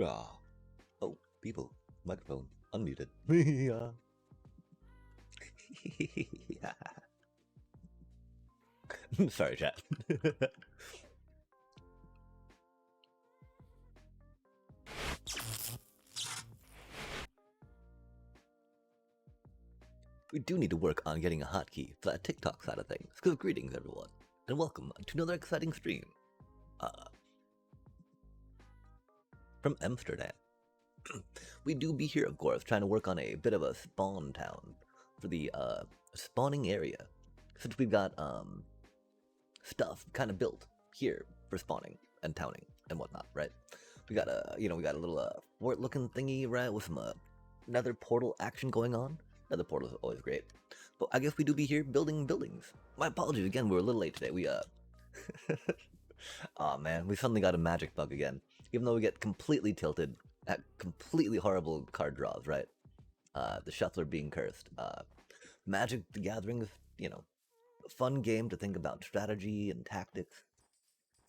Ah. Oh, people. Microphone unmuted. Yeah. Sorry, chat. We do need to work on getting a hotkey for that TikTok side of things. So greetings, everyone, and welcome to another exciting stream from Amsterdam. We do be here, of course, trying to work on a bit of a spawn town for the spawning area, since we've got stuff kind of built here for spawning and towning and whatnot, right? We got a we got a little fort-looking thingy, right, with some nether portal action going on. Nether portal is always great, but I guess we do be here building buildings. My apologies again, we're a little late today. We oh man, we suddenly got a magic bug again. Even though we get completely tilted at completely horrible card draws, right? The shuffler being cursed. Magic the Gathering is, a fun game to think about strategy and tactics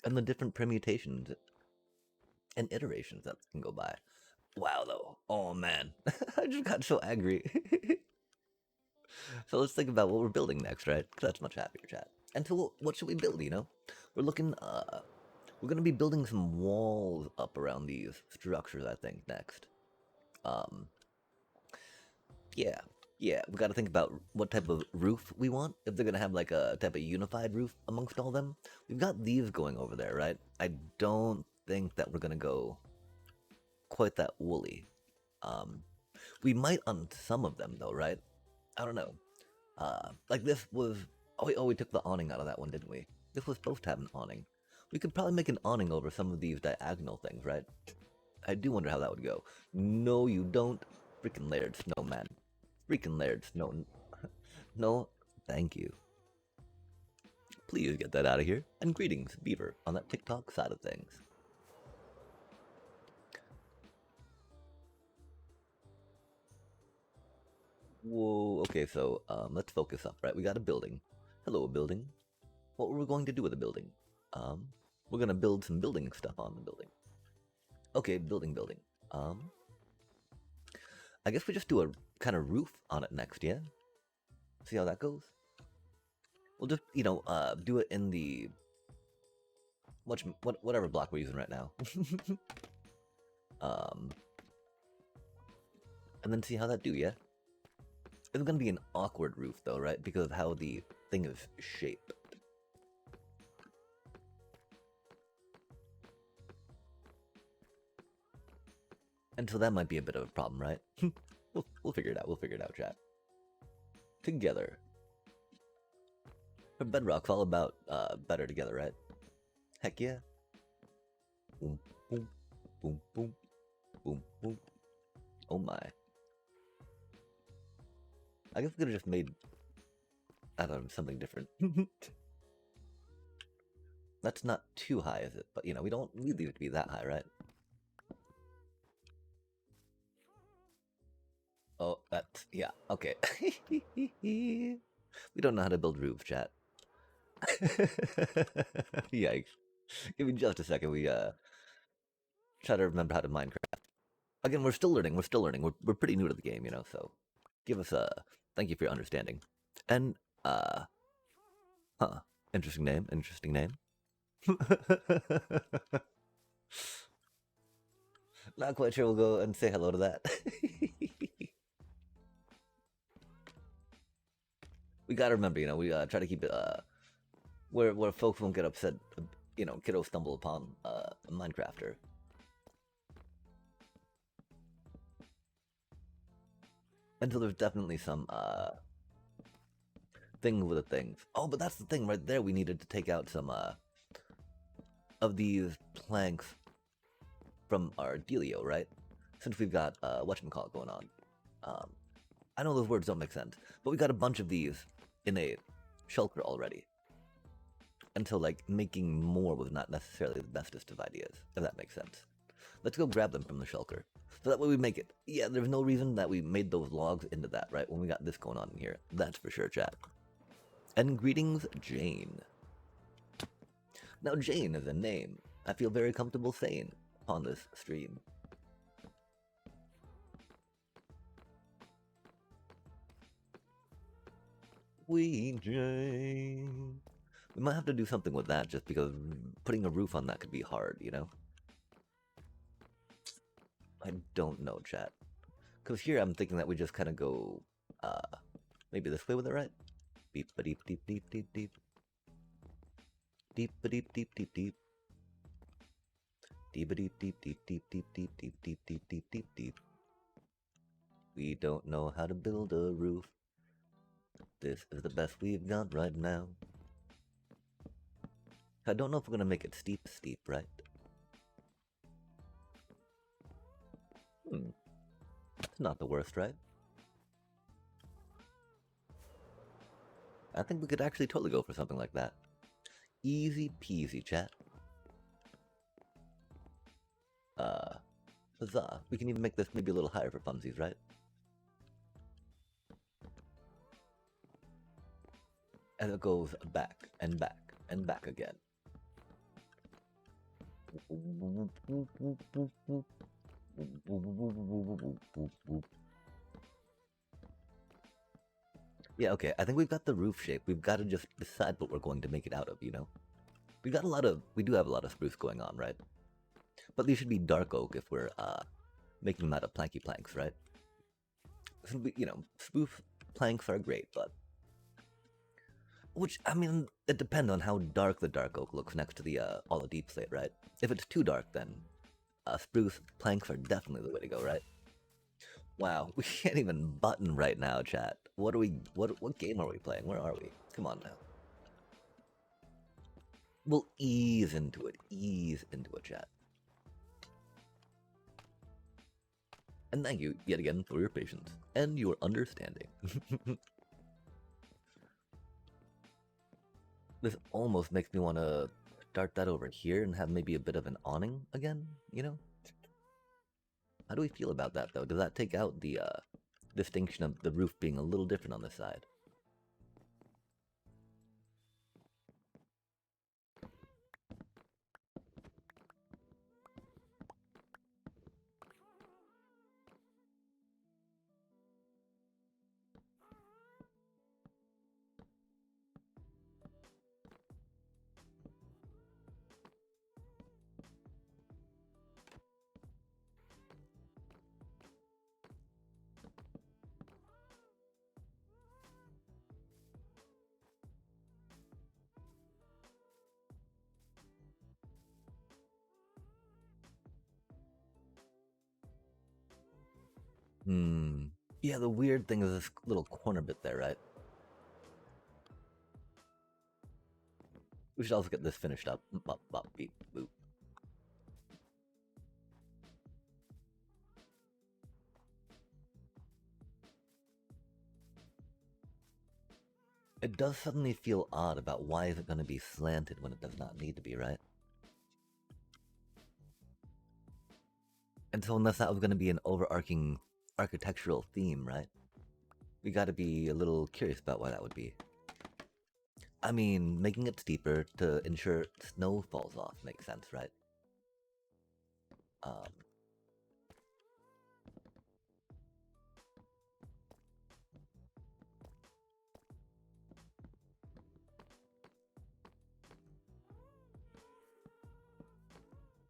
and the different permutations and iterations that can go by. Wow, though. Oh man, I just got so angry. So let's think about what we're building next, right? 'Cause that's much happier, chat. And so, what should we build? We're looking. We're gonna be building some walls up around these structures, I think, next. Um, yeah, yeah. We got to think about what type of roof we want. If they're gonna have like a type of unified roof amongst all them, we've got these going over there, right? I don't think that we're gonna go quite that woolly. Um, we might on some of them though, right? I don't know. Like this was. Oh, we took the awning out of that one, didn't we? This was supposed to have an awning. We could probably make an awning over some of these diagonal things, right? I do wonder how that would go. No, you don't. Freaking layered snowman. Freaking layered snow. No, thank you. Please get that out of here. And greetings, Beaver, on that TikTok side of things. Whoa, okay, so let's focus up, right? We got a building. Hello, building. What were we going to do with the building? We're gonna build some building stuff on the building. Okay, building. I guess we just do a kind of roof on it next, yeah? See how that goes? We'll just, do it in the whatever block we're using right now. And then see how that do, yeah? It's gonna be an awkward roof though, right? Because of how the thing is shaped. And so that might be a bit of a problem, right? we'll figure it out. We'll figure it out, chat. Together. For Bedrock's all about better together, right? Heck yeah. Boom, boom, boom, boom, boom, boom. Oh my. I guess we could have just made, I don't know, something different. That's not too high, is it? But, we don't need it to be that high, right? Oh, that's, yeah, okay. We don't know how to build roofs, chat. Yikes. Give me just a second. We try to remember how to Minecraft. Again, we're still learning. We're pretty new to the game, so give us a thank you for your understanding. And interesting name. Not quite sure. We'll go and say hello to that. We gotta remember, we try to keep it where folks won't get upset. Kiddo stumble upon a Minecrafter. And so there's definitely some things with the things. Oh, but that's the thing right there. We needed to take out some of these planks from our dealio, right? Since we've got whatchamacallit going on. I know those words don't make sense, but we got a bunch of these in a shulker already. Until like making more was not necessarily the bestest of ideas, if that makes sense. Let's go grab them from the shulker. So that way we make it. Yeah, there's no reason that we made those logs into that, right? When we got this going on in here. That's for sure, chat. And greetings, Jane. Now Jane is a name I feel very comfortable saying upon this stream. Sweet Jane. We might have to do something with that just because putting a roof on that could be hard, you know? I don't know, chat. Because here I'm thinking that we just kind of go, maybe this way with it, right? Beep ba deep deep deep deep deep. Deep ba deep deep deep deep. Deep ba deep deep deep deep deep deep deep deep deep deep deep deep. We don't know how to build a roof. This is the best we've got right now. I don't know if we're gonna make it steep, right? It's not the worst, right? I think we could actually totally go for something like that. Easy peasy, chat. Huzzah. We can even make this maybe a little higher for funsies, right? And it goes back and back and back again. Yeah, okay, I think we've got the roof shape. We've got to just decide what we're going to make it out of, you know? We do have a lot of spruce going on, right? But these should be dark oak if we're, making them out of planky planks, right? So you know, spruce planks are great, but... Which, I mean, it depends on how dark the dark oak looks next to the, all the deep slate, right? If it's too dark, then, spruce planks are definitely the way to go, right? Wow, we can't even button right now, chat. What game are we playing? Where are we? Come on now. We'll ease into it, chat. And thank you yet again for your patience and your understanding. This almost makes me want to start that over here and have maybe a bit of an awning again, you know? How do we feel about that, though? Does that take out the distinction of the roof being a little different on this side? Yeah, the weird thing is this little corner bit there, right? We should also get this finished up. Bop, bop, beep, boop. It does suddenly feel odd about why is it going to be slanted when it does not need to be, right? And so unless that was going to be an overarching architectural theme, right? We got to be a little curious about why that would be. I mean, making it steeper to ensure snow falls off makes sense, right?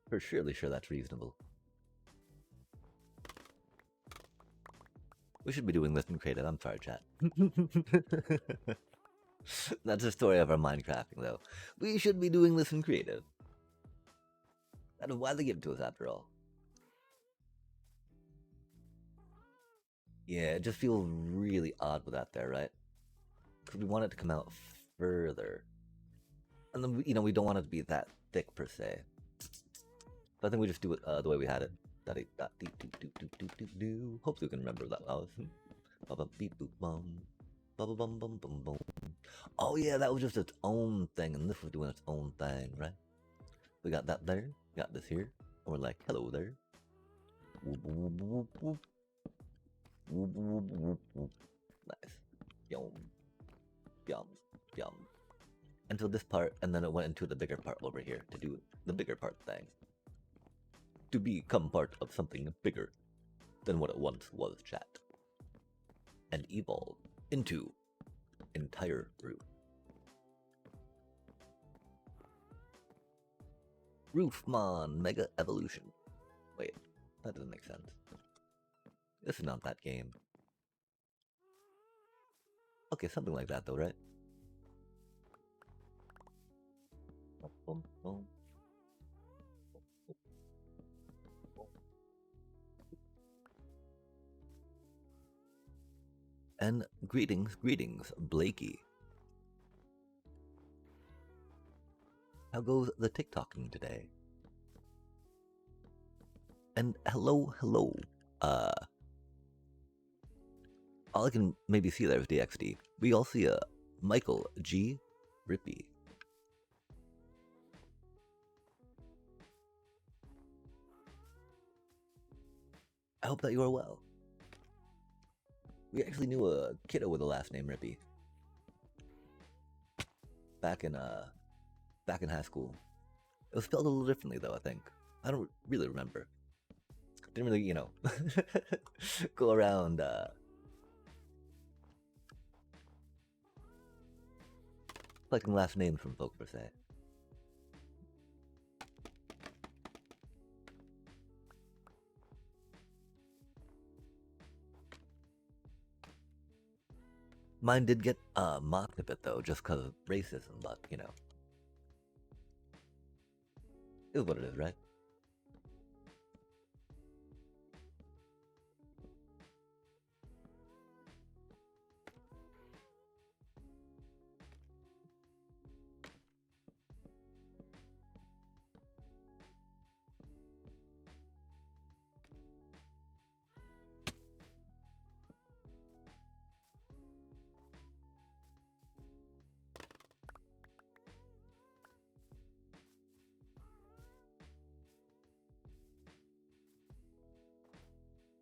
For surely sure that's reasonable. We should be doing this in creative. I'm sorry, chat. That's the story of our Minecrafting, though. We should be doing this in creative. That is why they give it to us, after all. Yeah, it just feels really odd with that there, right? Because we want it to come out further. And then, you know, we don't want it to be that thick, per se. So I think we just do it the way we had it. Hopefully we can remember that was. Oh yeah, that was just its own thing, and this was doing its own thing, right? We got that there, got this here, and we're like, hello there. Nice. Yum. Yum. Yum. until this part, and then it went into the bigger part over here to do the bigger part thing. To become part of something bigger than what it once was, chat. And evolve into entire roof. Roofmon Mega Evolution. Wait, that doesn't make sense. This is not that game. Okay, something like that though, right? And greetings, Blakey. How goes the TikToking today? And hello. All I can maybe see there is DXD. We all see a Michael G. Rippy. I hope that you are well. We actually knew a kiddo with the last name Rippy. Back in high school. It was spelled a little differently though, I think. I don't really remember. Didn't really, go around collecting last names from folk per se. Mine did get mocked a bit though, just because of racism, but it is what it is, right?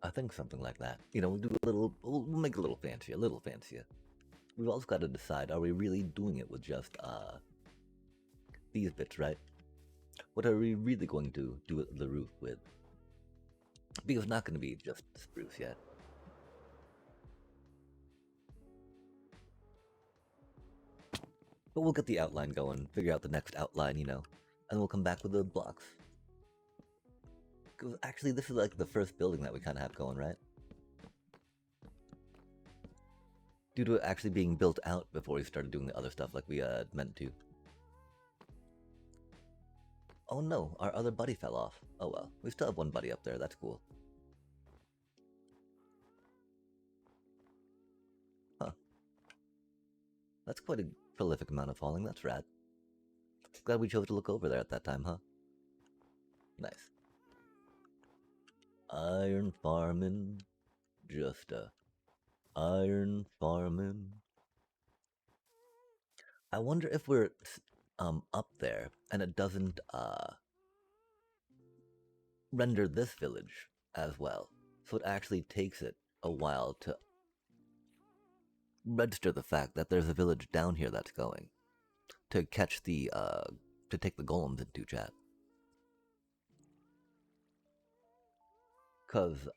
I think something like that. We'll do we'll make it a little fancier. We've also got to decide, are we really doing it with just these bits, right? What are we really going to do the roof with? Because it's not going to be just spruce yet. But we'll get the outline going, figure out the next outline, and we'll come back with the blocks. Because actually, this is like the first building that we kind of have going, right? Due to it actually being built out before we started doing the other stuff like we meant to. Oh no, our other buddy fell off. Oh well, we still have one buddy up there, that's cool. Huh. That's quite a prolific amount of falling, that's rad. Glad we chose to look over there at that time, huh? Nice. Iron farming, just iron farming. I wonder if we're up there and it doesn't render this village as well, so it actually takes it a while to register the fact that there's a village down here that's going to catch the to take the golems into chat. Cause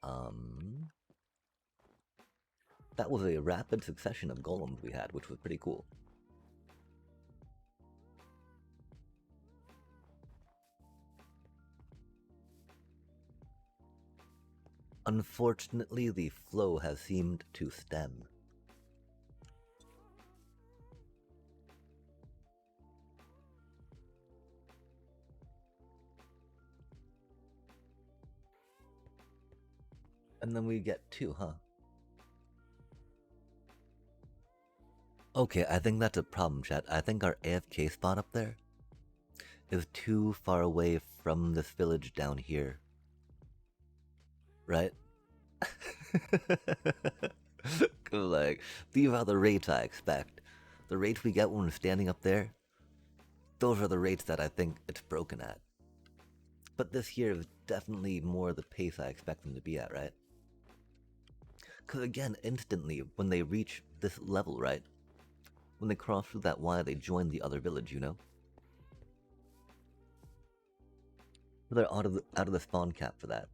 that was a rapid succession of golems we had, which was pretty cool. Unfortunately, the flow has seemed to stem. And then we get 2, huh? Okay, I think that's a problem, chat. I think our AFK spot up there is too far away from this village down here. Right? Like, these are the rates I expect. The rates we get when we're standing up there, those are the rates that I think it's broken at. But this here is definitely more the pace I expect them to be at, right? Because again, instantly, when they reach this level, right? When they cross through that Y, they join the other village, you know? So they're out of the spawn cap for that.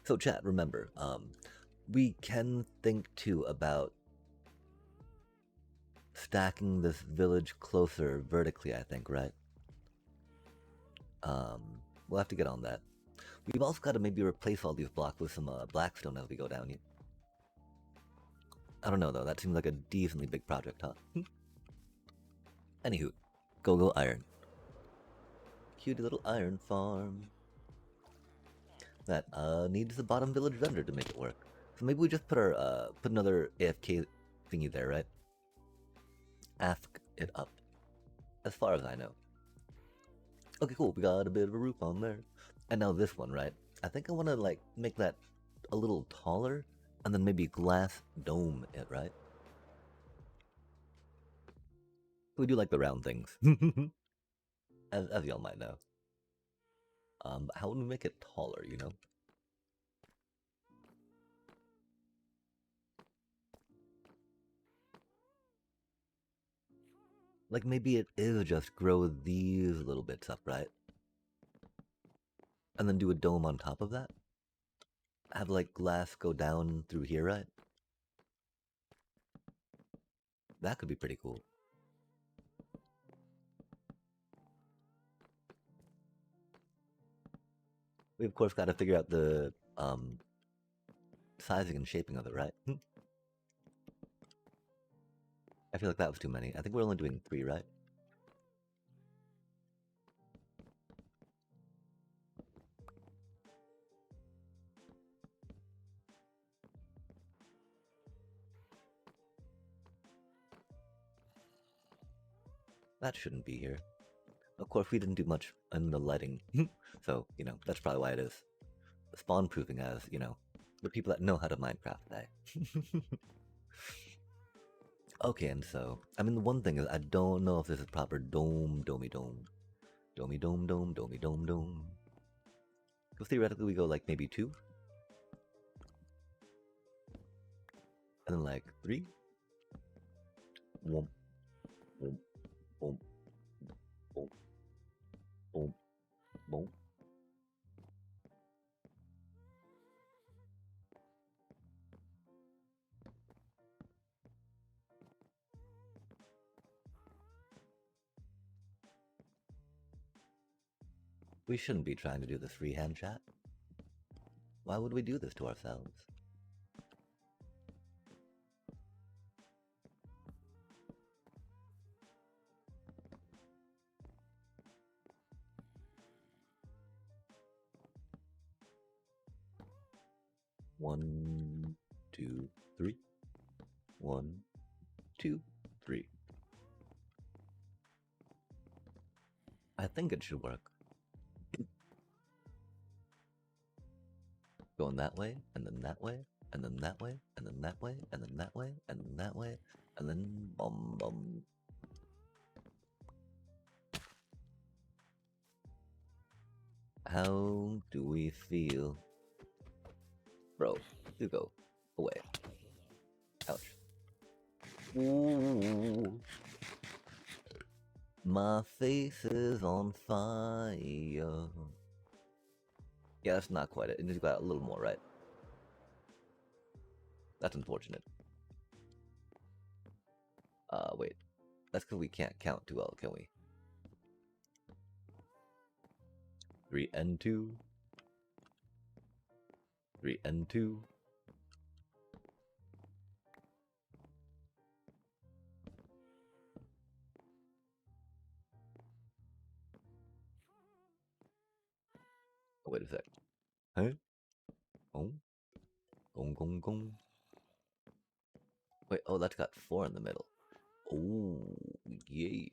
So chat, remember, we can think too about stacking this village closer vertically, I think, right? We'll have to get on that. We've also got to maybe replace all these blocks with some blackstone as we go down here. I don't know though, that seems like a decently big project, huh? Anywho, go iron. Cute little iron farm. That needs the bottom village vendor to make it work. So maybe we just put our put another AFK thingy there, right? Ask it up. As far as I know. Okay, cool. We got a bit of a roof on there. And now this one, right? I think I want to like make that a little taller, and then maybe glass dome it, right? We do like the round things, as y'all might know. How would we make it taller? You know? Like maybe it is just grow these little bits up, right? And then do a dome on top of that. Have like glass go down through here, right? That could be pretty cool. We of course got to figure out the sizing and shaping of it, right? I feel like that was too many. I think we're only doing 3, right? That shouldn't be here. Of course, we didn't do much in the lighting, so, you know, that's probably why it is. Spawn proofing as, you know, the people that know how to Minecraft today. Okay, and so, I mean, the one thing is, I don't know if this is proper dome, domey dome. Domey dome, dome, domey dome, dome. Because theoretically, we go like maybe 2. And then like 3. Womp, womp, womp, womp, womp, womp. We shouldn't be trying to do this freehand chat. Why would we do this to ourselves? One, 2, 3. 1, 2, 3. I think it should work. Going that way, and then that way, and then that way, and then that way, and then that way, and then that way, and then bum bum. How do we feel? Bro, do go away. Ouch. Ooh. My face is on fire. Yeah, that's not quite it. It just got a little more, right? That's unfortunate. Wait. That's because we can't count too well, can we? 3 and 2. 3 and 2. Oh, wait a sec. Huh? Oh. Gong gong gong. Wait, oh, that's got 4 in the middle. Oh, yeah.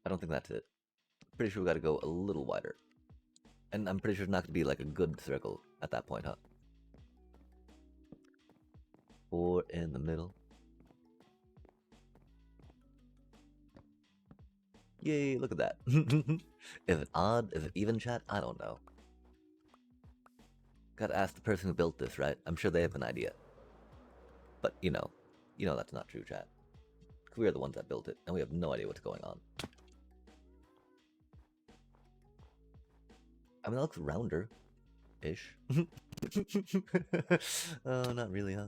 I don't think that's it. Pretty sure we gotta go a little wider. And I'm pretty sure it's not gonna be like a good circle at that point, huh? 4 in the middle. Yay, look at that. Is it odd? Is it even, chat? I don't know. Gotta ask the person who built this, right? I'm sure they have an idea. But, you know that's not true, chat. We are the ones that built it, and we have no idea what's going on. I mean, it looks rounder-ish. Oh, not really, huh?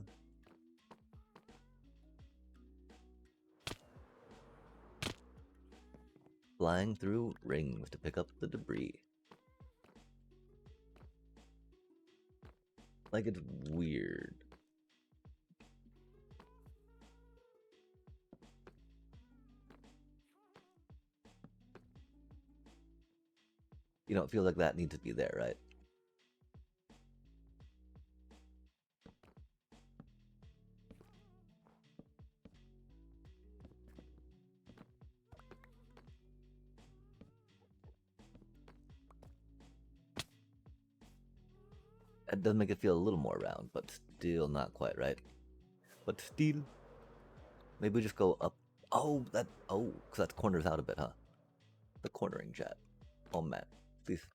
Flying through rings to pick up the debris. Like, it's weird. You know, it feels like that needs to be there, right? It does make it feel a little more round, but still not quite, right? But still. Maybe we just go up. Oh, because that corners out a bit, huh? The cornering, chat. Oh, man. Please.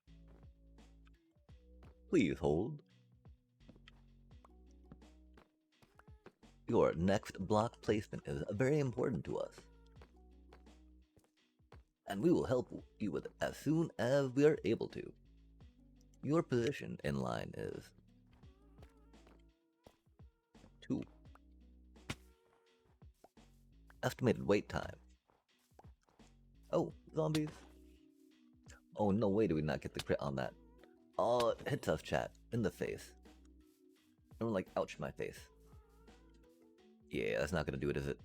Please hold. Your next block placement is very important to us. And we will help you with it as soon as we are able to. Your position in line is 2. Estimated wait time. Oh, zombies. Oh, no way do we not get the crit on that. Oh, it hits us, chat. In the face. I'm like, ouch, my face. Yeah, that's not gonna do it, is it?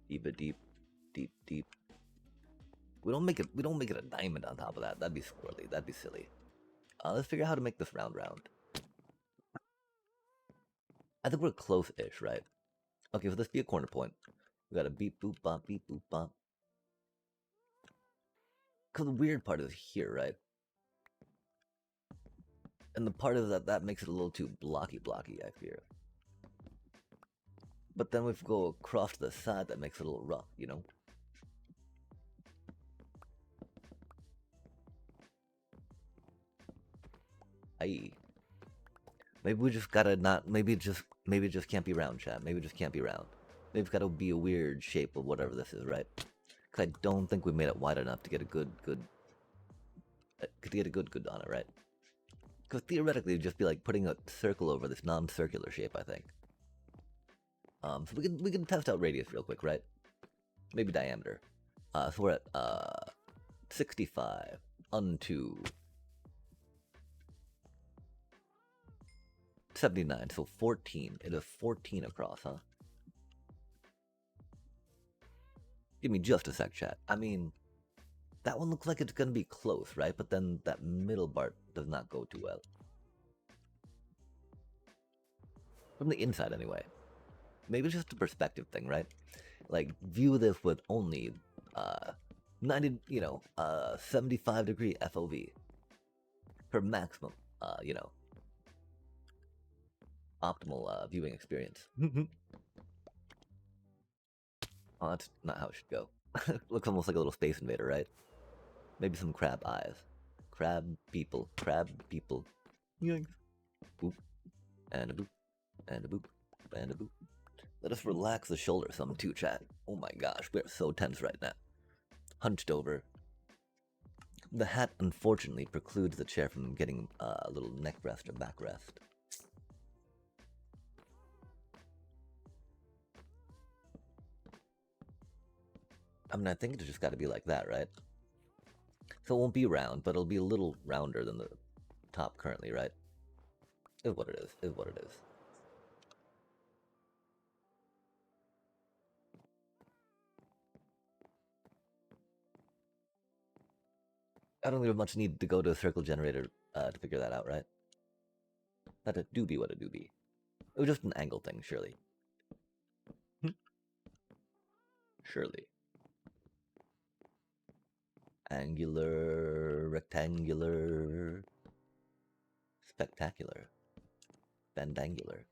Deep. We don't make it a diamond on top of that. That'd be squirrely. That'd be silly. Let's figure out how to make this round. I think we're close-ish, right? Okay, so this be a corner point. We got a beep boop bop, beep boop bop. Cause the weird part is here, right? And the part is that makes it a little too blocky, I fear. But then if we go across to the side, that makes it a little rough, you know? Aye. Maybe we just gotta not. Maybe it just can't be round, chat. Maybe it just can't be round. Maybe it's gotta be a weird shape of whatever this is, right? Cause I don't think we made it wide enough to get a good on it, right? Because theoretically, it'd just be like putting a circle over this non-circular shape, I think. So we can test out radius real quick, right? Maybe diameter. So we're at 65 unto 79, so 14. It is 14 across, huh? Give me just a sec, chat. I mean, that one looks like it's gonna be close, right? But then that middle part does not go too well. From the inside, anyway. Maybe it's just a perspective thing, right? Like, view this with only 75-degree FOV for maximum, optimal viewing experience. Oh, that's not how it should go. Looks almost like a little Space Invader, right? Maybe some crab eyes. Crab people. Yoinks. Boop. And a boop. And a boop. And a boop. Let us relax the shoulder some too, chat. Oh my gosh, we are so tense right now. Hunched over. The hat unfortunately precludes the chair from getting a little neck rest or back rest. I mean, I think it's just got to be like that, right? So it won't be round, but it'll be a little rounder than the top currently, right? Is what it is what it is. I don't think there's much need to go to a circle generator to figure that out, right? That it do be what it do be. It was just an angle thing, surely. Surely. Angular, rectangular, spectacular, bandangular.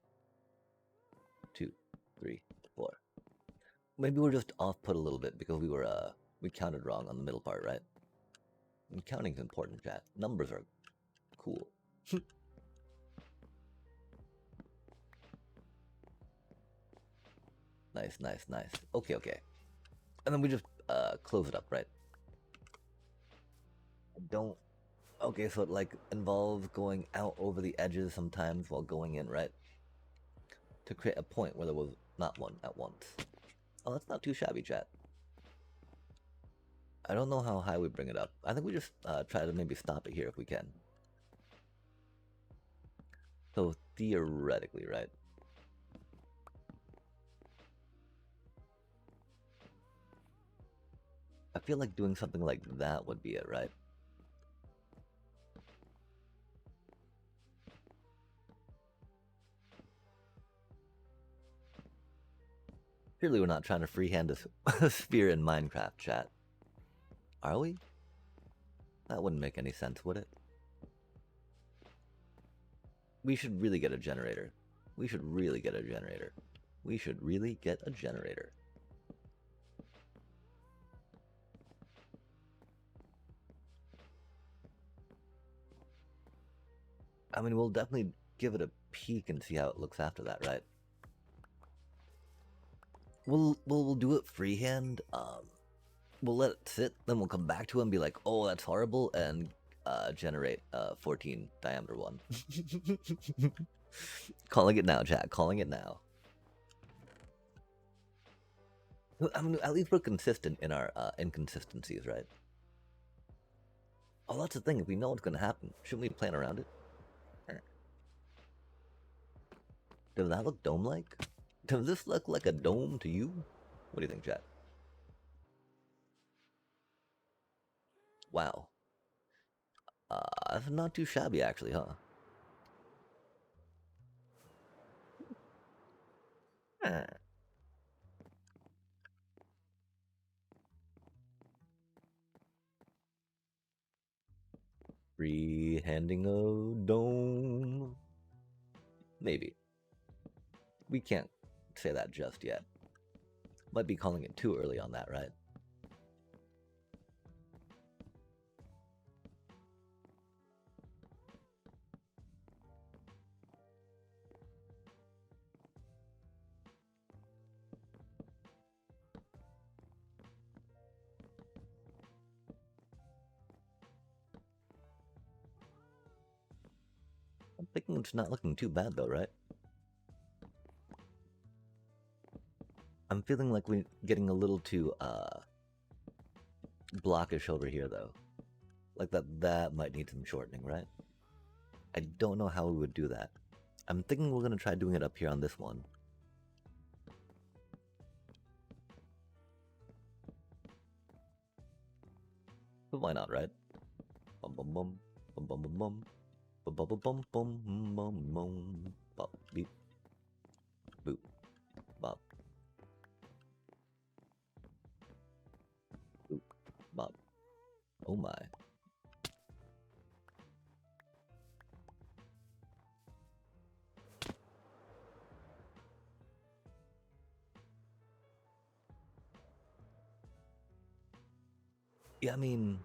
2, 3, 4. Maybe we're just off put a little bit because we counted wrong on the middle part, right? And counting's important, chat. Numbers are Cool. Nice, nice, nice. Okay, okay. And then we just close it up, right? Don't. Okay, so it like involves going out over the edges sometimes while going in, right? To create a point where there was not one at once. Oh, that's not too shabby, chat. I don't know how high we bring it up. I think we just try to maybe stop it here if we can. So theoretically, right? I feel like doing something like that would be it, right? Clearly we're not trying to freehand a sphere in Minecraft, chat. Are we? That wouldn't make any sense, would it? We should really get a generator. We should really get a generator. We should really get a generator. I mean, we'll definitely give it a peek and see how it looks after that, right? We'll do it freehand. We'll let it sit, then we'll come back to it and be like, oh, that's horrible, and generate a 14 diameter one. Calling it now, chat. Calling it now. I mean, at least we're consistent in our inconsistencies, right? Oh, that's the thing. If we know what's going to happen, shouldn't we plan around it? Does that look dome-like? Does this look like a dome to you? What do you think, chat? Wow. That's not too shabby, actually, huh? Free-handing a dome. Maybe. We can't say that just yet. Might be calling it too early on that, right? I'm thinking it's not looking too bad though, right? I'm feeling like we're getting a little too blockish over here though. Like that might need some shortening, right? I don't know how we would do that. I'm thinking we're gonna try doing it up here on this one. But why not, right? Bum bum bum bum bum bum bum bum bum bum bum bum bum bop beep boop bop boop bop. Oh my. Yeah, I mean,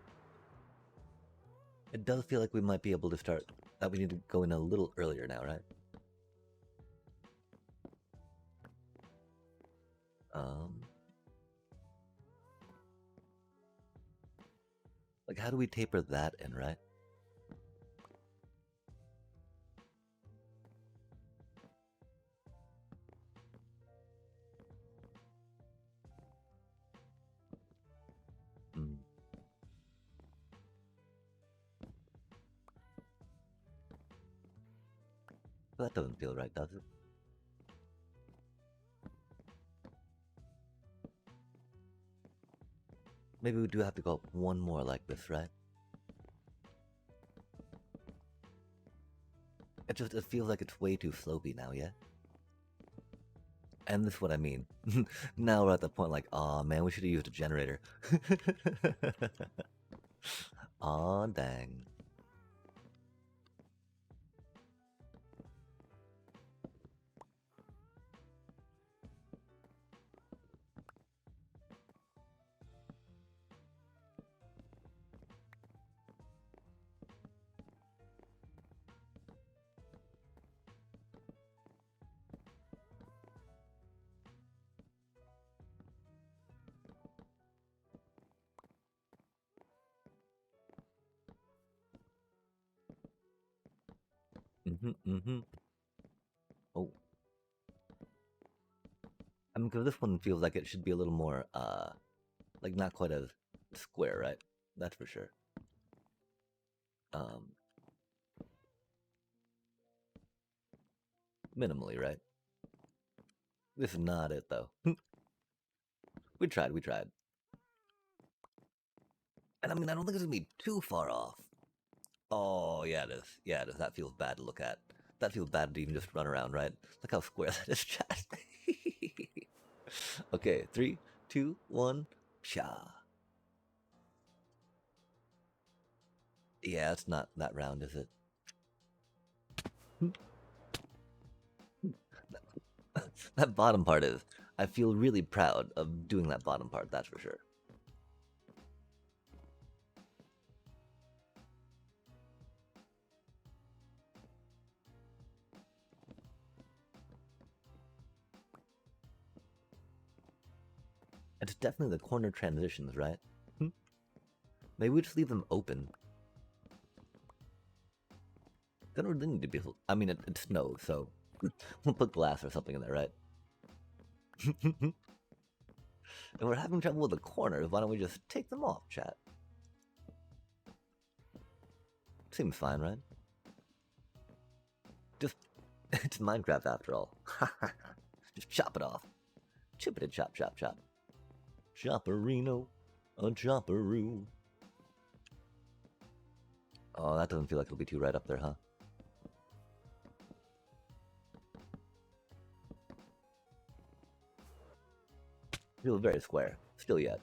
it does feel like we might be able to start. That we need to go in a little earlier now, right? Um, like how do we taper that in, right? Mm. That doesn't feel right, does it? Maybe we do have to go up one more like this, right? It feels like it's way too slopey now, yeah? And this is what I mean. Now we're at the point like, oh man, we should have used a generator. Aw, dang. Mm-hmm. Oh, I mean, because this one feels like it should be a little more, like not quite as square, right? That's for sure. Um, minimally, right? This is not it though. We tried, we tried. And I mean, I don't think it's gonna be too far off. Oh, yeah, it is. Yeah, it is. That feels bad to look at. That feels bad to even just run around, right? Look how square that is, chat. Okay, three, two, one, psha. Yeah, it's not that round, is it? That bottom part is. I feel really proud of doing that bottom part, that's for sure. It's definitely the corner transitions, right? Maybe we just leave them open. They don't really need to be. I mean, it snows, so we'll put glass or something in there, right? And we're having trouble with the corners. Why don't we just take them off, chat? Seems fine, right? Just it's Minecraft after all. Just chop it off. Chippity chop, chop, chop. Chopperino, a chopperoo. Oh, that doesn't feel like it'll be too right up there, huh? Feels very square. Still yet.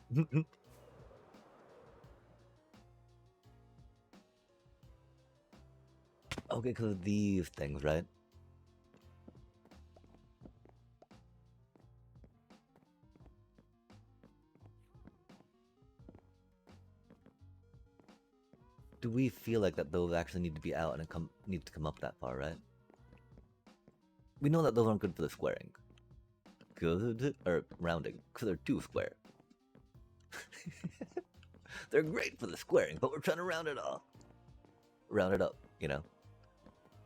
Okay, because of these things, right? Do we feel like that those actually need to be out and it needs to come up that far, right? We know that those aren't good for the squaring. Good or rounding, because they're too square. They're great for the squaring, but we're trying to round it off. Round it up, you know?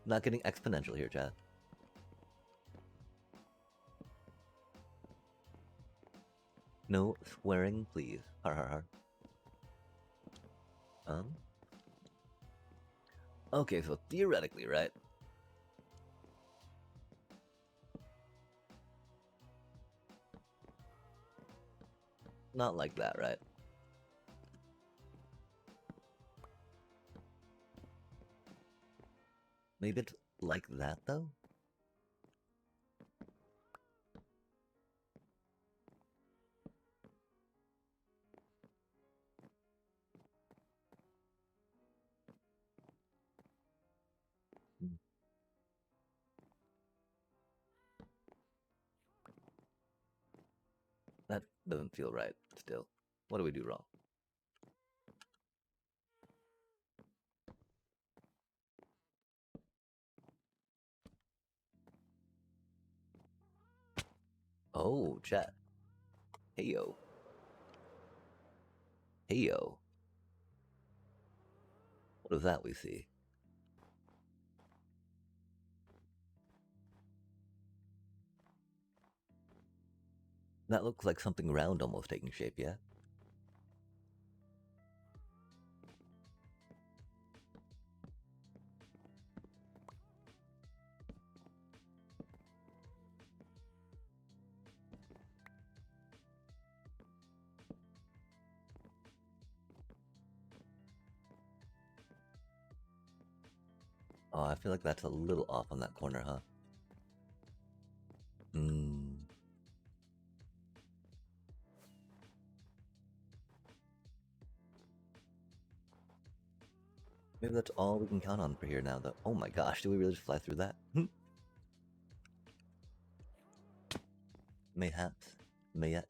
Not getting exponential here, Chad. No swearing, please. Har har har. Okay, so theoretically, right? Not like that, right? Maybe it's like that, though? Hmm. That doesn't feel right, still. What do we do wrong? Oh, chat. Hey, yo. Hey, yo. What is that we see? That looks like something round almost taking shape, yeah? Oh, I feel like that's a little off on that corner, huh? Hmm. Maybe that's all we can count on for here now, though. Oh my gosh, do we really just fly through that? Mayhaps. Mayet.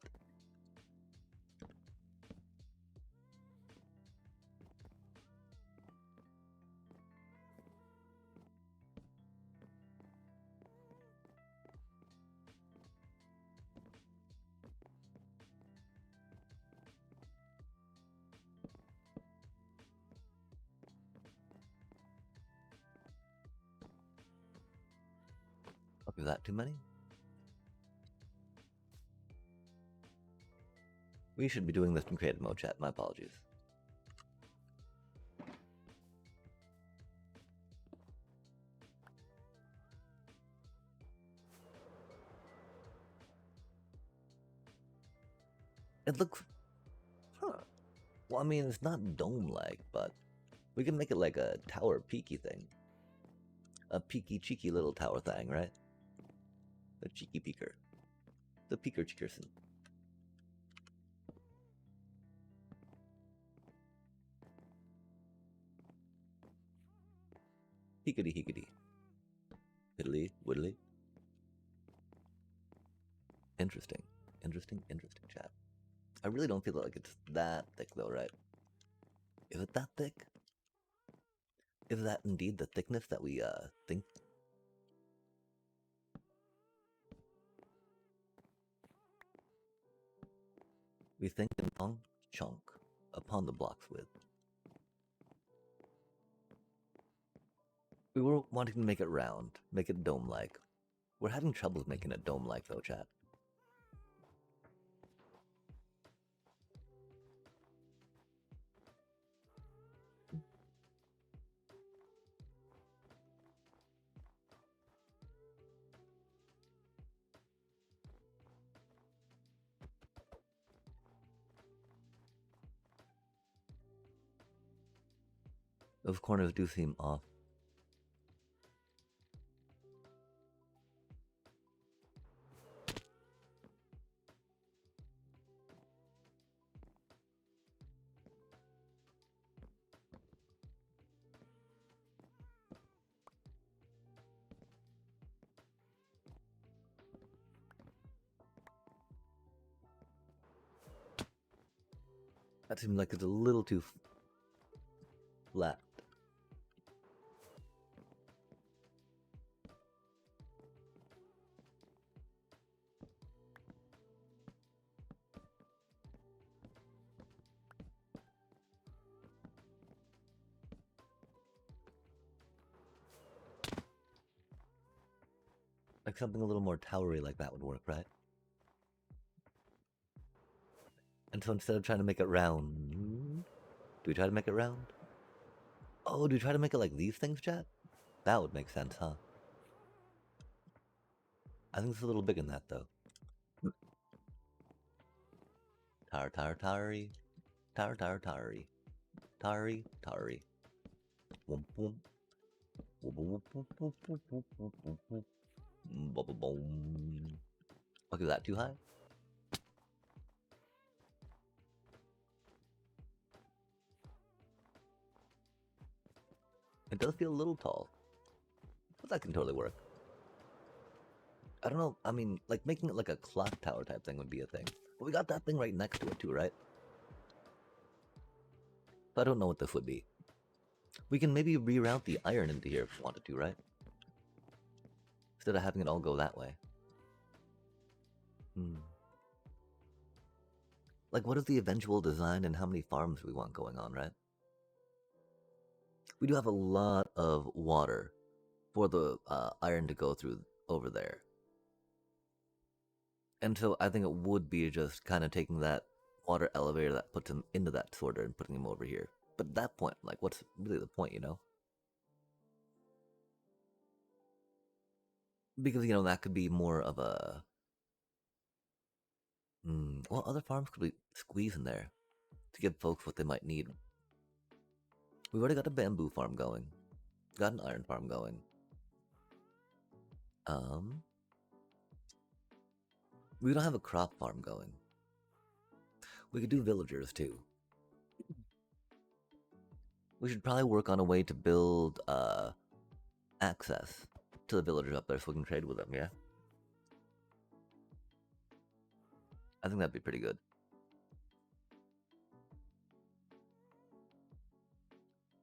Is that too many? We should be doing this in creative mode, chat. My apologies. It looks... Huh. Well, I mean, it's not dome-like, but we can make it like a tower peaky thing. A peaky, cheeky little tower thing, right? The cheeky peeker. The peeker cheekerson. Hickety hickety. Piddly widdly. Interesting. Interesting, chat. I really don't feel like it's that thick though, right? Is it that thick? Is that indeed the thickness that we think? We think in long chunk upon the block's width. We were wanting to make it round, make it dome-like. We're having troubles making it dome-like though, chat. Those corners do seem off. That seems like it's a little too flat. Like something a little more towery like that would work, right? And so instead of trying to make it round, do we try to make it round? Oh, do we try to make it like these things, chat? That would make sense, huh? I think it's a little big in that, though. Tar tar tari. Tar tar tari. Tari tari. Whoop whoop. Whoop whoop whoop whoop whoop whoop whoop whoop whoop. Boom. Okay, is that too high? It does feel a little tall. But that can totally work. I don't know, I mean, like making it like a clock tower type thing would be a thing. But we got that thing right next to it too, right? So I don't know what this would be. We can maybe reroute the iron into here if we wanted to, right? Instead of having it all go that way. Like, what is the eventual design and how many farms we want going on, right? We do have a lot of water for the iron to go through over there. And so I think it would be just kind of taking that water elevator that puts him into that sorter and putting him over here. But at that point, like, what's really the point, you know? Because, you know, that could be more of a... well, other farms could be squeezed in there to give folks what they might need. We've already got a bamboo farm going. Got an iron farm going. We don't have a crop farm going. We could do villagers too. We should probably work on a way to build access to the villagers up there so we can trade with them, yeah? I think that'd be pretty good.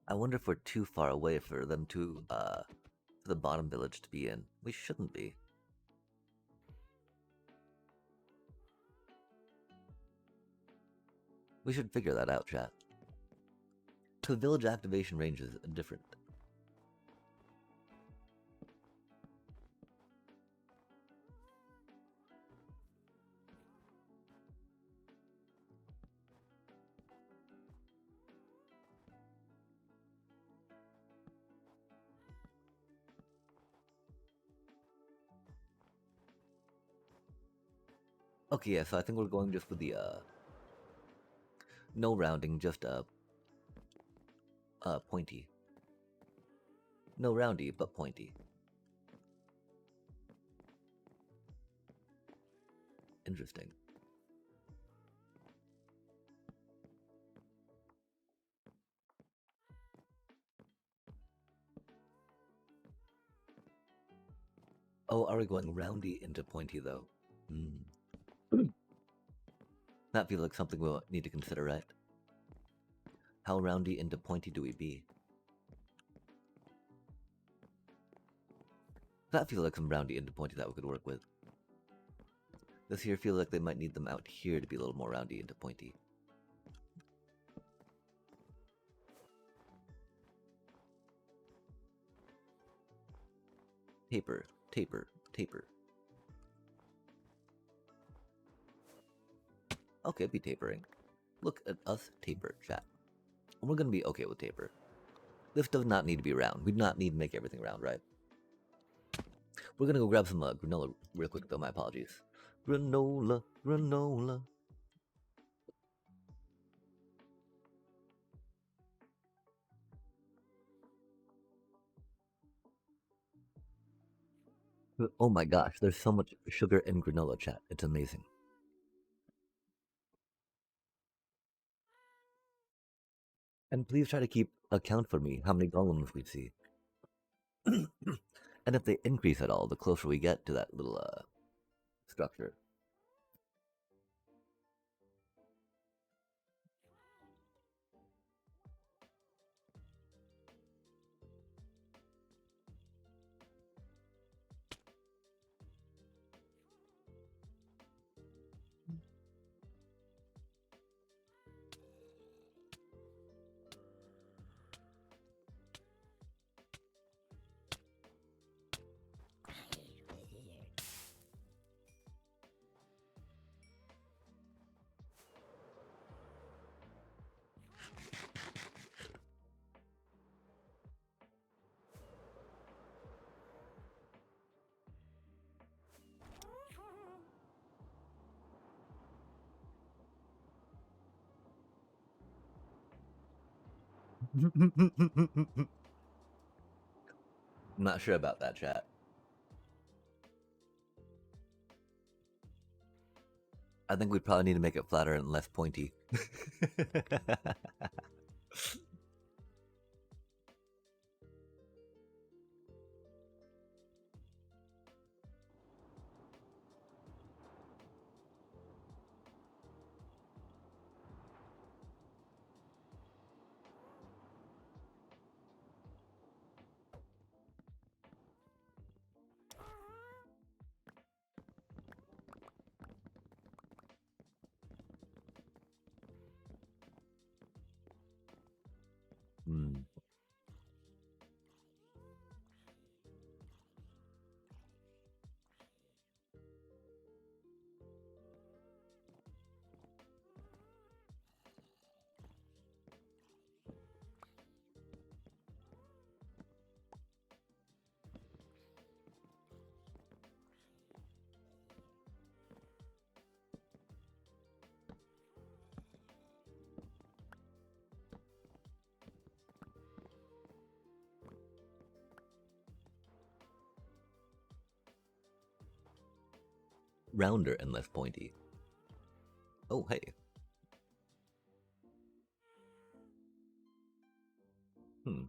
I wonder if we're too far away for them to, for the bottom village to be in. We shouldn't be. We should figure that out, chat. The village activation range is different. Okay, yeah, so I think we're going just with the, no rounding, just, pointy. No roundy, but pointy. Interesting. Oh, are we going roundy into pointy, though? Hmm. That feels like something we'll need to consider, right? How roundy into pointy do we be? That feels like some roundy into pointy that we could work with. This here feels like they might need them out here to be a little more roundy into pointy. Taper, taper, taper. Okay, be tapering. Look at us taper, chat. We're gonna be okay with taper. This does not need to be round. We do not need to make everything round, right? We're gonna go grab some granola real quick, though. My apologies. Granola, granola. Oh my gosh, there's so much sugar in granola, chat. It's amazing. And please try to keep account for me how many golems we see. And if they increase at all, the closer we get to that little structure. I'm not sure about that, chat. I think we'd probably need to make it flatter and less pointy. Hmm. Rounder and less pointy. Oh, hey. Hmm.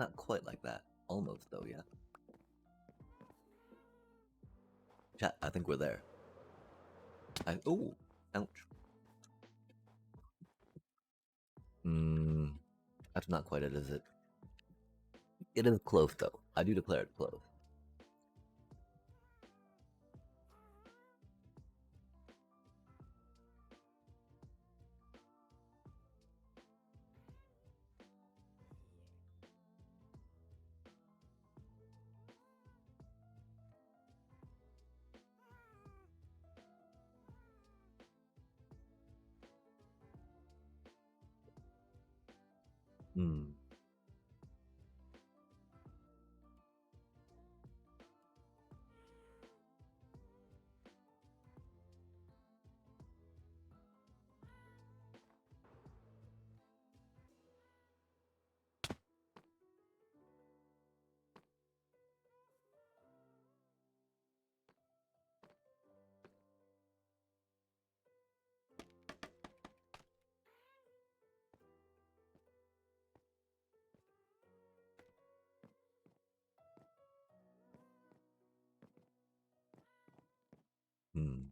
Not quite like that. Almost, though, yeah. Chat, I think we're there. Oh, ouch. That's not quite it, is it? It is close, though. I do declare it close. Hmm. Hmm.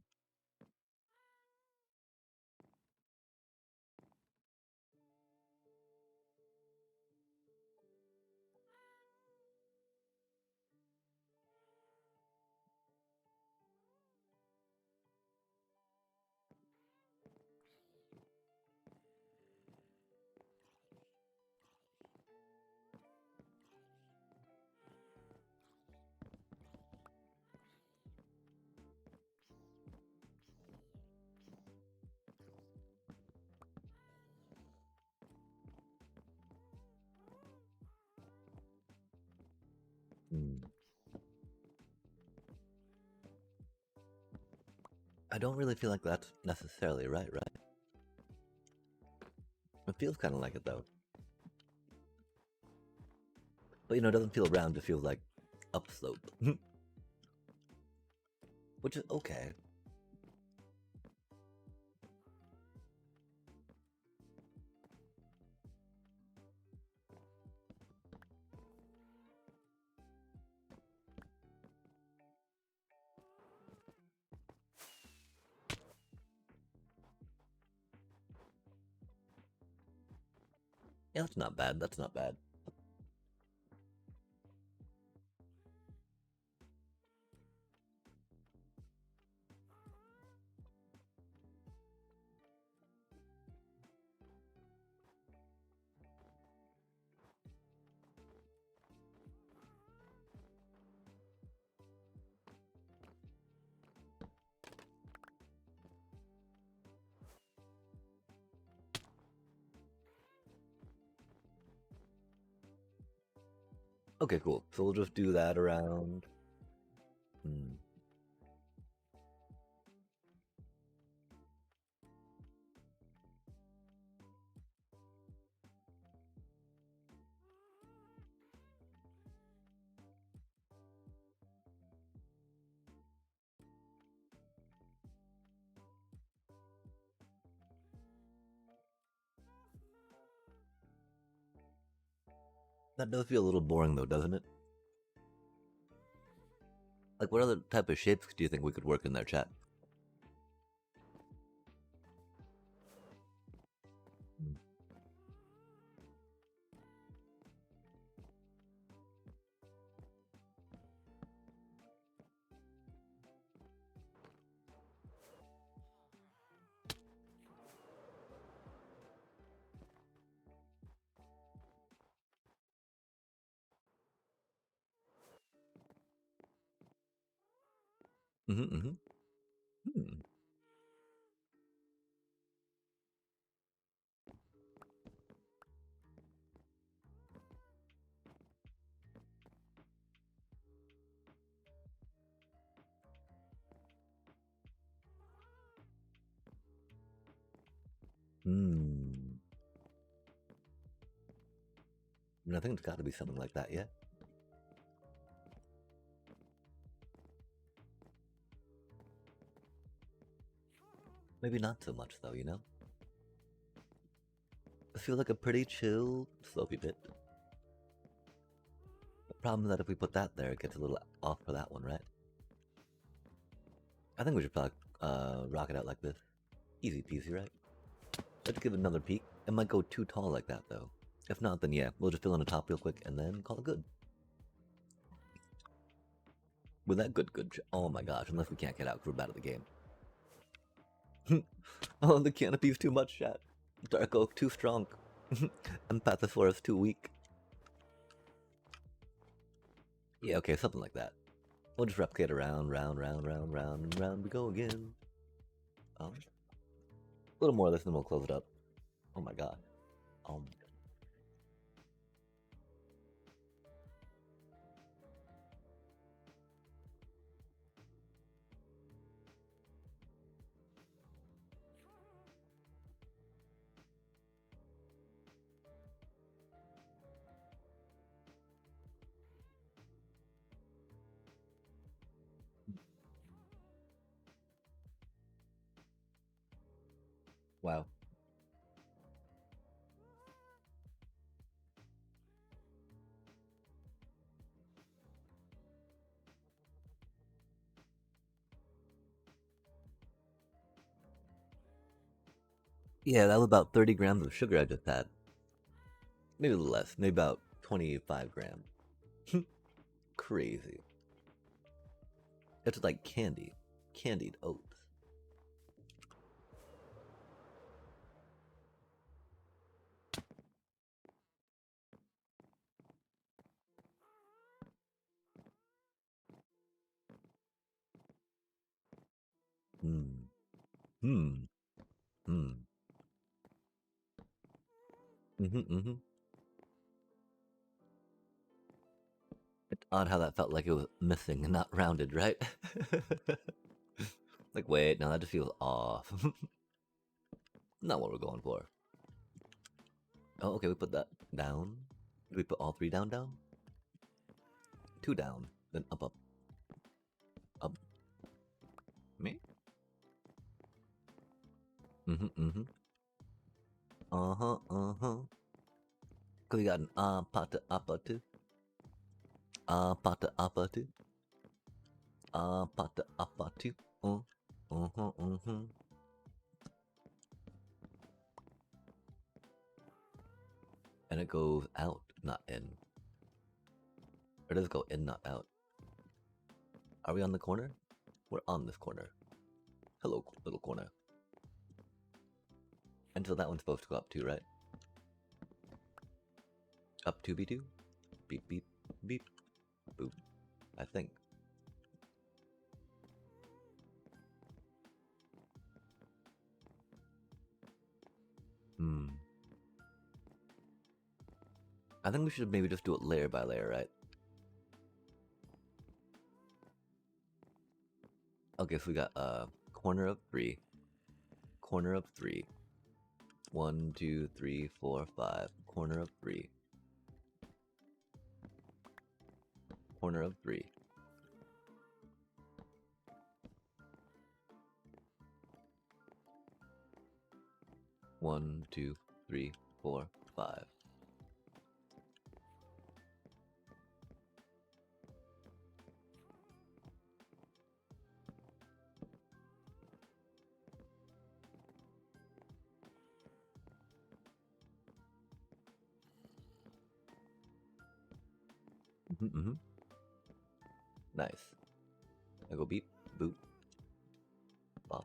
Hmm. I don't really feel like that's necessarily right, right? It feels kind of like it, though. But, you know, it doesn't feel round, it feels like upslope. Which is okay. Yeah, that's not bad, that's not bad. Okay, cool. So we'll just do that around. Hmm. That does feel a little boring, though, doesn't it? Like, what other type of shapes do you think we could work in their chat? Mm-hmm, mm-hmm. Hmm. Hmm. I mean, I think it's got to be something like that, yeah? Maybe not so much, though, you know? I feel like a pretty chill, slopey bit. problem is that if we put that there, it gets a little off for that one, right? I think we should probably rock it out like this. Easy peasy, right? Let's give it another peek. It might go too tall like that, though. If not, then yeah, we'll just fill in the top real quick and then call it good. With that good, oh my gosh, unless we can't get out because we're bad at the game. Oh, the canopy's too much, chat. Dark Oak too strong. And Pathosaurus too weak. Yeah, okay, something like that. We'll just replicate around, round we go again. A little more of this and then we'll close it up. Oh my god. Wow. Yeah, that was about 30 grams of sugar I just had. Maybe a little less, maybe about 25 grams. Crazy. It's like candy. Candied oats. Hmm. Hmm. Hmm. Mm-hmm. It's odd how that felt like it was missing and not rounded, right? Like, wait, no, that just feels off. Not what we're going for. Oh, okay, we put that down. Did we put all three down? 2 down. Then up. Me? Mm-hmm. Uh-huh. Cause we got an pata apatu. Pata apatu. Pata apatu. And it goes out, not in. Or does it go in, not out? Are we on the corner? We're on this corner. Hello, little corner. And so that one's supposed to go up too, right? Up 2B2? Beep, beep, beep. Boop. I think. I think we should maybe just do it layer by layer, right? Okay, so we got corner of 3. Corner of 3. 1, 2, 3, 4, 5. Corner of 3. Corner of 3. One, 2, 3, 4, 5. Nice. I go beep, boop, bop.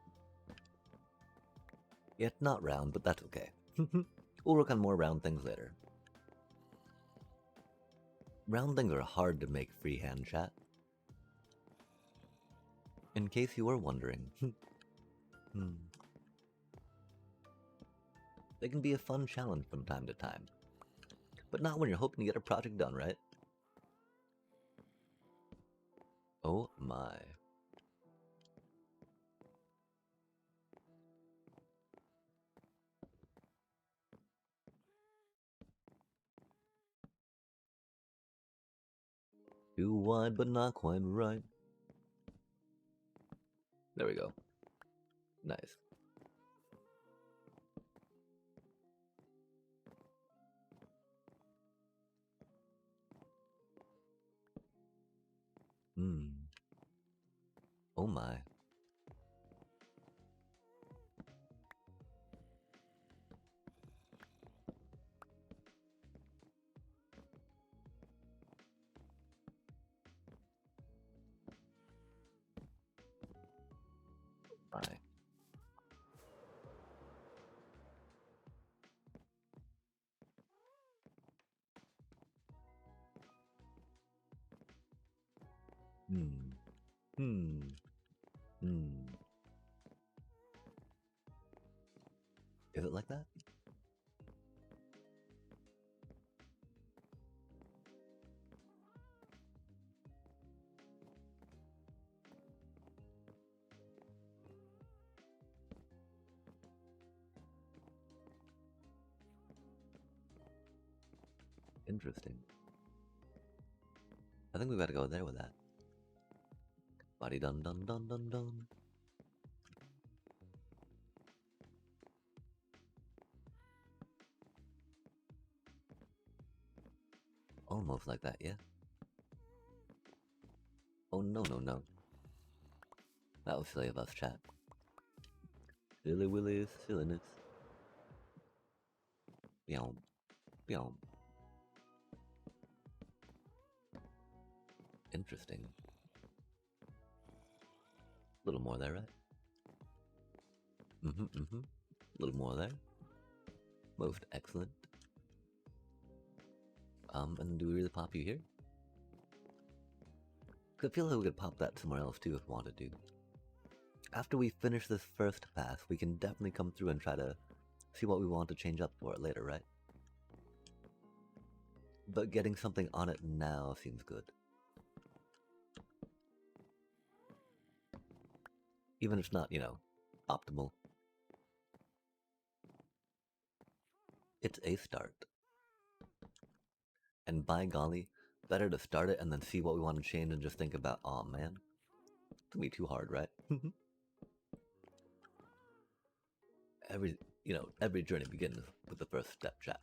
Yeah, it's not round, but that's okay. We'll work on more round things later. Round things are hard to make freehand, chat. In case you were wondering. They can be a fun challenge from time to time. But not when you're hoping to get a project done, right? Oh my. Too wide, but not quite right. There we go. Nice. Oh my. My. Hmm. Hmm. Hmm. Is it like that? Interesting. I think we gotta go there with that. Body dun dun dun dun dun. Almost like that, yeah. Oh no no no. That was silly of us, chat. Silly willies, silliness. Yum. Yum. Interesting. A little more there, right? Mm-hmm, mm-hmm. A little more there. Most excellent. And do we really pop you here? I feel like we could pop that somewhere else too if we wanted to. After we finish this first pass, we can definitely come through and try to see what we want to change up for it later, right? But getting something on it now seems good. Even if it's not, you know, optimal. It's a start. And by golly, better to start it and then see what we want to change and just think about, oh man, it's gonna be too hard, right? Every journey begins with the first step, chat.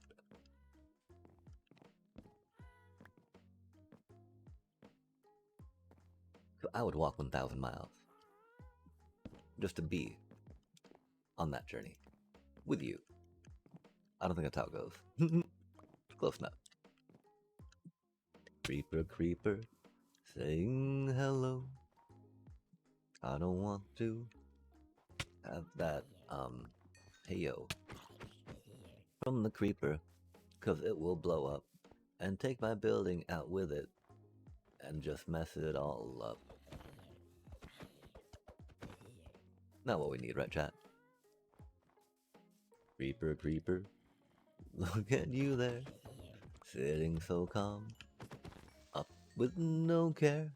So I would walk 1,000 miles just to be on that journey with you. I don't think that's how it goes. Close enough. Creeper, creeper, saying hello. I don't want to have that, hey yo, from the creeper, 'cause it will blow up and take my building out with it and just mess it all up. Not what we need, right, chat? Creeper, creeper, look at you there, sitting so calm, up with no care,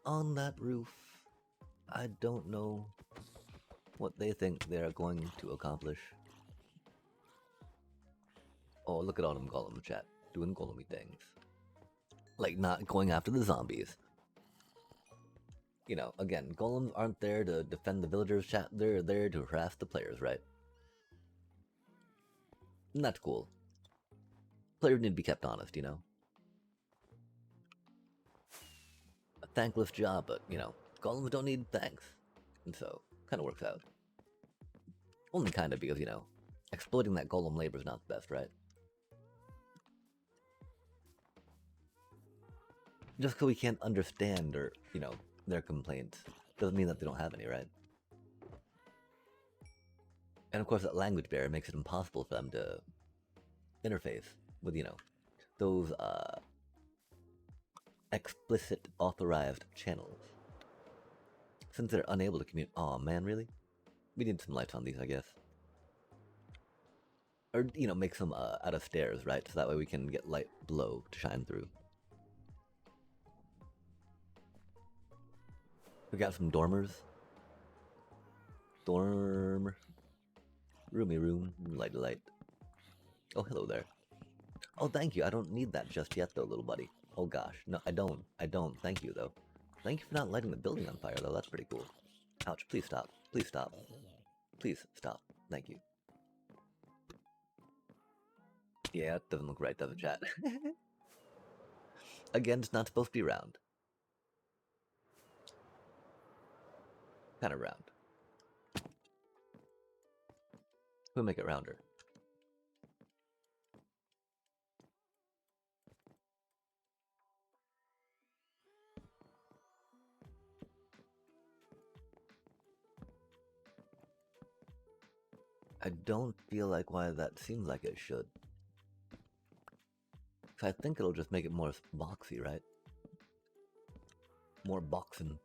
on that roof. I don't know what they think they are going to accomplish. Oh, look at all them golem chat, doing golemy things. Like not going after the zombies. You know, again, golems aren't there to defend the villagers, chat, they're there to harass the players, right? And that's cool. Players need to be kept honest, you know? A thankless job, but, you know, golems don't need thanks. And so, kinda works out. Only kinda because, you know, exploiting that golem labor is not the best, right? Just because we can't understand or, you know, their complaints doesn't mean that they don't have any, right? And of course, that language barrier makes it impossible for them to interface with, you know, those explicit authorized channels. Since they're unable to communicate. Oh man, really? We need some lights on these, I guess. Or, you know, make some out of stairs, right? So that way we can get light below to shine through. We got some dormers. Dorm. Roomy room. Light, light. Oh, hello there. Oh, thank you. I don't need that just yet, though, little buddy. Oh gosh. No, I don't. I don't. Thank you, though. Thank you for not lighting the building on fire, though. That's pretty cool. Ouch. Please stop. Please stop. Please stop. Thank you. Yeah, it doesn't look right, does it, chat? Again, it's not supposed to be round. Kind of round. We'll make it rounder. I don't feel like why that seems like it should. I think it'll just make it more boxy, right? More boxing.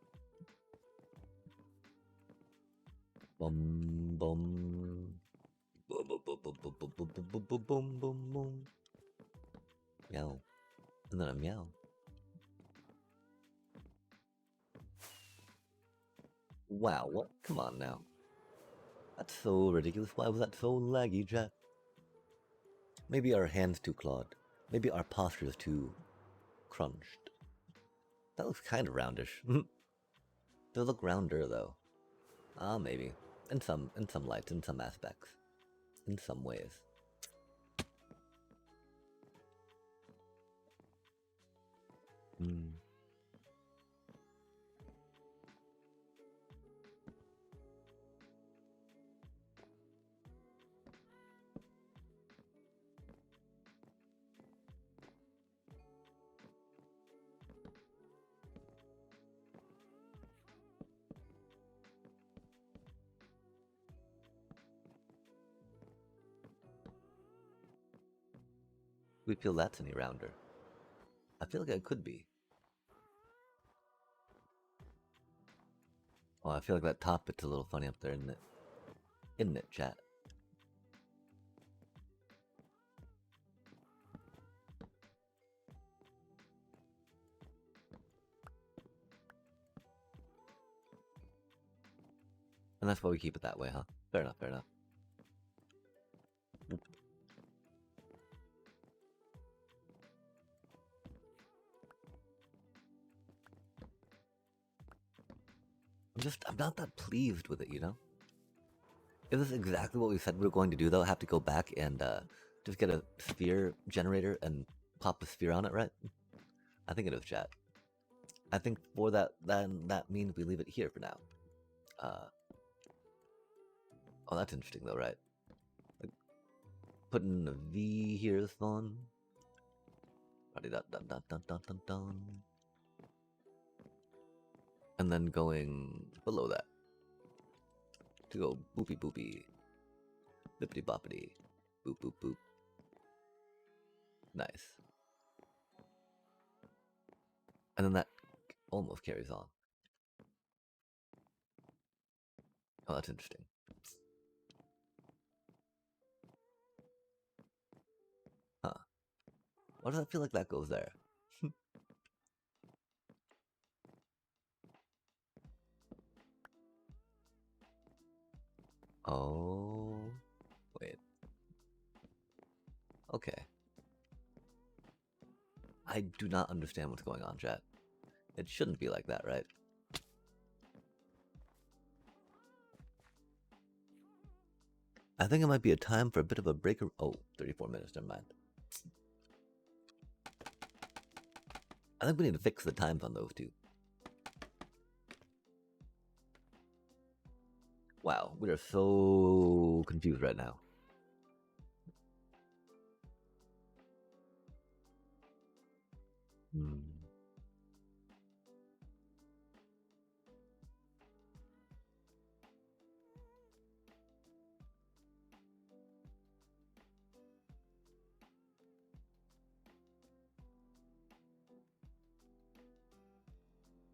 Bum bum. Boom boom boom boom boom boom boom boom boom boom boom boom. Meow. And then a meow. Wow, what? Come on now. That's so ridiculous. Why was that so laggy, chat? Maybe our hands too clawed. Maybe our posture is too crunched. That looks kind of roundish. They look rounder though. Ah, maybe. In some lights, in some aspects. In some ways. Hmm. We feel that's any rounder. I feel like it could be. Oh, I feel like that top bit's a little funny up there, isn't it? Isn't it, chat? And that's why we keep it that way, huh? Fair enough, fair enough. I'm not that pleased with it, you know? Is this exactly what we said we were going to do, though? Have to go back and just get a sphere generator and pop a sphere on it, right? I think it is, chat. I think for that, then that means we leave it here for now. Oh, that's interesting, though, right? Like, putting a V here is fun. And then going below that to go boopy boopy, bippity boppity, boop boop boop. Nice. And then that almost carries on. Oh, that's interesting. Huh. Why does that feel like that goes there? Oh, wait. Okay. I do not understand what's going on, chat. It shouldn't be like that, right? I think it might be a time for a bit of a break. Oh, 34 minutes, never mind. I think we need to fix the times on those two. Wow, we are so confused right now.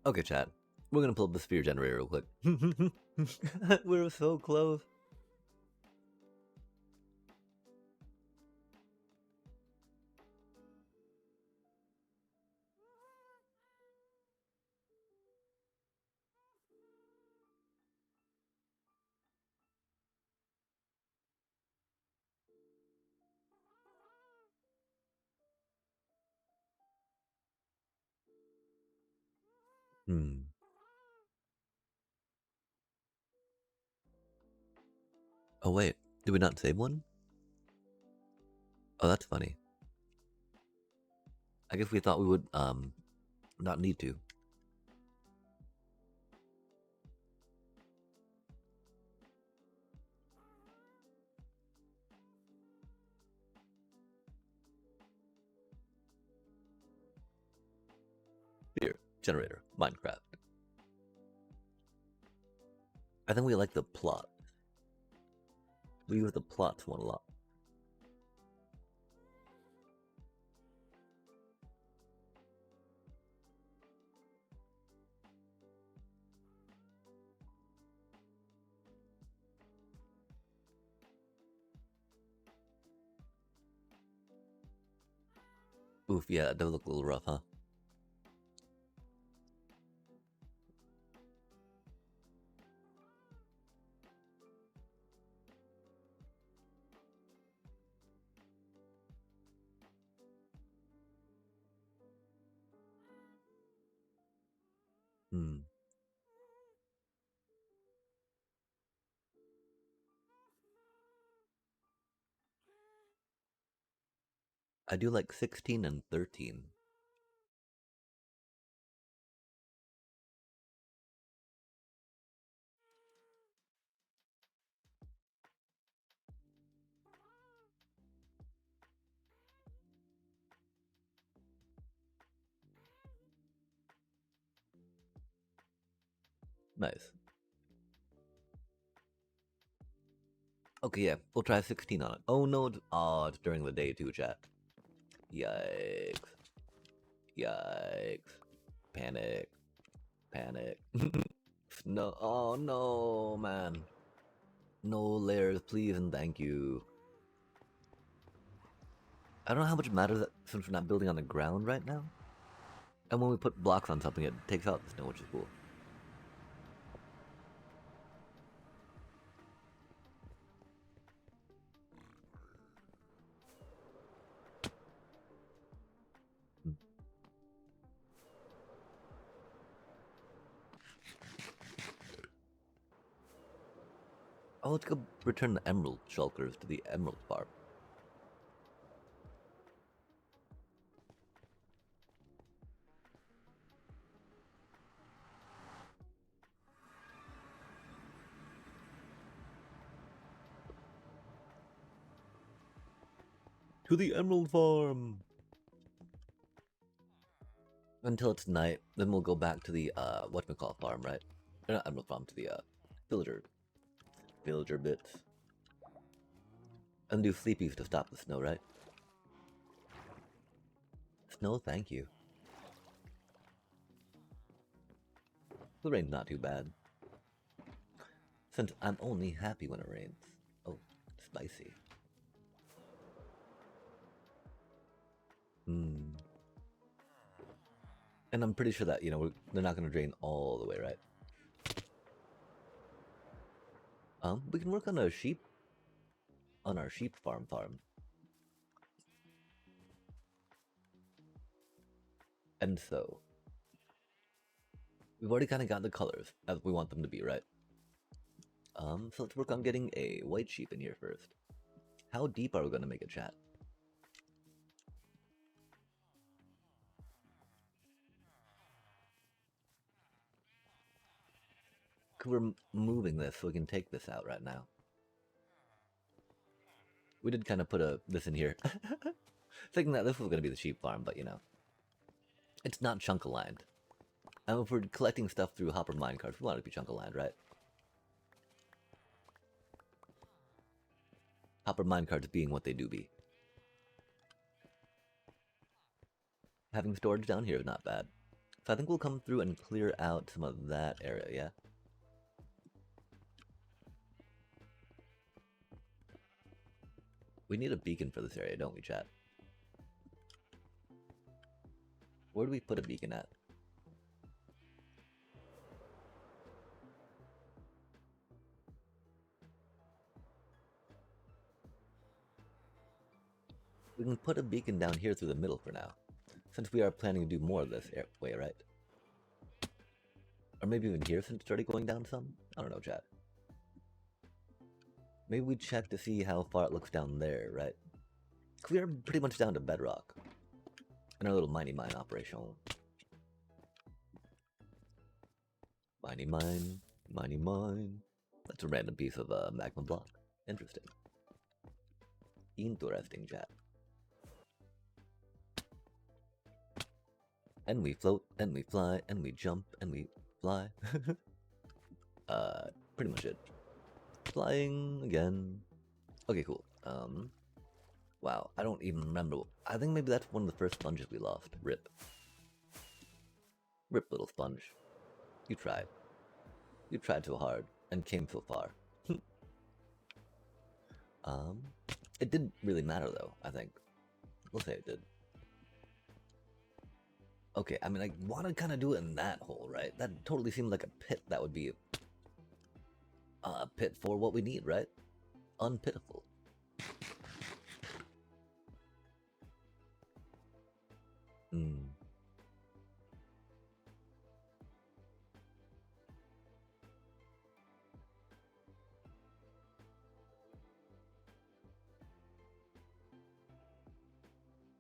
Okay, chat. We're gonna pull up the sphere generator real quick. We're so close. Oh wait, did we not save one? Oh, that's funny. I guess we thought we would not need to. Generator, Minecraft. I think we like the plot. We use the plots one a lot. Oof, yeah, it does look a little rough, huh? Hmm. I do like 16 and 13. Nice. Okay, yeah, we'll try 16 on it. Oh no, it's during the day too, chat. Yikes. Yikes. Panic. Panic. No, oh no, man. No layers, please and thank you. I don't know how much it matters that since we're not building on the ground right now. And when we put blocks on something, it takes out the snow, which is cool. Oh, let's go return the emerald shulkers to the emerald farm. To the emerald farm! Until it's night, then we'll go back to the, whatchamacallit farm, right? Or not emerald farm, to the, villager bits. And do sleepies to stop the snow, right? Snow, thank you. The rain's not too bad. Since I'm only happy when it rains. Oh, spicy. Hmm. And I'm pretty sure that, they're not going to drain all the way, right? We can work on our sheep farm. And so, we've already kind of got the colors as we want them to be, right? So let's work on getting a white sheep in here first. How deep are we going to make a chat? Cause we're moving this so we can take this out right now. We did kind of put this in here, thinking that this was going to be the sheep farm, but it's not chunk aligned. And if we're collecting stuff through Hopper minecarts, we want it to be chunk aligned, right? Hopper minecarts being what they do be. Having storage down here is not bad. So I think we'll come through and clear out some of that area, yeah? We need a beacon for this area, don't we, chat? Where do we put a beacon at? We can put a beacon down here through the middle for now, since we are planning to do more of this way, right? Or maybe even here since it's already going down some? I don't know, chat. Maybe we check to see how far it looks down there, right? Because we are pretty much down to bedrock in our little mine operation. Mine. That's a random piece of magma block. Interesting. Interesting, chat. And we float, and we fly, and we jump, and we fly. Pretty much it. Flying again. Okay, cool. Wow, I don't even remember. I think maybe that's one of the first sponges we lost. Rip. Rip, little sponge. You tried. You tried so hard and came so far. It didn't really matter though, I think. We'll say it did. Okay, I mean, I want to kind of do it in that hole, right? That totally seemed like a pit that would be a pit for what we need, right? Unpitiful. Hmm.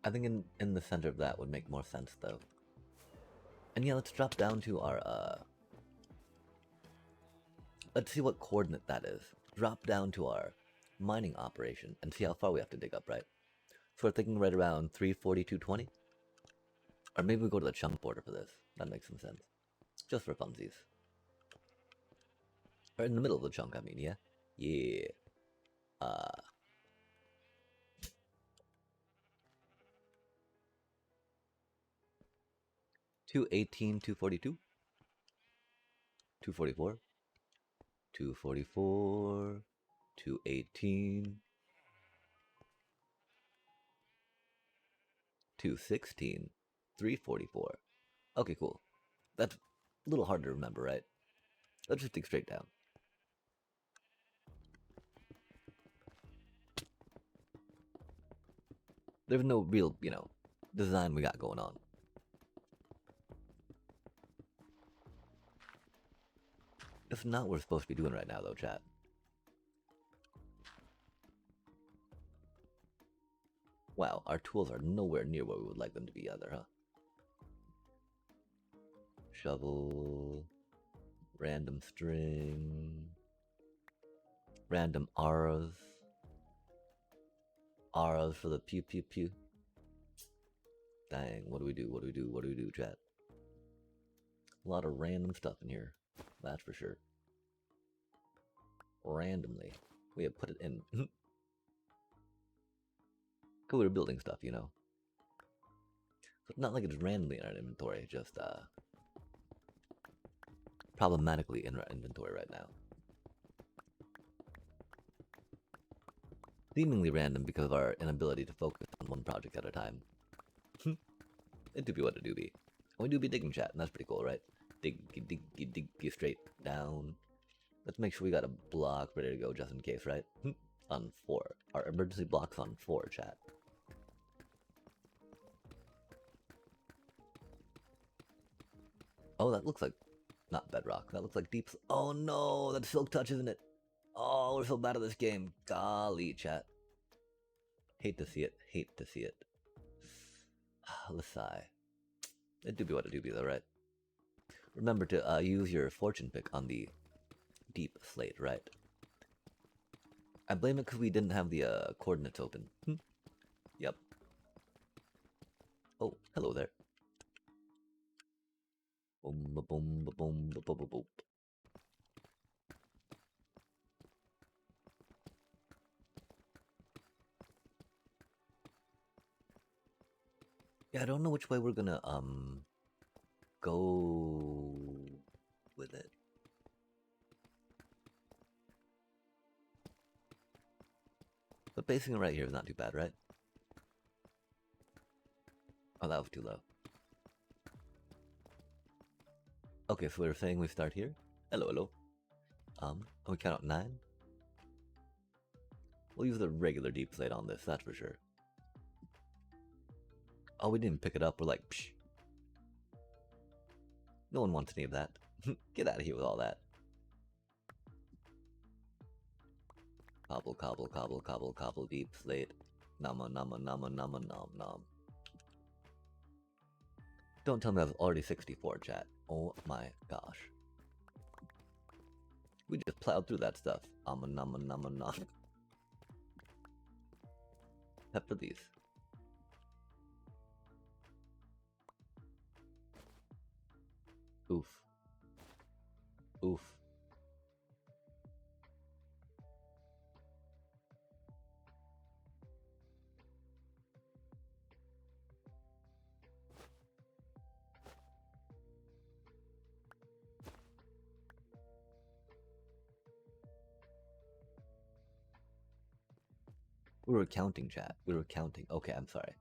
I think in the center of that would make more sense, though. And yeah, let's drop down to our, let's see what coordinate that is. Drop down to our mining operation and see how far we have to dig up, right? So we're thinking right around 340, 220? Or maybe we go to the chunk border for this. That makes some sense. Just for funsies. Or in the middle of the chunk, I mean, yeah? Yeah. 218, 242? 244? 244, 218, 216, 344. Okay, cool. That's a little hard to remember, right? Let's just dig straight down. There's no real, design we got going on. It's not what we're supposed to be doing right now, though, chat. Wow, our tools are nowhere near where we would like them to be either, huh? Shovel, random string, random auras. Auras for the pew pew pew. Dang, what do we do? What do we do? What do we do, chat? A lot of random stuff in here, that's for sure. Randomly. We have put it in. Cause we were building stuff, So it's not like it's randomly in our inventory, just problematically in our inventory right now. Seemingly random because of our inability to focus on one project at a time. It do be what it do be. And we do be digging, chat, and that's pretty cool, right? Dig straight down. Let's make sure we got a block ready to go just in case, right? On 4. Our emergency block's on 4, chat. Oh, that looks like not bedrock. That looks like deep. Oh no, that's silk touch, isn't it? Oh, we're so bad at this game. Golly, chat. Hate to see it. Hate to see it. Let's sigh. It do be what it do be, though, right? Remember to use your fortune pick on the deep slate, right? I blame it because we didn't have the coordinates open. Yep. Oh, hello there. Boom, ba boom, ba boom, ba boom, ba boom. Yeah, I don't know which way we're gonna go with it. But basing it right here is not too bad, right? Oh, that was too low. Okay, so we're saying we start here. Hello, hello. We count out 9. We'll use the regular deep slate on this, that's for sure. Oh, we didn't pick it up. We're like, psh. No one wants any of that. Get out of here with all that. Cobble, cobble, cobble, cobble, cobble, deep slate. Nama, nama, nama, nama, nom, nom. Don't tell me I was already 64, chat. Oh my gosh. We just plowed through that stuff. Nama, nama, nama, nom. Except for these. Oof. Oof. We were counting, chat. We were counting. Okay, I'm sorry.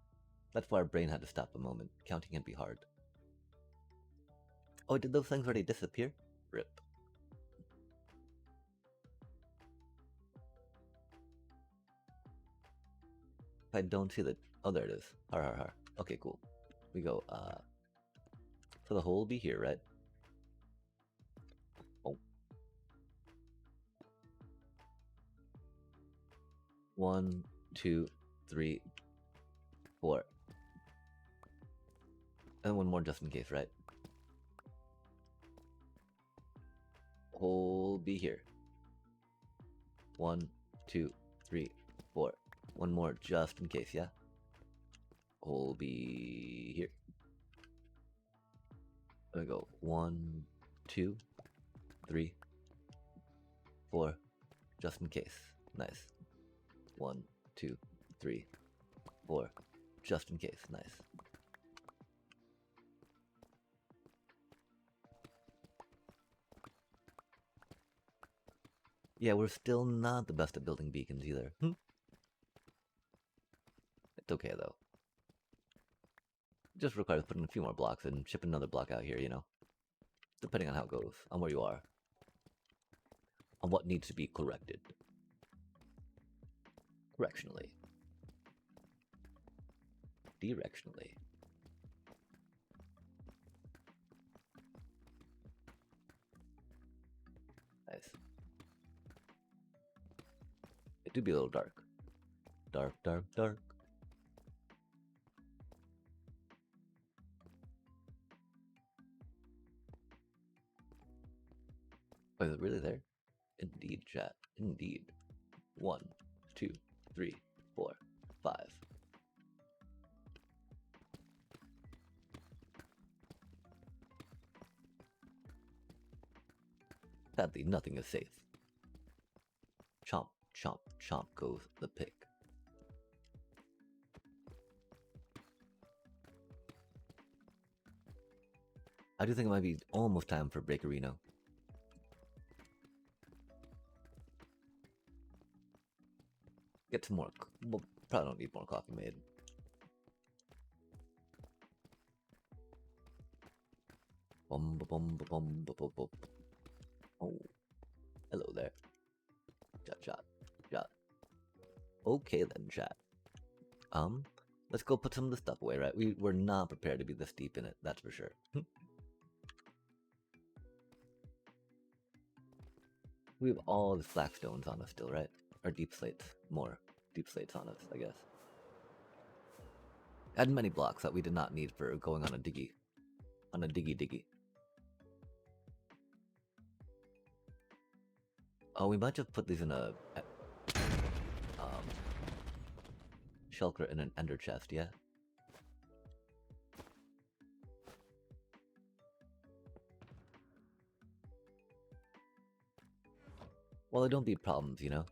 That's why our brain had to stop a moment. Counting can be hard. Oh, did those things already disappear? Rip. If I don't see the... Oh, there it is. Har har har. Okay, cool. We go, so the hole will be here, right? Oh. 1, 2, 3, 4. And one more just in case, right? Hole be here. 1, 2, 3, 4. One more just in case, yeah? Hole be here. I'm gonna go 1, 2, 3, 4, just in case. Nice. 1, 2, 3, 4, just in case. Nice. Yeah, we're still not the best at building beacons either. It's okay though. Just requires putting a few more blocks and shipping another block out here, you know? Depending on how it goes, on where you are. On what needs to be corrected. Correctionally. Directionally. Nice. It do be a little dark. Dark, dark, dark. Oh, is it really there? Indeed, chat. Indeed. 1, 2, 3, 4, 5. Sadly, nothing is safe. Chomp, chomp, chomp goes the pig. I do think it might be almost time for Breakerino. Get some more. Well, probably don't need more coffee made. Bum ba bum ba bum ba ba ba. Oh, hello there. Chat, chat, chat. Okay then, chat. Let's go put some of the stuff away, right? We were not prepared to be this deep in it, that's for sure. We have all the black stones on us still, right? Or deep slates. More deep slates on us, I guess. Had many blocks that we did not need for going on a diggy. On a diggy. Oh, we might just put these in a shulker in an ender chest, yeah? Well, they don't be problems, you know?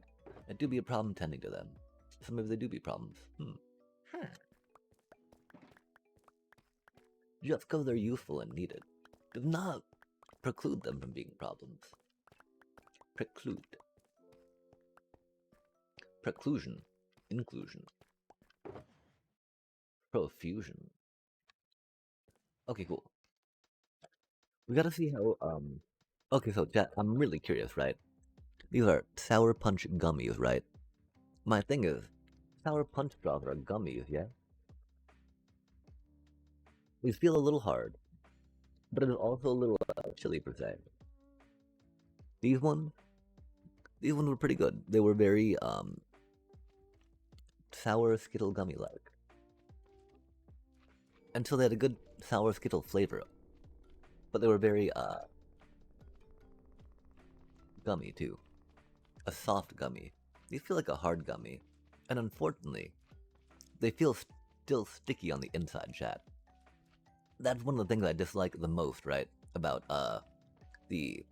It do be a problem tending to them. Sometimes they do be problems. Just because they're useful and needed does not preclude them from being problems. Preclude. Preclusion. Inclusion. Profusion. Okay, cool. We gotta see how, Okay, so chat, I'm really curious, right? These are Sour Punch gummies, right? My thing is, Sour Punch straws are gummies, yeah? These feel a little hard, but it is also a little chilly per se. These ones were pretty good. They were very, sour Skittle gummy-like. Until they had a good sour Skittle flavor. But they were very, gummy, too. A soft gummy. These feel like a hard gummy. And unfortunately, they feel still sticky on the inside, chat. That's one of the things I dislike the most, right? about the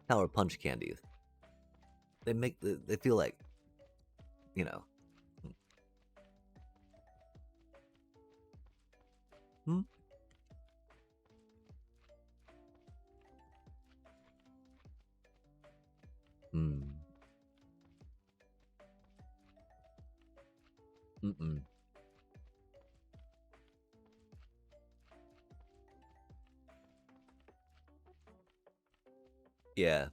Sour Punch candies. They feel like, you know. Hmm? Hmm. Mm-mm. Yeah,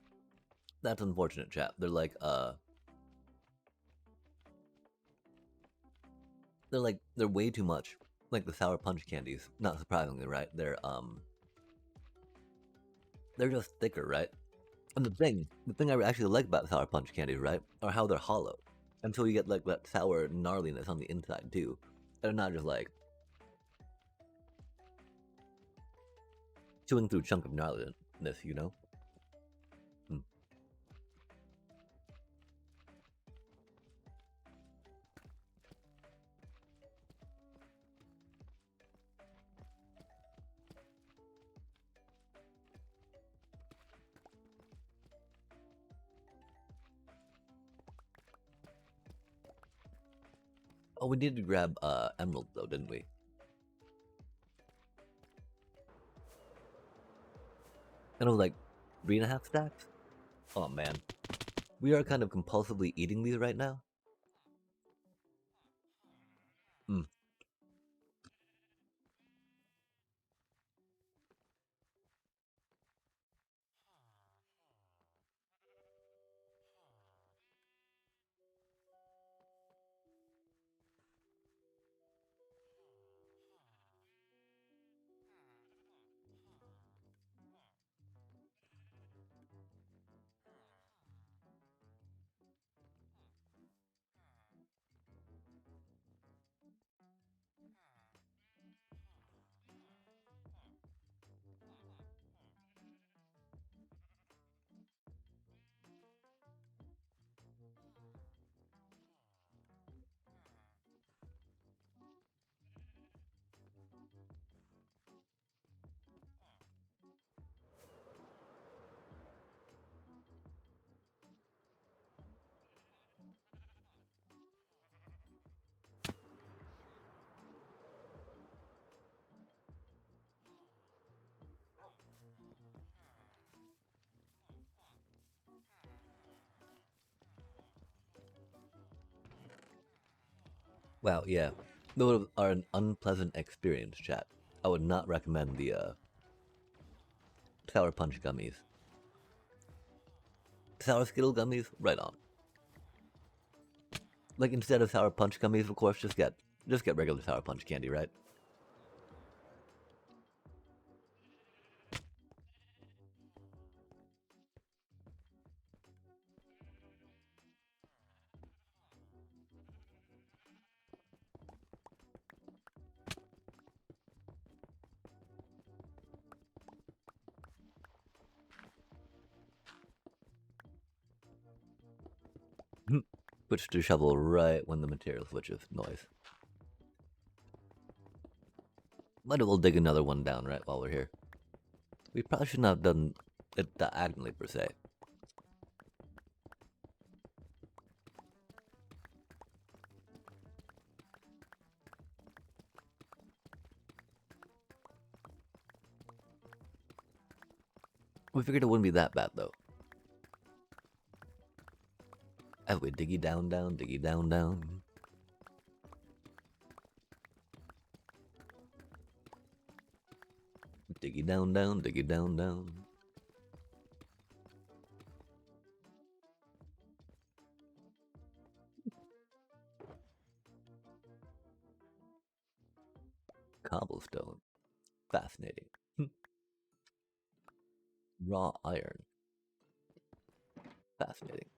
that's unfortunate, chap. They're way too much. Like the Sour Punch candies. Not surprisingly, right? They're just thicker, right? And the thing I actually like about Sour Punch candies, right, are how they're hollow. Until you get like that sour gnarliness on the inside too. They're not just like chewing through a chunk of gnarliness, you know? Hmm. Oh, we needed to grab emeralds though, didn't we? And it was like 3.5 stacks. Oh man, we are kind of compulsively eating these right now. Hmm. Wow, yeah. Those are an unpleasant experience, chat. I would not recommend the Sour Punch gummies. Sour Skittle gummies, right on. Like instead of Sour Punch gummies, of course, just get regular Sour Punch candy, right? Switch to shovel right when the material switches. Noise. Might as well dig another one down right while we're here. We probably shouldn't have done it diagonally per se. We figured it wouldn't be that bad though. As we diggy down, down, diggy down, down. Diggy down, down, diggy down, down. Cobblestone. Fascinating. Raw iron. Fascinating.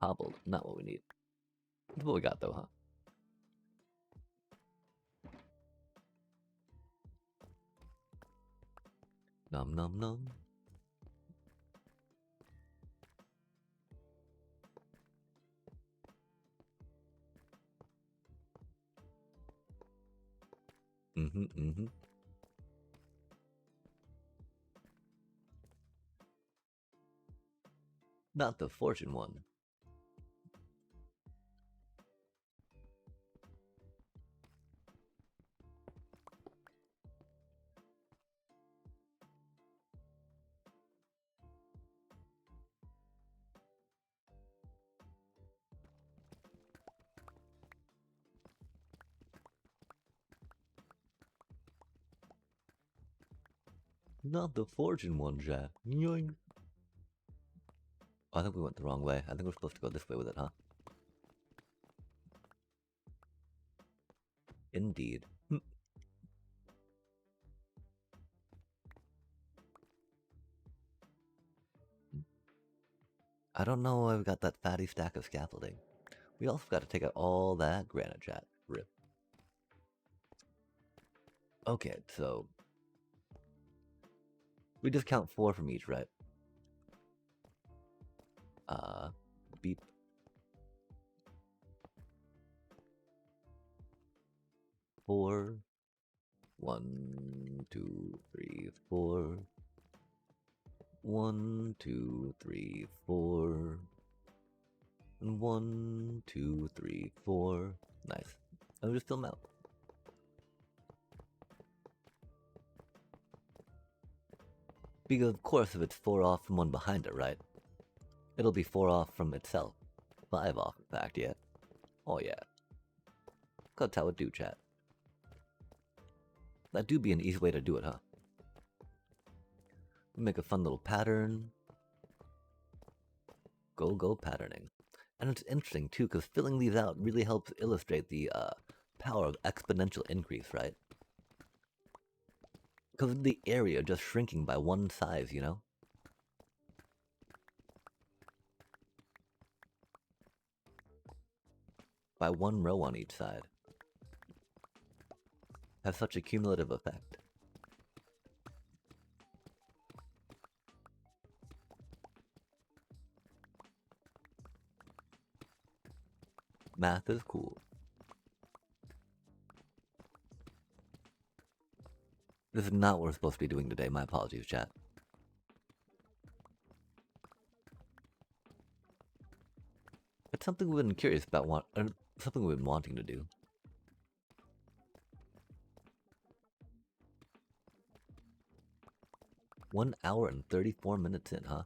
Hobbled. Not what we need. That's what we got though, huh? Nom nom nom. mm-hmm. Not the fortune one. Not the fortune one, Jack. Yoink. Oh, I think we went the wrong way. I think we're supposed to go this way with it, huh? Indeed. I don't know why I've got that fatty stack of scaffolding. We also got to take out all that granite, chat. Rip. Okay, so we just count 4 from each, right? Beep. 4. 1, 2, 3, 4. 1, 2, 3, 4. And 1, 2, 3, 4. Nice. I'll just fill them out. Because of course if it's 4 off from one behind it, right? It'll be 4 off from itself. 5 off, in fact, yeah. Oh yeah. That's how it do, chat. That do be an easy way to do it, huh? Make a fun little pattern. Go patterning. And it's interesting too, because filling these out really helps illustrate the power of exponential increase, right? Because of the area just shrinking by 1 size, you know? By 1 row on each side. Has such a cumulative effect. Math is cool. This is not what we're supposed to be doing today. My apologies, chat. It's something we've been curious about, something we've been wanting to do. One hour and 34 minutes in, huh?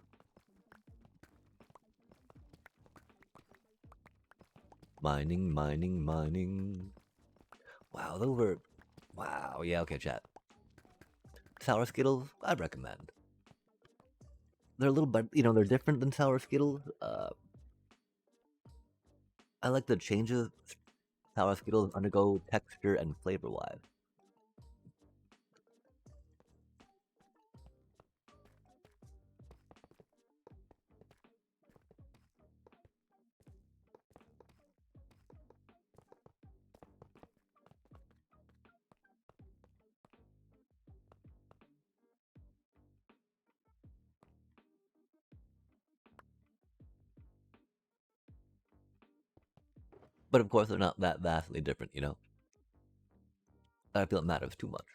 Mining. Wow, those were... Wow, yeah, okay, chat. Sour Skittles, I'd recommend. They're a little bit, they're different than Sour Skittles. I like the changes Sour Skittles undergo texture and flavor-wise. But of course, they're not that vastly different, you know? I feel it matters too much.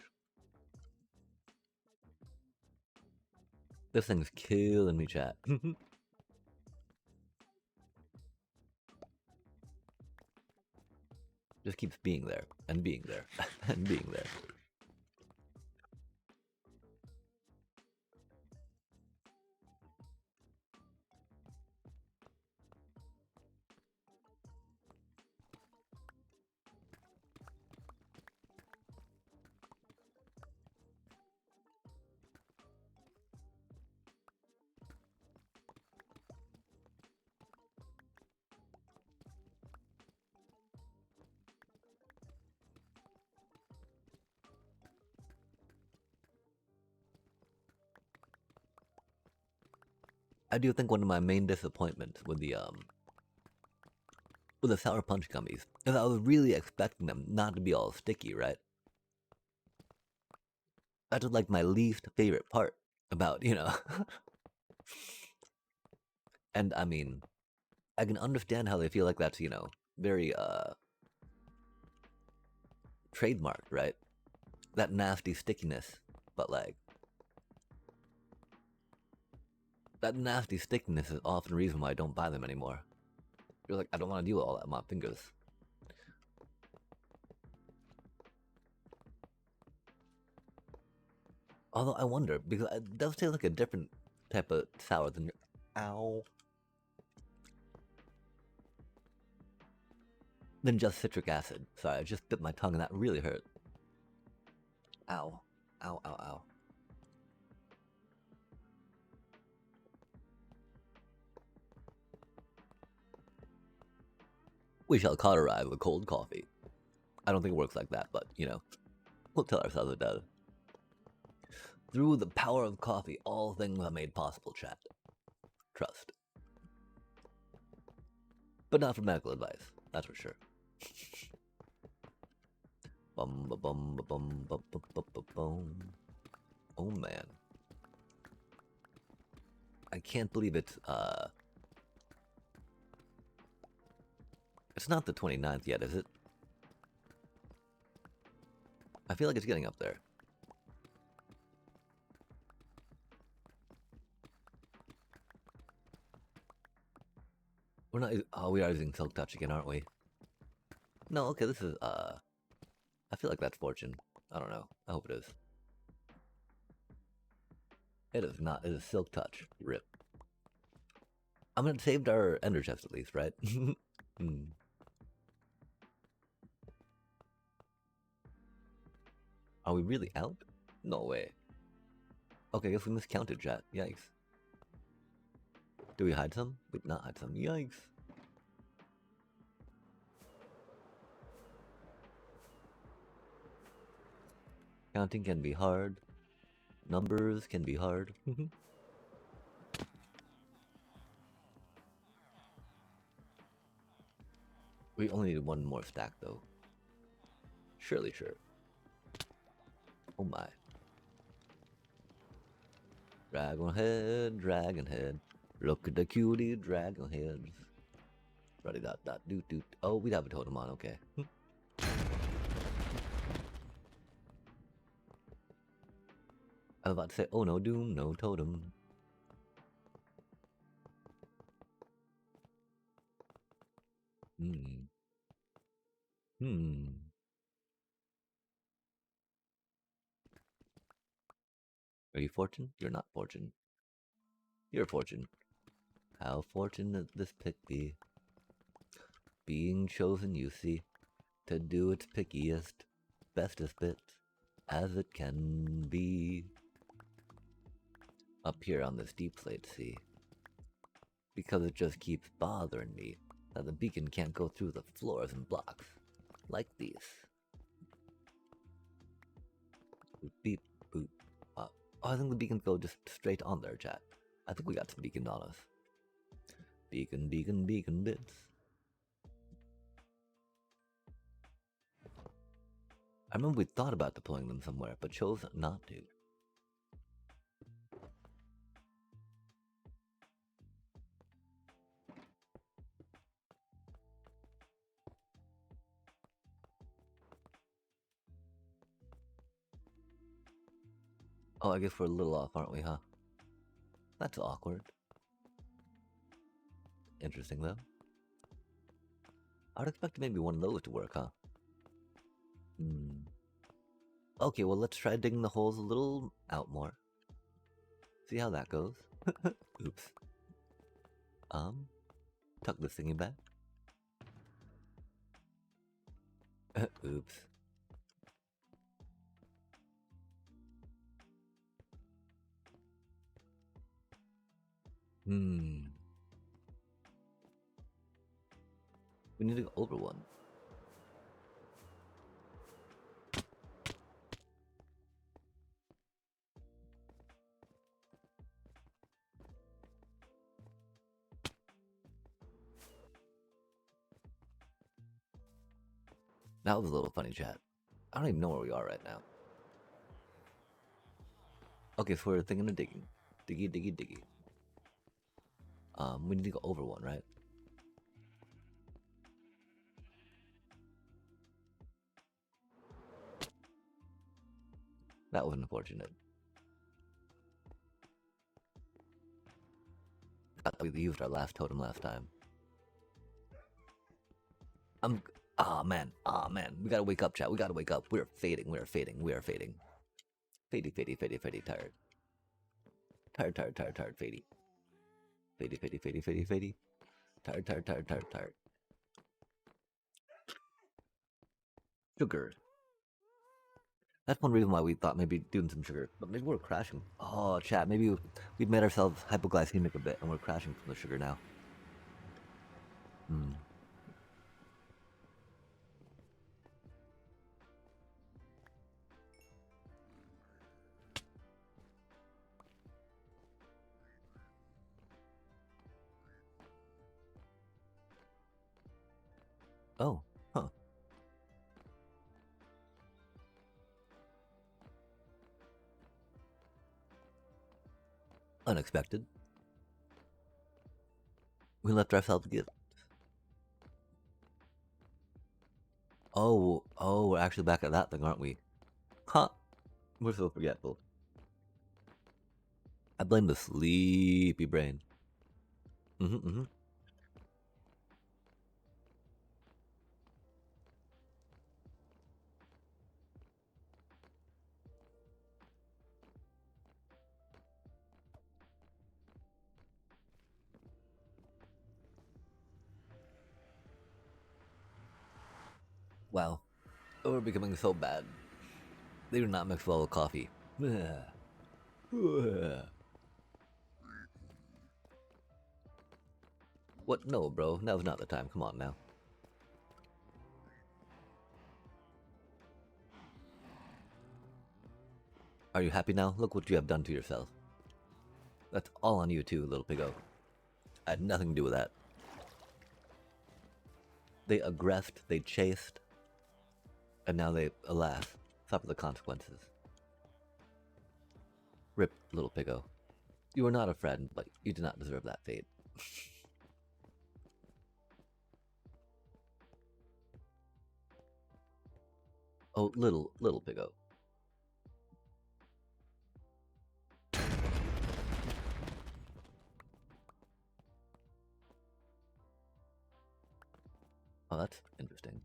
This thing's killing me, chat. Just keeps being there, and being there, and being there. I do think one of my main disappointments with the Sour Punch gummies is I was really expecting them not to be all sticky, right? That's just like my least favorite part about, And I mean, I can understand how they feel like that's, very trademarked, right? that nasty stickiness, but like that nasty stickiness is often the reason why I don't buy them anymore. You're like, I don't want to deal with all that on my fingers. Although I wonder, because it does taste like a different type of sour than your. Ow. Than just citric acid. Sorry, I just bit my tongue and that really hurt. Ow. Ow, ow, ow. We shall cauterize with cold coffee. I don't think it works like that, but, you know, we'll tell ourselves it does. Through the power of coffee, all things are made possible, chat. Trust. But not for medical advice, that's for sure. Bum ba bum ba bum ba ba ba ba bum. Oh man. I can't believe it's not the 29th yet, is it? I feel like it's getting up there. We're not. Oh, we are using Silk Touch again, aren't we? No, okay, this is, I feel like that's Fortune. I don't know. I hope it is. It is not. It is Silk Touch. Rip. I'm gonna save our Ender Chest at least, right? Are we really out? No way. Okay, I guess we miscounted, chat. Yikes. Do we hide some? We did not hide some. Yikes. Counting can be hard. Numbers can be hard. We only need one more stack, though. Surely, sure. Oh my. Dragon head, dragon head. Look at the cutie dragon heads. Ready dot dot doot doot. Oh, we'd have a totem on, okay. I was about to say, oh no doom, no totem. Are you Fortune? You're not Fortune. You're Fortune. How fortunate this pick be. Being chosen, you see, to do its pickiest, bestest bit, as it can be. Up here on this deep slate sea. Because it just keeps bothering me that the beacon can't go through the floors and blocks. Like these. Boop, beep, boop. Oh, I think the beacons go just straight on there, chat. I think we got some beacon on us. Beacon, beacon, beacon bits. I remember we thought about deploying them somewhere, but chose not to. Oh, I guess we're a little off, aren't we, huh? That's awkward. Interesting, though. I would expect maybe one of those to work, huh? Okay, well, let's try digging the holes a little out more. See how that goes. Oops. Tuck this thingy back. Oops. We need to go over one. That was a little funny, chat. I don't even know where we are right now. Okay, so we're thinking of digging. Diggy, diggy, diggy. We need to go over one, right? That was unfortunate. We used our last totem last time. Ah man. We gotta wake up, chat. We gotta wake up. We're fading. We are fading. We are fading. Fady, fady, fady, fady, tired. Tired, tired, tired, tired, fady. Fady, fady, fady, fady, fady. Tired, tired, tired, tired, tired. Sugar. That's one reason why we thought maybe doing some sugar, but maybe we're crashing. Oh, chat. Maybe we've made ourselves hypoglycemic a bit, and we're crashing from the sugar now. Hmm. Oh, huh. Unexpected. We left ourselves a gift. Oh, we're actually back at that thing, aren't we? Huh. We're so forgetful. I blame the sleepy brain. Mm-hmm. Wow. We're becoming so bad. They do not mix well with coffee. What? No, bro. Now's not the time. Come on now. Are you happy now? Look what you have done to yourself. That's all on you too, little piggo. I had nothing to do with that. They aggressed, they chased, and now they, alas, suffer the consequences. Rip, little piggo. You were not a friend, but you did not deserve that fate. Oh, little piggo. Oh, that's interesting.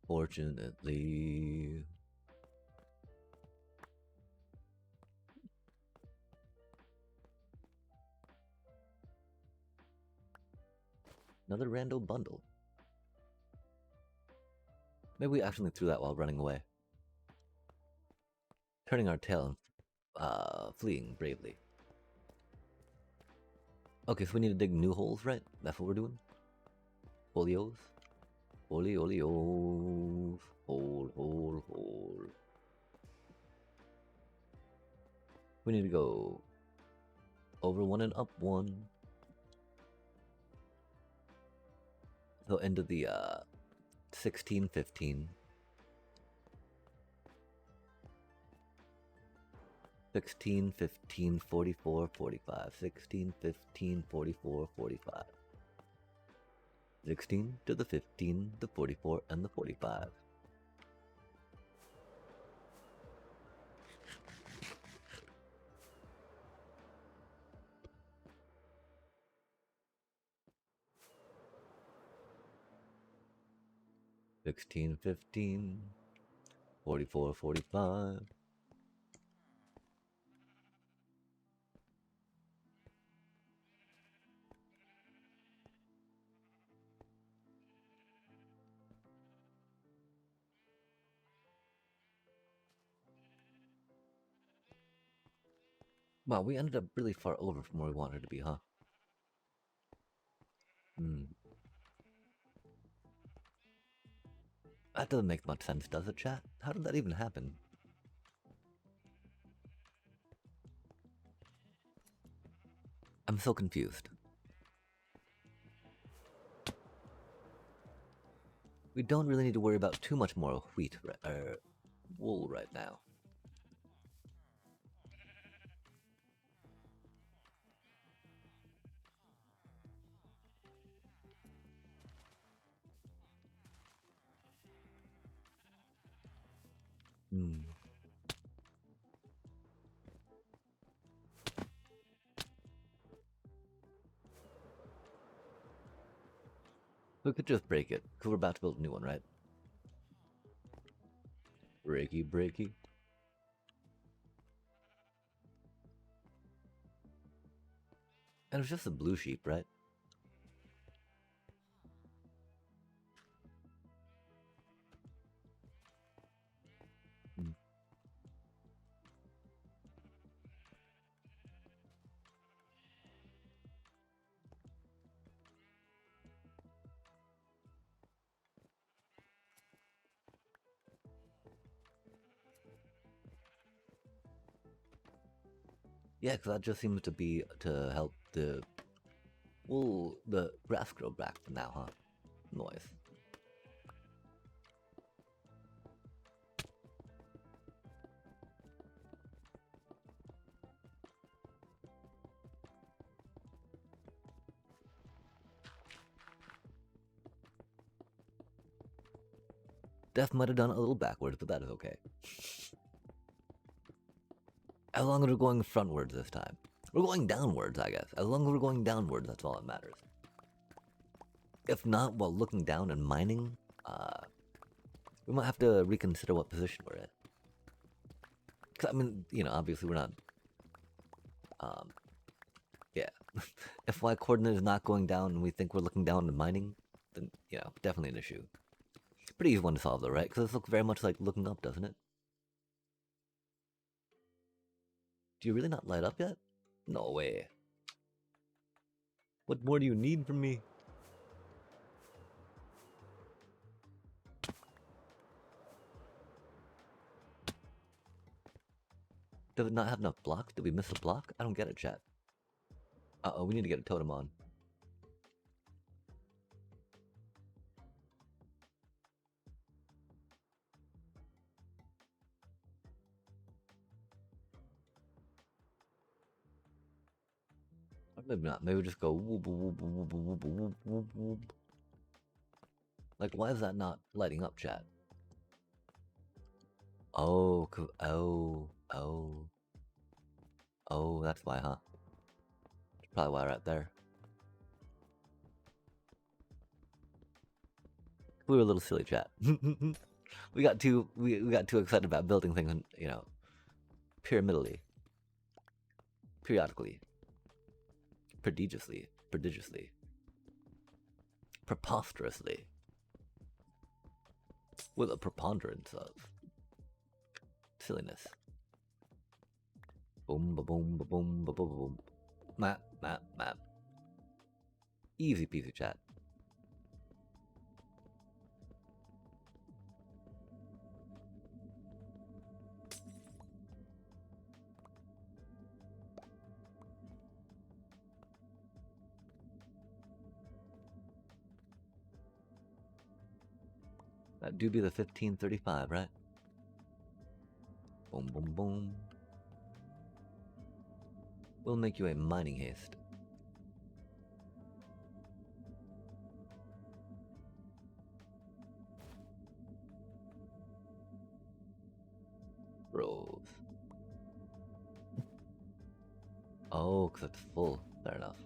Fortunately. Another rando bundle. Maybe we accidentally threw that while running away. Turning our tail and fleeing bravely. Okay, so we need to dig new holes, right? That's what we're doing? Folios? Folios. Hole. We need to go over one and up one. So into the 16, 15. 16, 15, 44, 45. 16, 15, 44, 45. 16 to the 15, the 44, and the 45. Sixteen, 15, 44, 45. Wow, we ended up really far over from where we wanted to be, huh? That doesn't make much sense, does it, chat? How did that even happen? I'm so confused. We don't really need to worry about too much more wheat, wool right now. Hmm. We could just break it, because we're about to build a new one, right? Breaky, breaky. And it was just a blue sheep, right? Hmm. Yeah, because that just seems to be to help the the grass grow back for now, huh? Noise. Def might have done it a little backwards, but that is okay. As long as we're going frontwards this time. We're going downwards, I guess. As long as we're going downwards, that's all that matters. If not, while looking down and mining, we might have to reconsider what position we're in. Cause, I mean, you know, obviously we're not, yeah. If Y coordinate is not going down and we think we're looking down and mining, then, you know, definitely an issue. Pretty easy one to solve though, right? Because this looks very much like looking up, doesn't it? Do you really not light up yet? No way. What more do you need from me? Does it not have enough blocks? Did we miss a block? I don't get it, chat. Uh-oh, we need to get a totem on. Or maybe not. Maybe we just go whoop, whoop, whoop, whoop, whoop, whoop, whoop. Like, why is that not lighting up, chat? Oh, oh, that's why, huh? That's probably why right there. We were a little silly, chat. we got too excited about building things, you know, pyramidally, periodically, prodigiously, preposterously, with a preponderance of silliness. Boom, ba boom, ba boom, ba boom, boom. Map, map, map. Easy peasy, chat. That do be the 1535, right? Boom, boom, boom. We'll make you a mining haste. Rose. Oh, because it's full. Fair enough.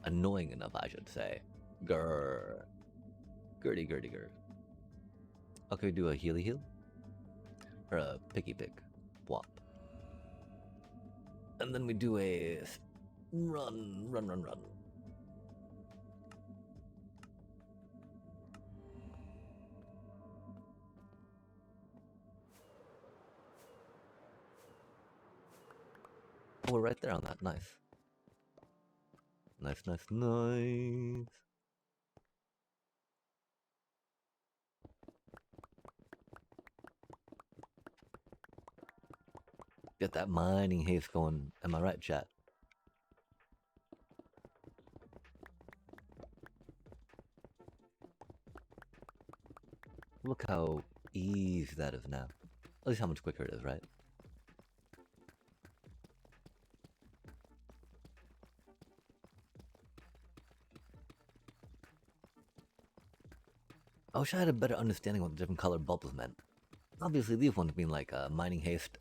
Annoying enough, I should say. Grrr. Gertie, gertie, gur. Okay, do a healy heal? Or a picky pick. Whop. And then we do a run, run, run, run. Oh, we're right there on that. Nice. Nice, nice, nice. Get that mining haste going. Am I right, chat? Look how easy that is now. At least how much quicker it is, right? I wish I had a better understanding what the different colored bubbles meant. Obviously, these ones mean like mining haste,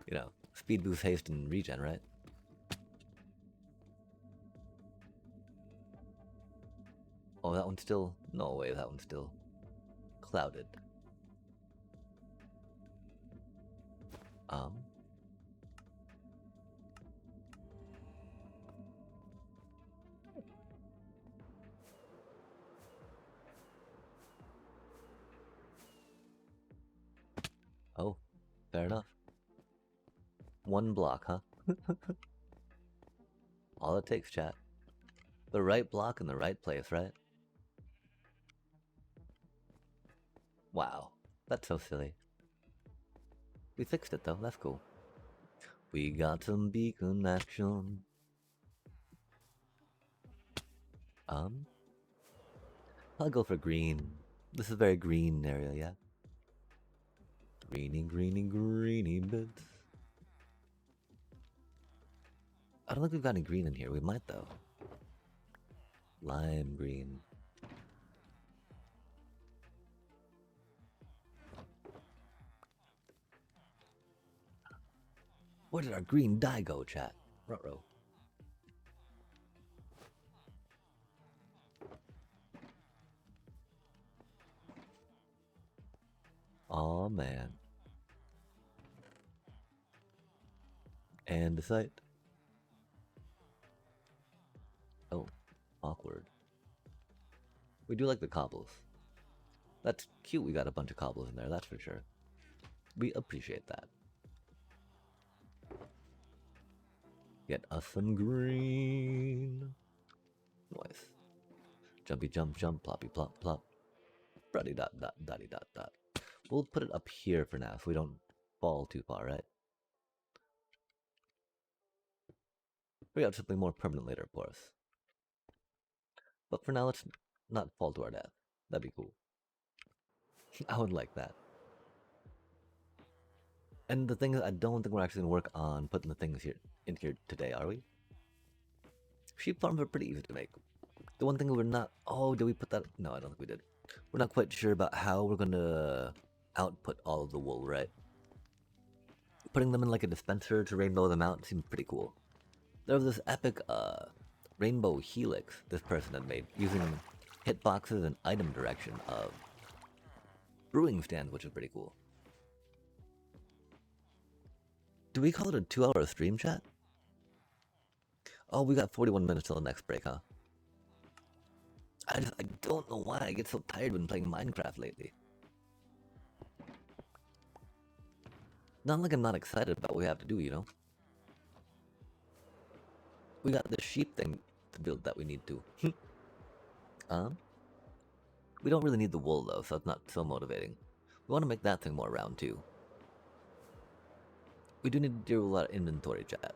you know, speed boost haste and regen, right? Oh, that one's still... No way, that one's still clouded. Um... Oh, fair enough. One block, huh? All it takes, chat. The right block in the right place, right? Wow, that's so silly. We fixed it though, that's cool. We got some beacon action. I'll go for green. This is a very green area, yeah? Greeny, greeny, greeny bits. I don't think we've got any green in here. We might, though. Lime green. Where did our green dye go, chat? Ruh-roh. Aw, man. And the site. Oh, awkward. We do like the cobbles. That's cute we got a bunch of cobbles in there, that's for sure. We appreciate that. Get us some green. Nice. Jumpy jump jump, ploppy plop plop. Bruddy dot dot dotty dot dot. We'll put it up here for now so we don't fall too far, right? We got something more permanent later, of course. But for now, let's not fall to our death. That'd be cool. I would like that. And the thing is, I don't think we're actually gonna work on putting the things here in here today, are we? Sheep farms are pretty easy to make. The one thing we're not... Oh, did we put that... No, I don't think we did. We're not quite sure about how we're gonna output all of the wool, right? Putting them in like a dispenser to rainbow them out seemed pretty cool. There was this epic rainbow helix this person had made using hitboxes and item direction of brewing stands, which is pretty cool. Do we call it a 2-hour stream, chat? Oh, we got 41 minutes till the next break, huh? I don't know why I get so tired when playing Minecraft lately. Not like I'm not excited about what we have to do, you know? We got the sheep thing to build that we need to. We don't really need the wool though, so it's not so motivating. We want to make that thing more round too. We do need to do a lot of inventory, chat.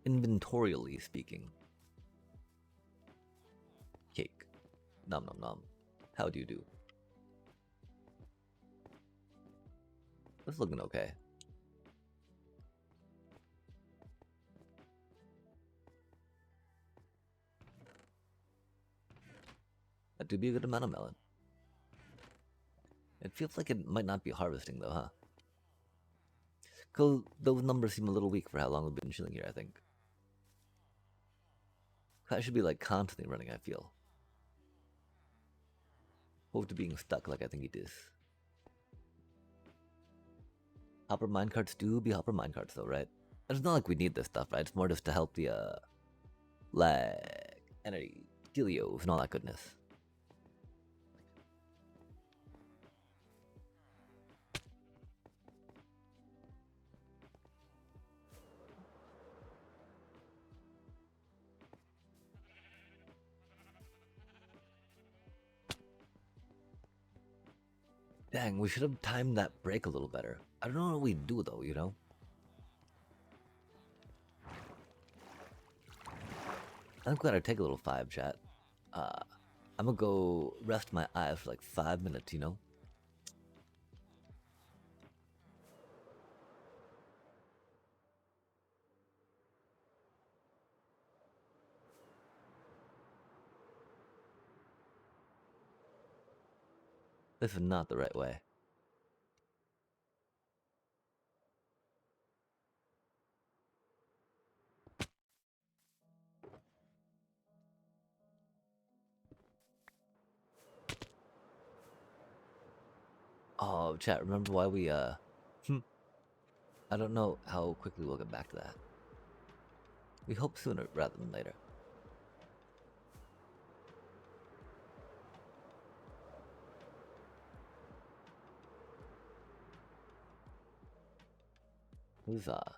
Inventorially speaking. Cake. Nom nom nom. How do you do? That's looking okay. That do be a good amount of melon. It feels like it might not be harvesting though, huh? Cause those numbers seem a little weak for how long we've been chilling here, I think. That should be like constantly running, I feel. Opposed to being stuck like I think it is. Hopper minecarts do be hopper minecarts though, right? It's not like we need this stuff, right? It's more just to help the lag, energy, helios, and all that goodness. Dang, we should have timed that break a little better. I don't know what we do though, you know? I think we gotta take a little 5 chat. I'm gonna go rest my eyes for like 5 minutes, you know? This is not the right way. Oh, chat, remember why we, I don't know how quickly we'll get back to that. We hope sooner rather than later. Huzzah.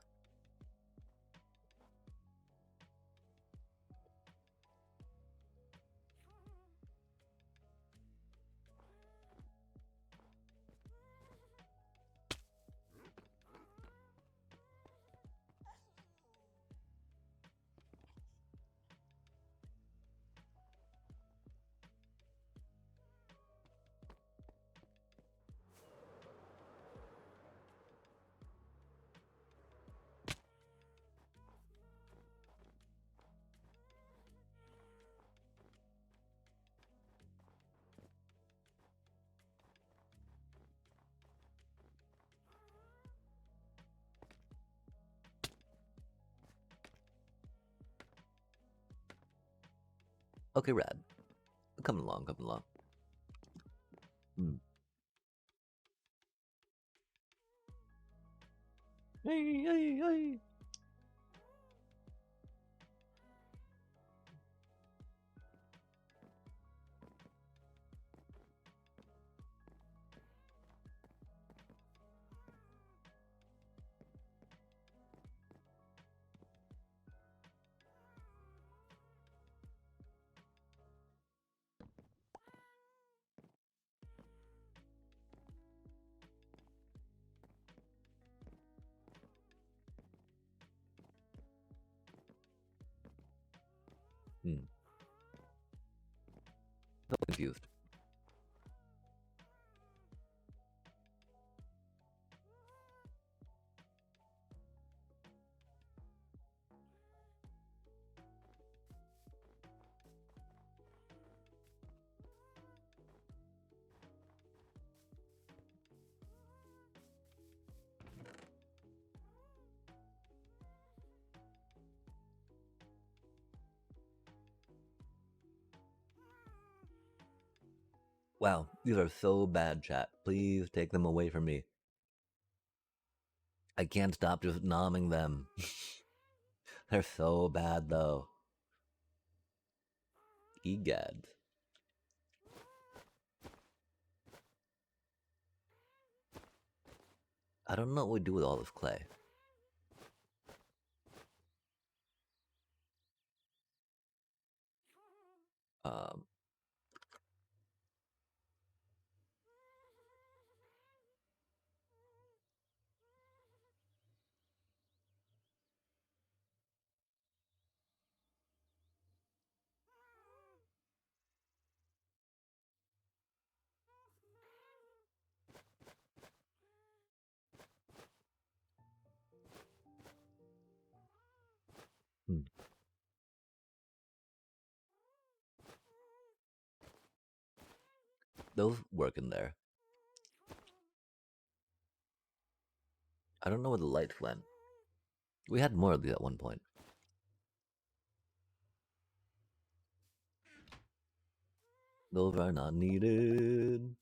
Okay, rad. Coming along, coming along. Hey, hey, hey. So confused. Wow, these are so bad, chat. Please take them away from me. I can't stop just nomming them. They're so bad, though. Egad. I don't know what we do with all this clay. Um, those work in there. I don't know where the lights went. We had more of these at one point. Those are not needed.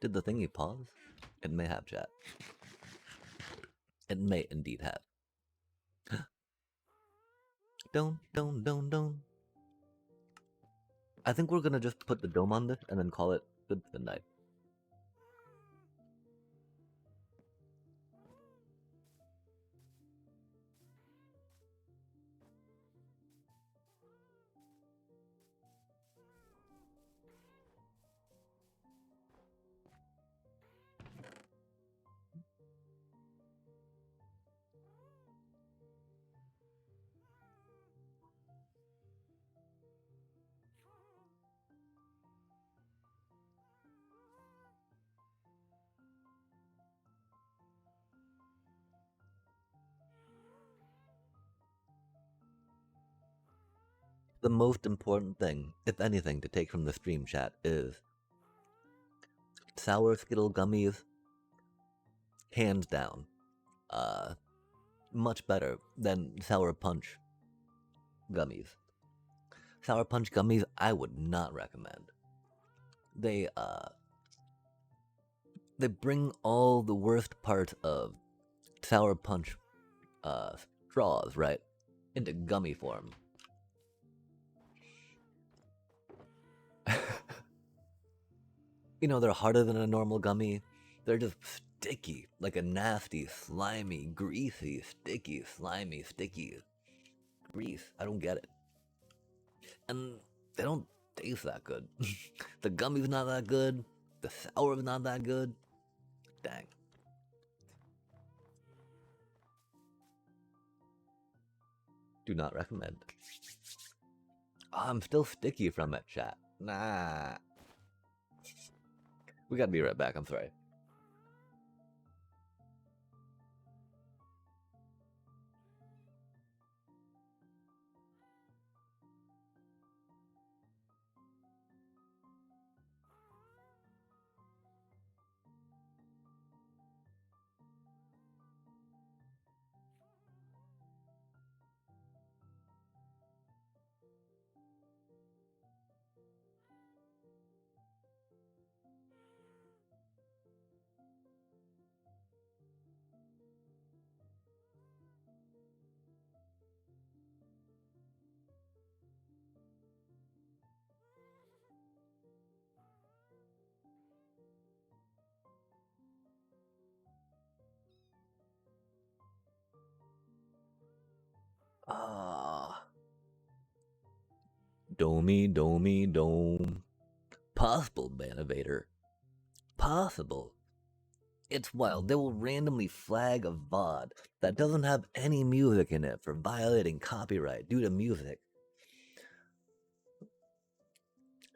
Did the thingy pause? It may have, chat. It may indeed have. Don't. I think we're gonna just put the dome on this and then call it good night. The most important thing, if anything, to take from the stream chat is sour Skittle gummies, hands down. Uh, Much better than Sour Punch gummies. Sour Punch gummies, I would not recommend. They bring all the worst parts of Sour Punch straws, right, into gummy form. You know, they're harder than a normal gummy. They're just sticky, like a nasty, slimy, greasy, sticky, slimy, sticky grease. I don't get it. And they don't taste that good. The gummy's not that good. The sour's not that good. Dang. Do not recommend. Oh, I'm still sticky from it, chat. Nah. We gotta be right back, I'm sorry. Ah. Domi, dome. Possible, Banivator. Possible. It's wild. They will randomly flag a VOD that doesn't have any music in it for violating copyright due to music.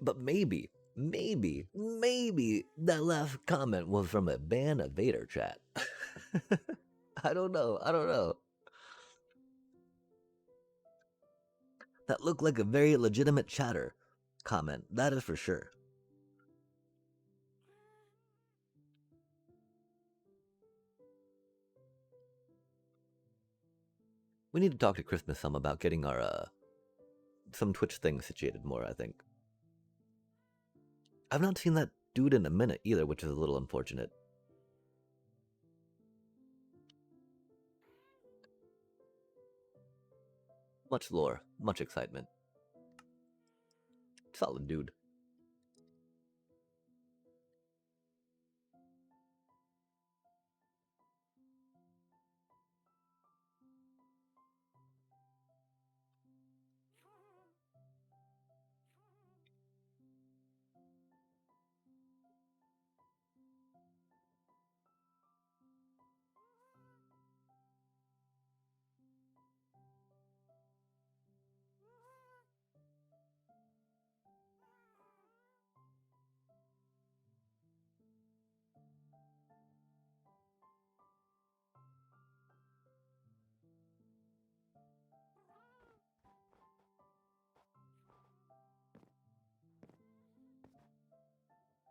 But maybe that last comment was from a Banivator chat. I don't know. That looked like a very legitimate chatter comment, that is for sure. We need to talk to Christmas some about getting our some Twitch things situated more, I think. I've not seen that dude in a minute either, which is a little unfortunate. Much lore, much excitement. Solid dude.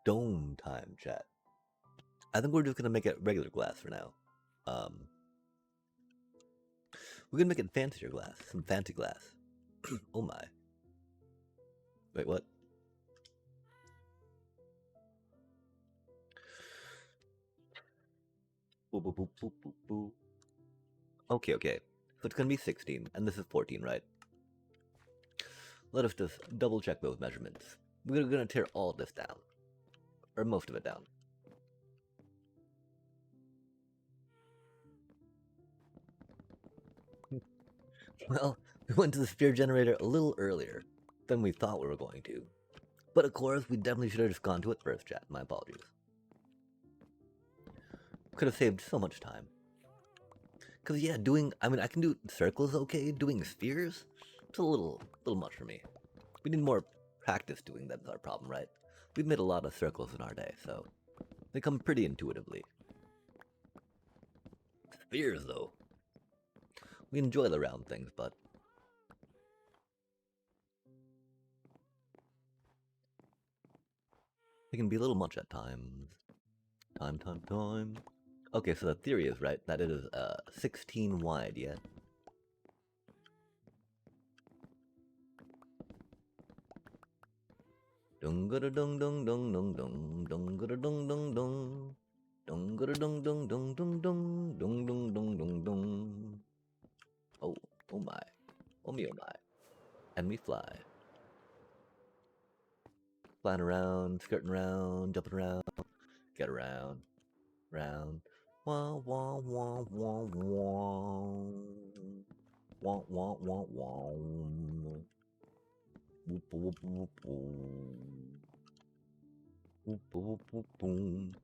Dome time, chat. I think we're just gonna make it regular glass for now. We're gonna make it fancier glass, some fancy glass. Oh my. Wait, what? Boop, boop, boop, boop, boop, boop. Okay, okay. So it's gonna be 16, and this is 14, right? Let us just double check those measurements. We're gonna tear all this down. Or most of it down. Well, we went to the sphere generator a little earlier than we thought we were going to. But of course, we definitely should have just gone to it first, chat. My apologies. Could have saved so much time. Because, yeah, I can do circles okay. Doing spheres, it's a little much for me. We need more practice doing them, is our problem, right? We've made a lot of circles in our day, so they come pretty intuitively. Spheres, though. We enjoy the round things, but It can be a little much at times. Time. Okay, so the theory is right that it is 16 wide, yeah? Dung dung dung dung dung dung dung dung dung dung dung. Dung dung dung dung dung dung dung dung dung dung dung. Oh, oh my. Oh me, oh my. And we fly. Flying around, skirting around, jumping around. Get around. Round. Wah, wah, wah, wah, wah. Wah, wah, wah, wah. Whoop, whoop, whoop, whoop. Whoop, whoop, whoop, boom.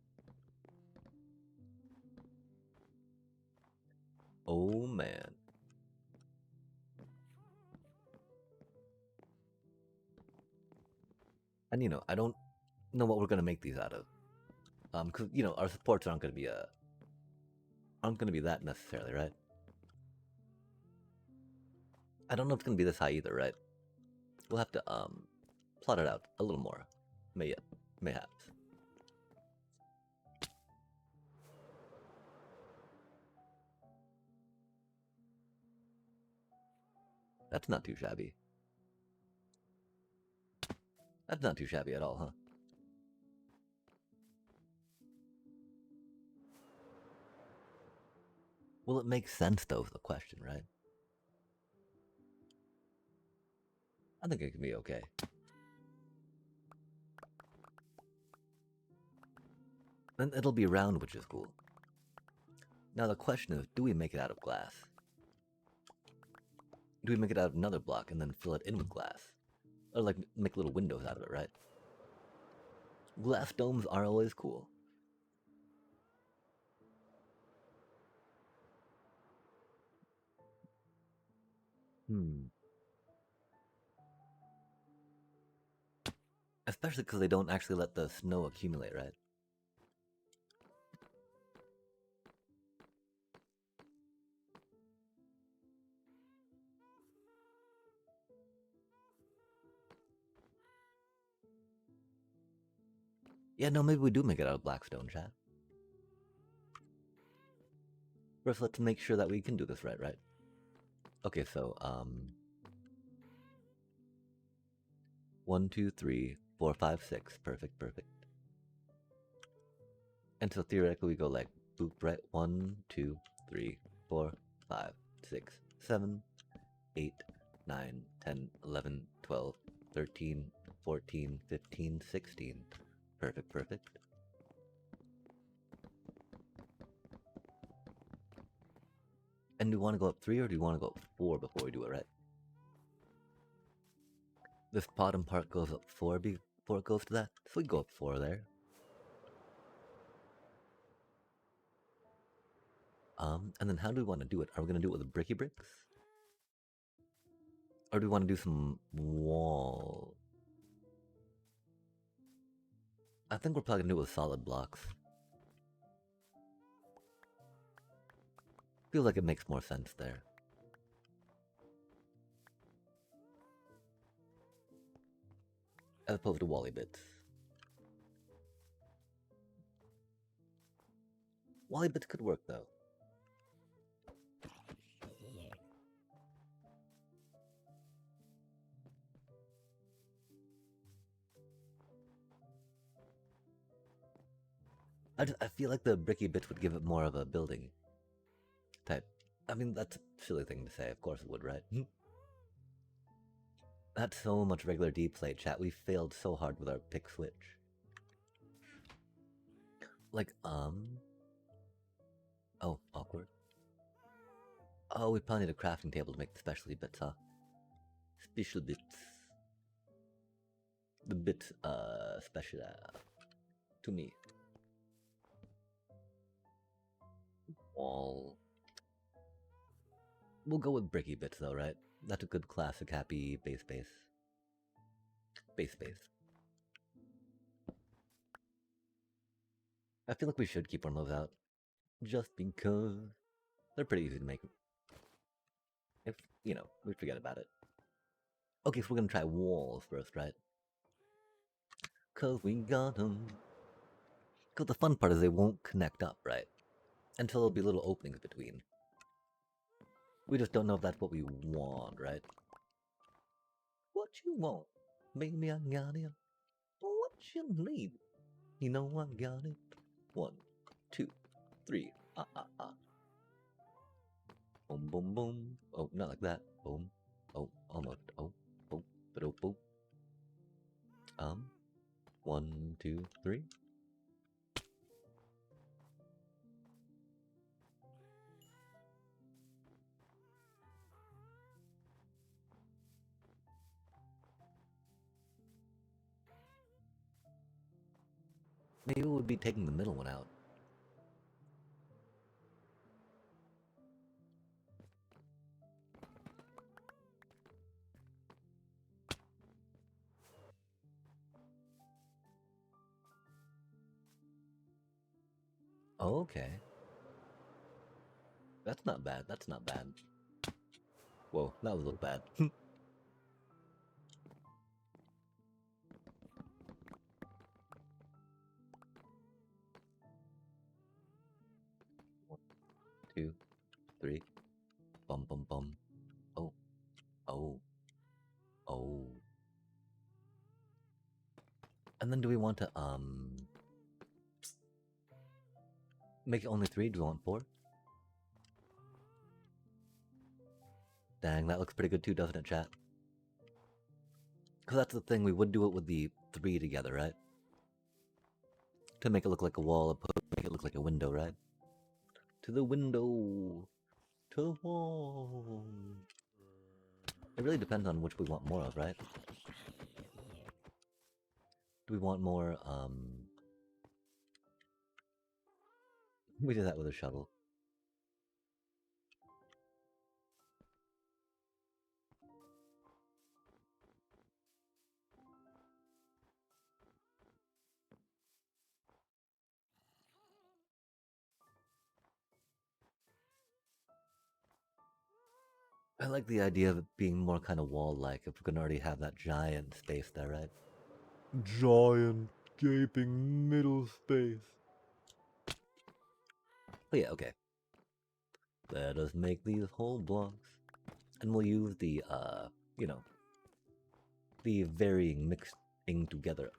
Oh man. And you know, I don't know what we're gonna make these out of. Cause you know, our supports aren't gonna be that necessarily, right? I don't know if it's gonna be this high either, right? We'll have to plot it out a little more. Mayhaps. That's not too shabby. That's not too shabby at all, huh? Will it make sense though is the question, right? I think it can be okay. And it'll be round, which is cool. Now the question is, do we make it out of glass? Do we make it out of another block and then fill it in with glass? Or like make little windows out of it, right? Glass domes are always cool. Especially because they don't actually let the snow accumulate, right? Yeah, no, maybe we do make it out of black stone, chat. First, let's make sure that we can do this right? Okay, so, 1, 2, 3, 4, 5, 6. Perfect. And so theoretically we go like, boop, right? 1, 2, 3, 4, 5, 6, 7, 8, 9, 10, 11, 12, 13, 14, 15, 16. Perfect. And do you want to go up 3 or do you want to go up 4 before we do it, right? This bottom part goes up 4 before it goes to that, so we go up 4 there. And then how do we want to do it? Are we going to do it with the bricky bricks? Or do we want to do some wall? I think we're probably going to do it with solid blocks. Feels like it makes more sense there. As opposed to wally bits. Wally bits could work though. I feel like the bricky bits would give it more of a building type. I mean, that's a silly thing to say. Of course it would, right? That's so much regular D play, chat. We failed so hard with our pick switch. Like, oh, awkward. Oh, we probably need a crafting table to make the specialty bits, huh? Special bits. The bits, special to me. Wall. We'll go with bricky bits though, right? That's a good classic happy base. Base. I feel like we should keep one of those out. Just because they're pretty easy to make. If, you know, we forget about it. Okay, so we're gonna try walls first, right? 'Cause we got them. 'Cause the fun part is they won't connect up, right? Until there'll be little openings between. We just don't know if that's what we want, right? What you want? Baby, I got it. What you need? You know I got it. 1, 2, 3. Ah, ah, ah. Boom, boom, boom. Oh, not like that. Boom. Oh, almost. Oh, boom. But oh, boom. 1, 2, 3. Maybe it would be taking the middle one out. Oh, okay. That's not bad. That's not bad. Whoa, that was a little bad. 1, 2, 3. Bum, bum, bum. Oh, oh, oh. And then do we want to, make it only 3? Do we want 4? Dang, that looks pretty good too, doesn't it, chat? Because that's the thing, we would do it with the 3 together, right? To make it look like a wall, make it look like a window, right? To the window! To the wall! It really depends on which we want more of, right? Do we want more, we do that with a shovel. I like the idea of it being more kind of wall-like if we're gonna already have that giant space there, right? Giant, gaping middle space. But yeah, okay. Let us make these whole blocks. And we'll use the, you know, the varying mixing together.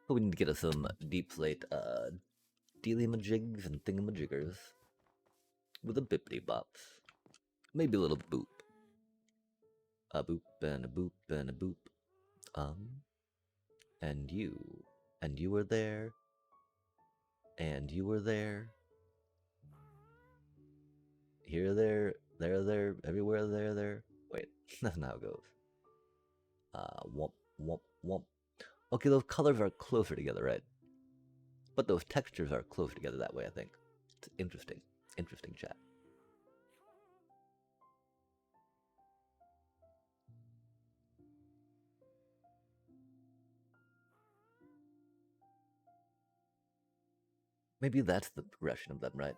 But we need to get us some deep slate, dealy-majigs and thingamajiggers. With a bippity bops. Maybe a little boop. A boop and a boop and a boop. And you. And you were there. And you were there. Here, there, everywhere, there. Wait, that's not how it goes. Womp, womp, womp. Okay, those colors are closer together, right? But those textures are closer together that way, I think. It's interesting. Interesting chat. Maybe that's the progression of them, right?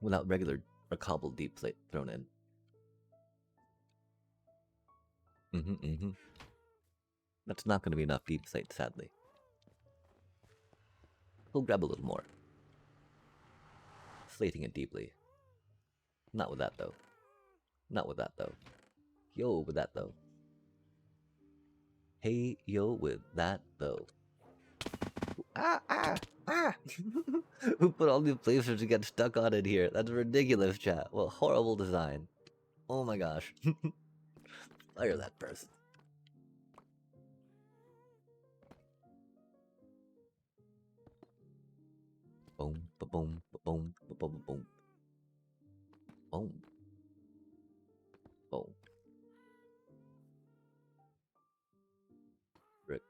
Without regular or cobbled deep slate thrown in. That's not going to be enough deep slate, sadly. We'll grab a little more. Slating it deeply. Not with that, though. Not with that, though. Yo, with that, though. Hey, yo, with that, though. Ah! Who put all these places to get stuck on it here? That's ridiculous, chat. What horrible design. Oh my gosh. Fire that person. Boom, ba-boom, ba-boom, ba-boom, ba-boom. Boom. Boom. Rip.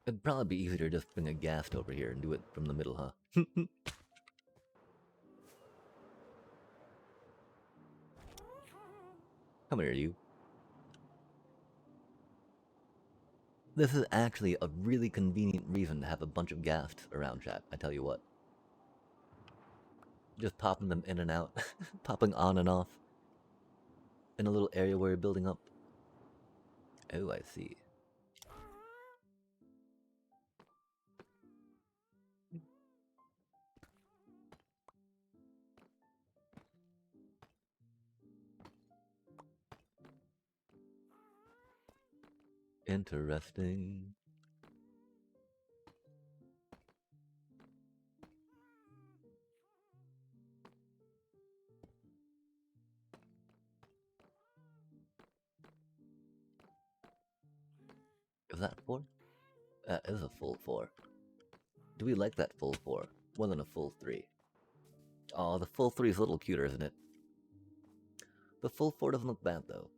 It'd probably be easier to just bring a ghast over here and do it from the middle, huh? Come here, you. This is actually a really convenient reason to have a bunch of ghasts around, chat. I tell you what. Just popping them in and out, popping on and off in a little area where you're building up. Oh, I see. Interesting. Is that 4? That is a full 4. Do we like that full 4 more than a full 3? Oh, the full 3 is a little cuter, isn't it? The full 4 doesn't look bad, though.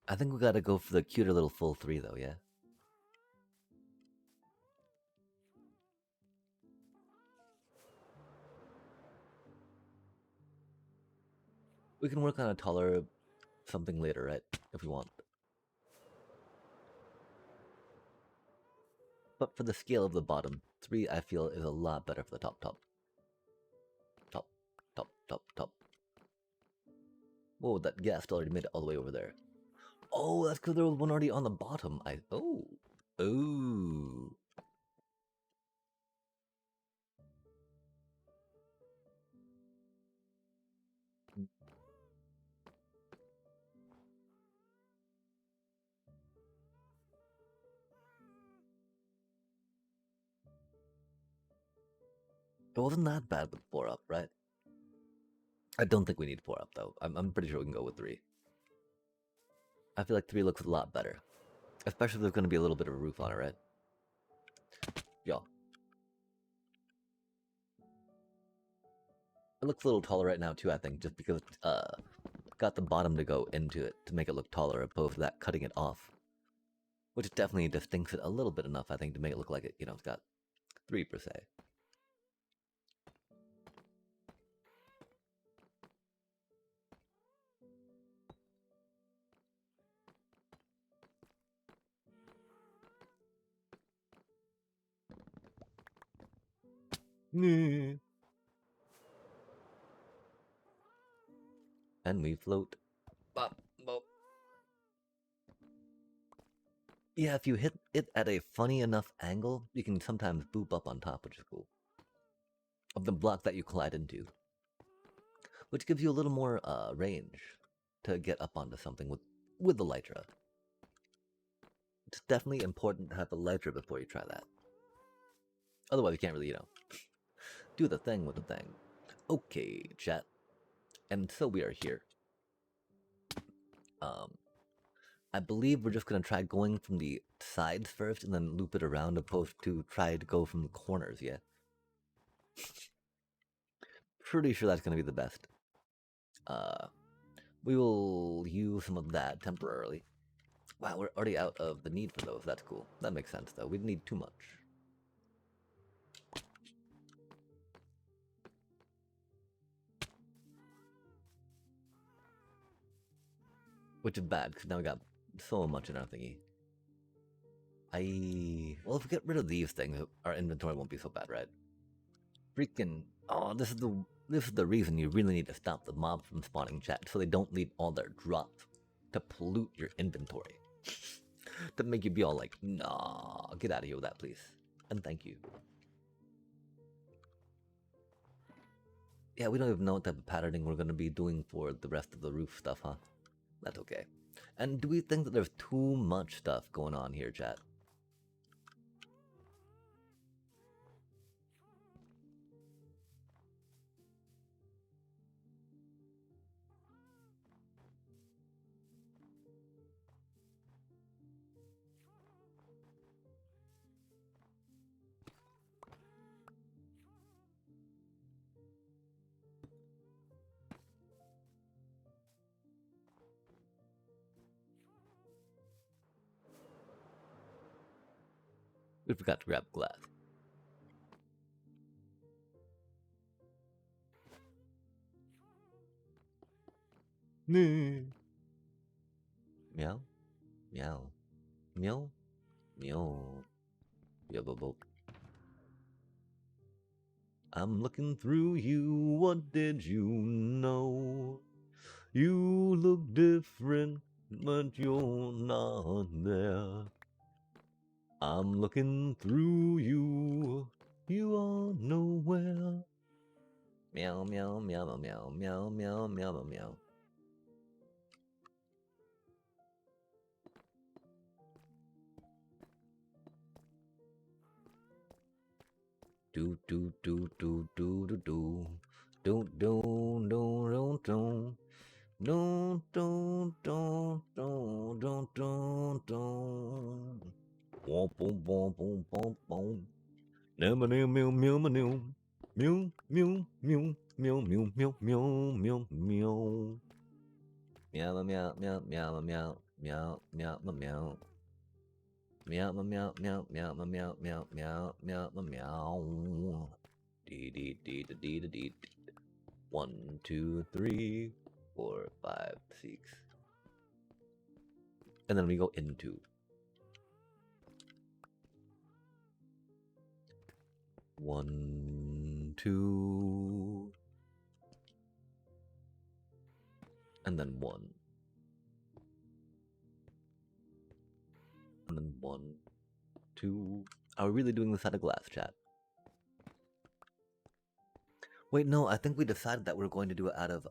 I think we gotta go for the cuter little full 3, though, yeah? We can work on a taller something later, right? If we want. But for the scale of the bottom, 3 I feel is a lot better for the top. Top. Whoa, that guest already made it all the way over there. Oh, that's because there was one already on the bottom. Oh. It wasn't that bad with 4 up, right? I don't think we need 4 up, though. I'm pretty sure we can go with 3. I feel like 3 looks a lot better. Especially if there's going to be a little bit of a roof on it, right? Yeah. It looks a little taller right now, too, I think, just because got the bottom to go into it to make it look taller, opposed to that cutting it off. Which definitely distincts it a little bit enough, I think, to make it look like it, it's got 3 per se. And we float. Bop, bop. Yeah, if you hit it at a funny enough angle, you can sometimes boop up on top, which is cool. Of the block that you collide into. Which gives you a little more range to get up onto something with the Lytra. It's definitely important to have the Lytra before you try that. Otherwise, you can't really, do the thing with the thing. Okay, chat. And so we are here. I believe we're just gonna try going from the sides first and then loop it around, opposed to try to go from the corners, yeah? Pretty sure that's gonna be the best. We will use some of that temporarily. Wow, we're already out of the need for those. That's cool. That makes sense, though. We didn't need too much. Which is bad, because now we got so much in our thingy. Well, if we get rid of these things, our inventory won't be so bad, right? Freaking... Oh, this is the reason you really need to stop the mobs from spawning, chat, so they don't leave all their drops to pollute your inventory. To make you be all like, nah, get out of here with that, please. And thank you. Yeah, we don't even know what type of patterning we're going to be doing for the rest of the roof stuff, huh? That's okay. And do we think that there's too much stuff going on here, chat? We forgot to grab glass. Meow, meow, meow, meow. Yabba. I'm looking through you, what did you know? You look different, but you're not there. I'm looking through you, you are nowhere. Meow, meow, meow, meow, meow, meow, meow, meow. Do do do do do do do. Don't don't don't don't don't don't don't don't don't don't don't. Boom boom boom boom boom boom. Meow meow meow meow meow meow meow meow meow meow meow meow meow meow. Meow meow meow meow meow meow meow meow. Meow meow meow meow meow meow meow meow meow. Dee dee dee dee dee dee. 1, 2, 3, 4, 5, 6. And then we go into 1, 2, and then 1, and then 1, 2. Are we really doing this out of glass, chat? Wait, no, I think we decided that we're going to do it out of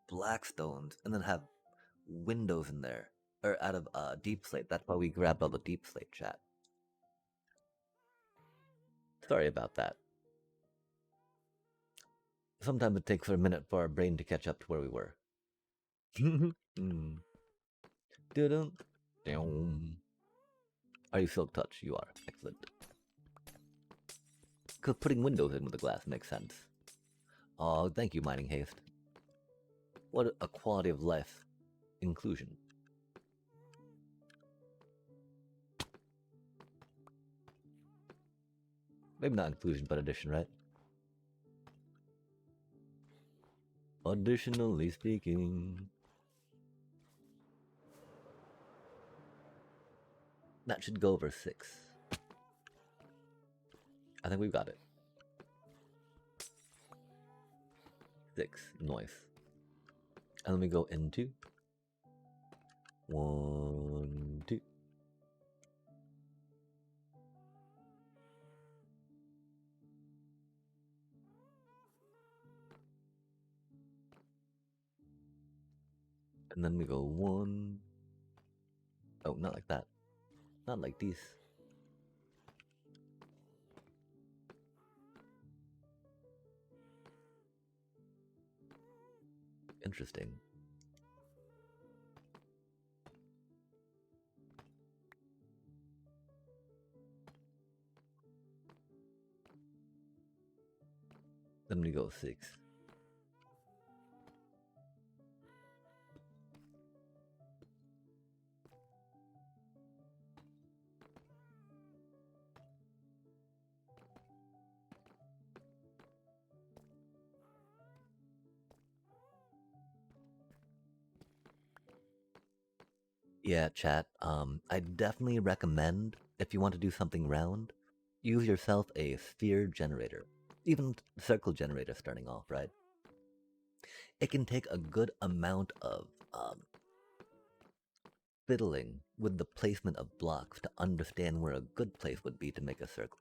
black stones and then have windows in there. Or out of deep slate. That's why we grabbed all the deep slate, chat. Sorry about that. Sometimes it takes a minute for our brain to catch up to where we were. Are you Silk Touch? You are. Excellent. Because putting windows in with the glass makes sense. Oh, thank you, Mining Haste. What a quality of life inclusion. Maybe not inclusion, but addition, right? Additionally speaking. That should go over 6. I think we've got it. 6. Nice. And then we go into 1, 2. And then we go 1. Oh, not like that. Not like these. Interesting. Then we go 6. Yeah, chat. I definitely recommend, if you want to do something round, use yourself a sphere generator. Even circle generator starting off, right? It can take a good amount of fiddling with the placement of blocks to understand where a good place would be to make a circle.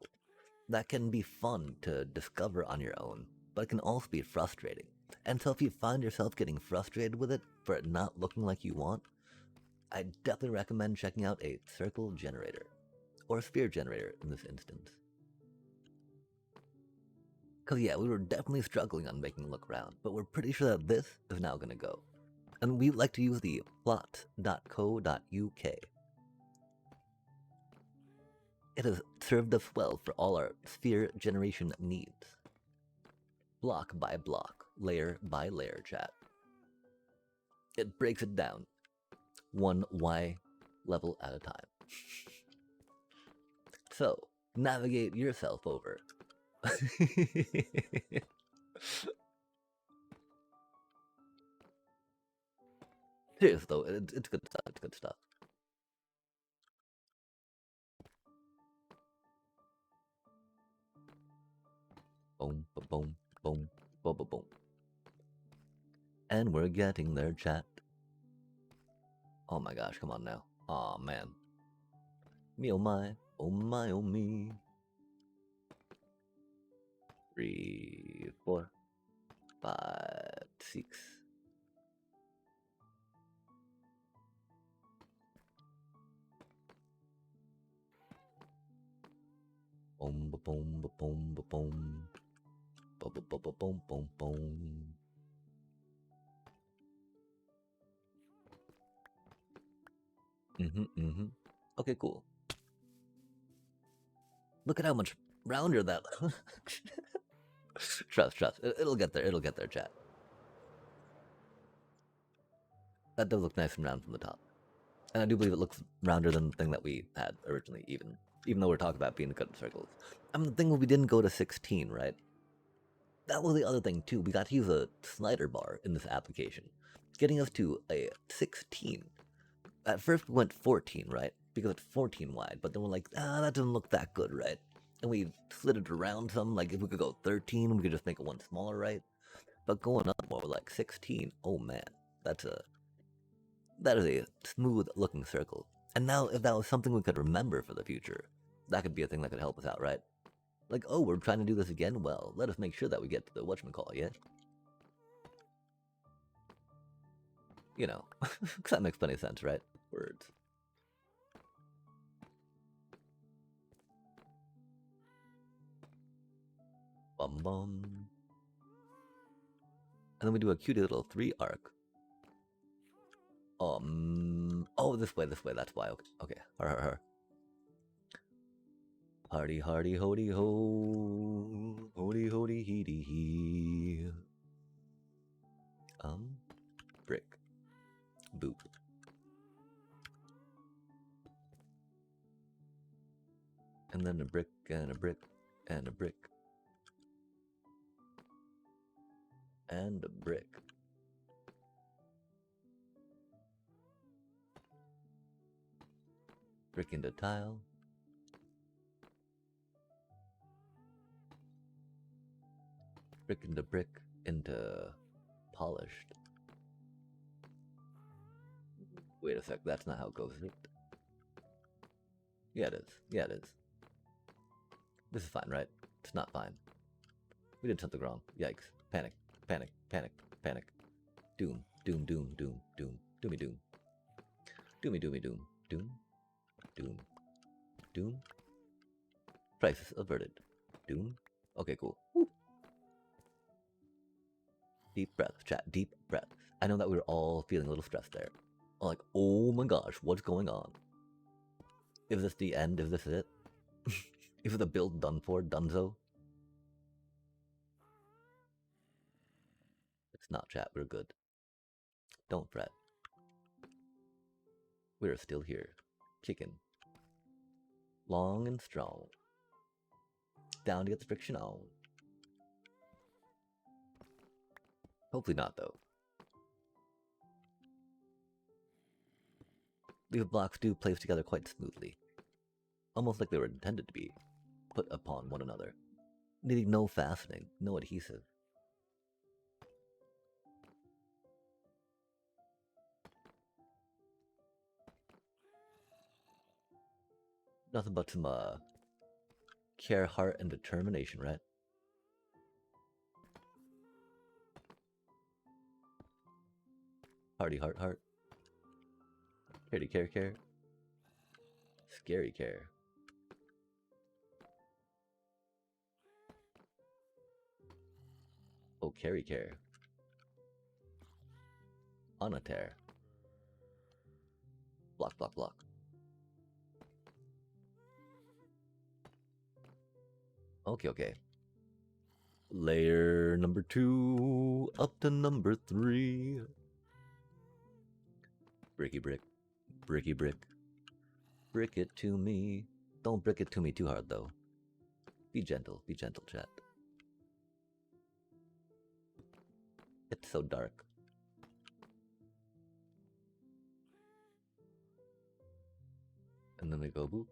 That can be fun to discover on your own, but it can also be frustrating. And so if you find yourself getting frustrated with it for it not looking like you want, I definitely recommend checking out a circle generator, or a sphere generator in this instance. Because yeah, we were definitely struggling on making it look round, but we're pretty sure that this is now going to go. And we like to use the plot.co.uk. It has served us well for all our sphere generation needs. Block by block, layer by layer, chat. It breaks it down, one Y level at a time. So, navigate yourself over. Serious though, it's good stuff. It's good stuff. Boom, boom, boom, boom, boom, boom. And we're getting there, chat. Oh my gosh, come on now. Aw, man. Me oh my, oh my, oh me. 3, 4, 5, 6. Boom, boom, boom, boom, boom. Boom, boom, boom, boom, boom, boom. Okay, cool. Look at how much rounder that. Trust. It'll get there. It'll get there, chat. That does look nice and round from the top. And I do believe it looks rounder than the thing that we had originally, even though we're talking about being good in circles. I mean, the thing was we didn't go to 16, right? That was the other thing, too. We got to use a slider bar in this application, getting us to a 16. At first, we went 14, right? Because it's 14 wide, but then we're like, that doesn't look that good, right? And we slid it around some, like if we could go 13, we could just make it one smaller, right? But going up more like 16, oh man, that is a smooth looking circle. And now if that was something we could remember for the future, that could be a thing that could help us out, right? Like, oh, we're trying to do this again? Well, let us make sure that we get to the whatchamacall, yeah? You know, because that makes plenty of sense, right? Words. Bum bum. And then we do a cute little 3 arc. Oh, this way, that's why. Okay. Har. Hardy, hody ho. Hody, heedy hee. Brick. Boop. And then a brick, and a brick, and a brick. And a brick. Brick into tile. Brick into brick into polished. Wait a sec, that's not how it goes, is it? Yeah, it is. This is fine, right? It's not fine. We did something wrong. Yikes. Panic. Doom. Doomy doom. Crisis averted. Doom. Okay, cool. Woo. Deep breath, chat. Deep breath. I know that we were all feeling a little stressed there. Like, oh my gosh, what's going on? Is this the end? Is this it? Is the build done for? Dunzo? It's not, chat. We're good. Don't fret. We're still here. Kicking. Long and strong. Down to get the friction on. Hopefully not, though. These blocks do place together quite smoothly. Almost like they were intended to be put upon one another. Needing no fastening, no adhesive. Nothing but some, care, heart, and determination, right? Hardy heart. Caredy care. Scary care. Oh, carry care. On a tear. Block. Okay. Layer number 2 up to number 3. Bricky brick. Brick it to me. Don't brick it to me too hard though. Be gentle, chat. It's so dark. And then we go boop.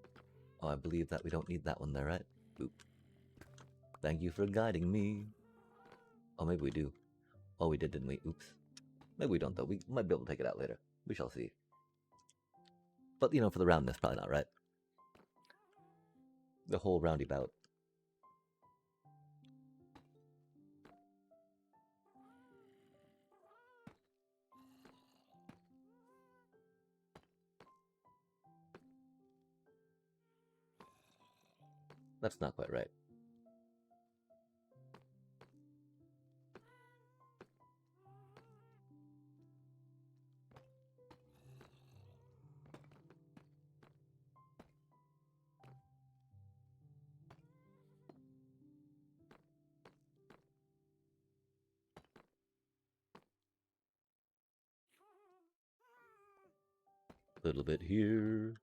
Oh, I believe that we don't need that one there, right? Boop. Thank you for guiding me. Oh, maybe we do. Oh, we did, didn't we? Oops. Maybe we don't, though. We might be able to take it out later. We shall see. But, you know, for the roundness, probably not, right? The whole roundabout. That's not quite right. A little bit here.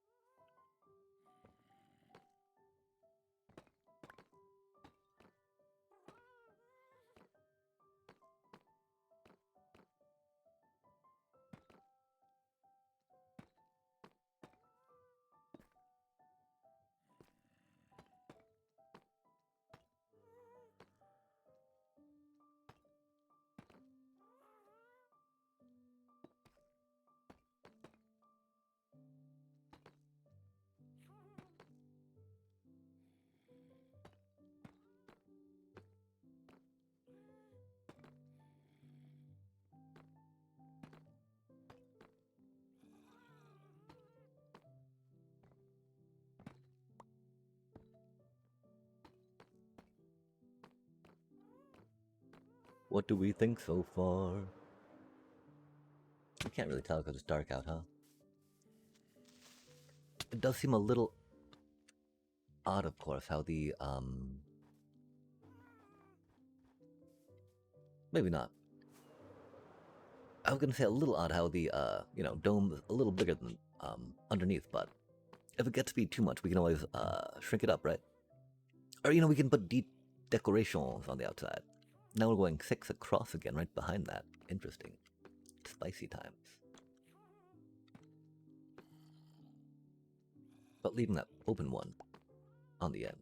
What do we think so far? I can't really tell because it's dark out, huh? It does seem a little odd, of course, how the, maybe not. I was gonna say a little odd how the, you know, dome is a little bigger than, underneath, but if it gets to be too much, we can always, shrink it up, right? Or, you know, we can put deep decorations on the outside. Now we're going 6 across again, right behind that. Interesting. Spicy times. But leaving that open one on the end.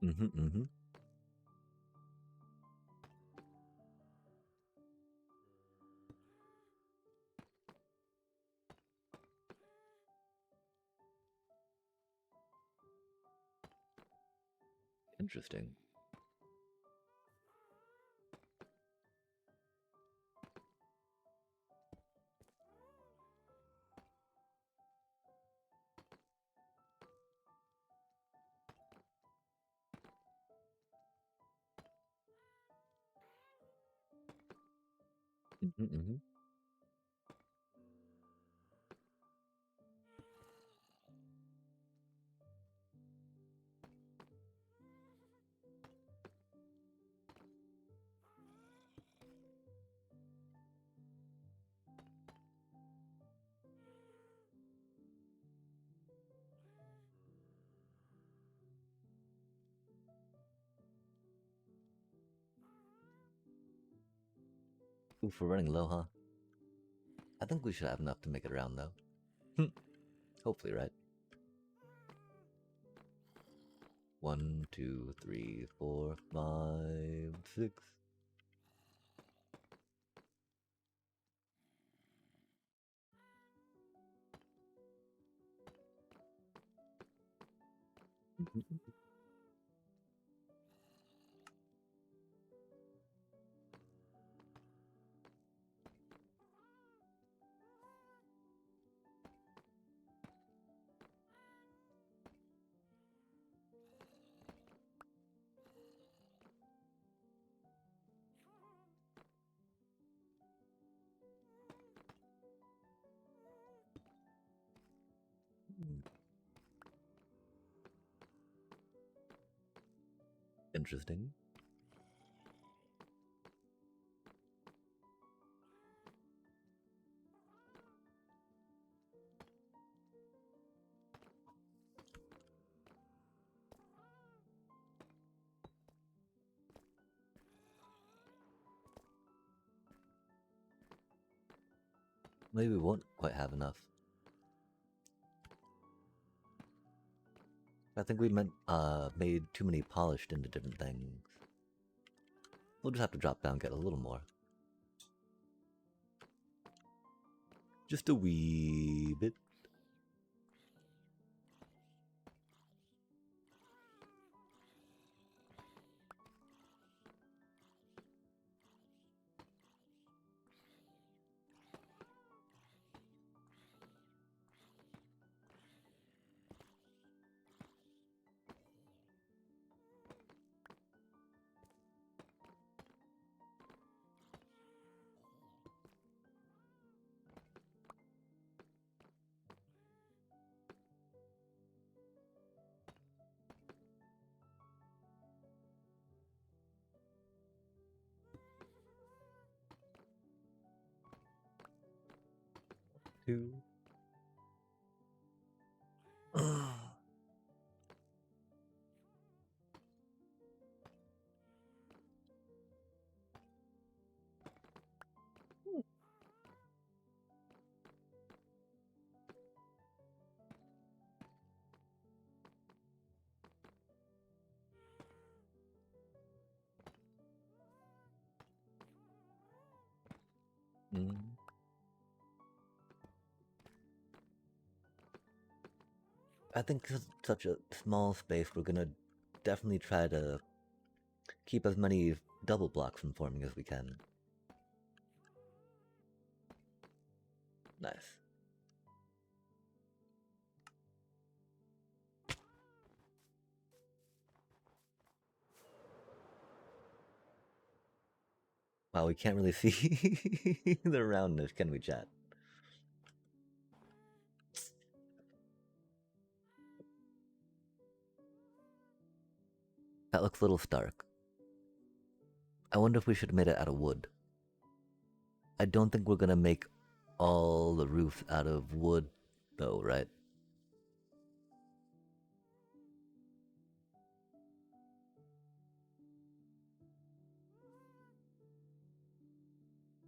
Mm-hmm, mm-hmm. Interesting. Mm-hmm, mm-hmm. Oof, we're running low, huh? I think we should have enough to make it around, though. Hopefully, right? 1, 2, 3, 4, 5, 6. Interesting. Maybe we won't quite have enough. I think we made too many polished into different things. We'll just have to drop down, get a little more. Just a wee bit. Two. I think 'cause it's such a small space, we're gonna definitely try to keep as many double blocks from forming as we can. Nice. Wow, we can't really see the roundness, can we, chat? That looks a little stark. I wonder if we should have made it out of wood. I don't think we're gonna make all the roofs out of wood, though, right?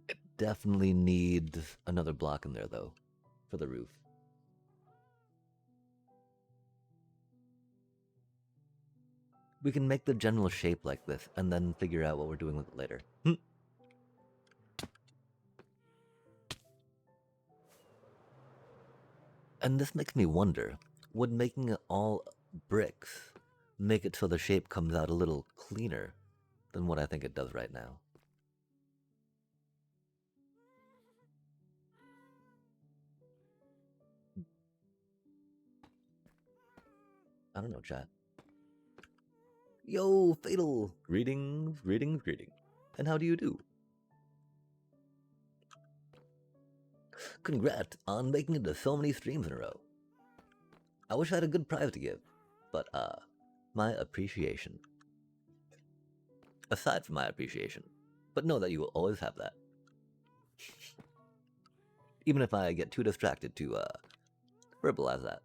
It definitely needs another block in there, though, for the roof. We can make the general shape like this, and then figure out what we're doing with it later. And this makes me wonder, would making it all bricks make it so the shape comes out a little cleaner than what I think it does right now? I don't know, chat. Yo, Fatal! Greetings, greetings, greetings. And how do you do? Congrats on making it to so many streams in a row. I wish I had a good prize to give, but my appreciation. Aside from my appreciation, but know that you will always have that. Even if I get too distracted to verbalize that.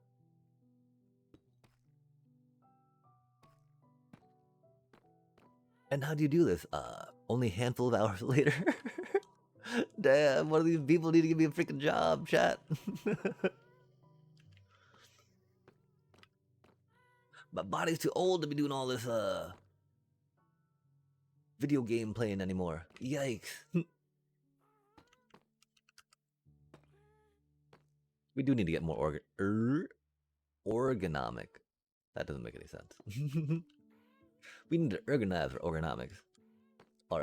And how do you do this? Only a handful of hours later? Damn, one of these people need to give me a freaking job, chat. My body's too old to be doing all this video game playing anymore. Yikes. We do need to get more ergonomic. That doesn't make any sense. We need to organize our ergonomics. Or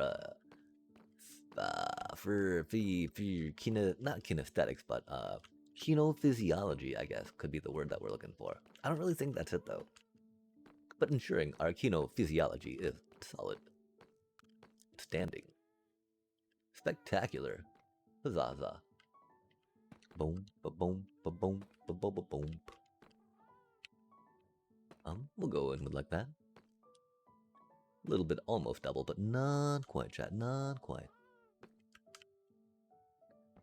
for not kinesthetics, but kinophysiology, I guess, could be the word that we're looking for. I don't really think that's it though. But ensuring our kinophysiology is solid. Standing. Spectacular. Huzzah. Boom, ba-boom, ba-boom, ba-boom. We'll go in with like that. A little bit almost double, but not quite, chat, not quite.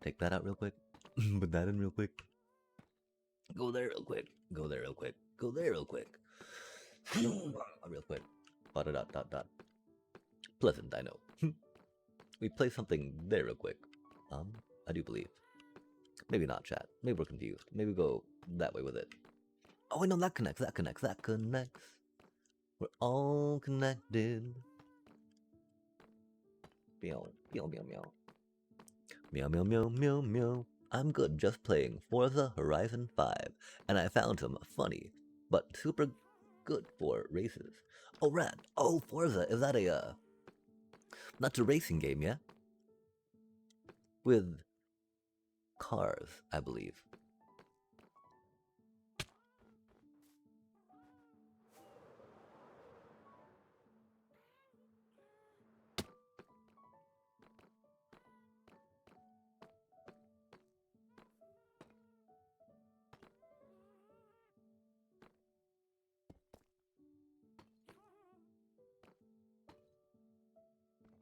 Take that out real quick. Put that in real quick. Go there real quick. Go there real quick. Go there real quick. Real quick. Dot. Pleasant, I know. We play something there real quick. I do believe. Maybe not, chat. Maybe we're confused. Maybe go that way with it. Oh, wait, no, that connects, that connects, that connects. We're all connected. Meow, meow, meow, meow. Meow, meow, meow, meow, meow. I'm good just playing Forza Horizon 5, and I found him funny, but super good for races. Oh, rad. Oh, Forza, is that a, that's a racing game, yeah? With cars, I believe.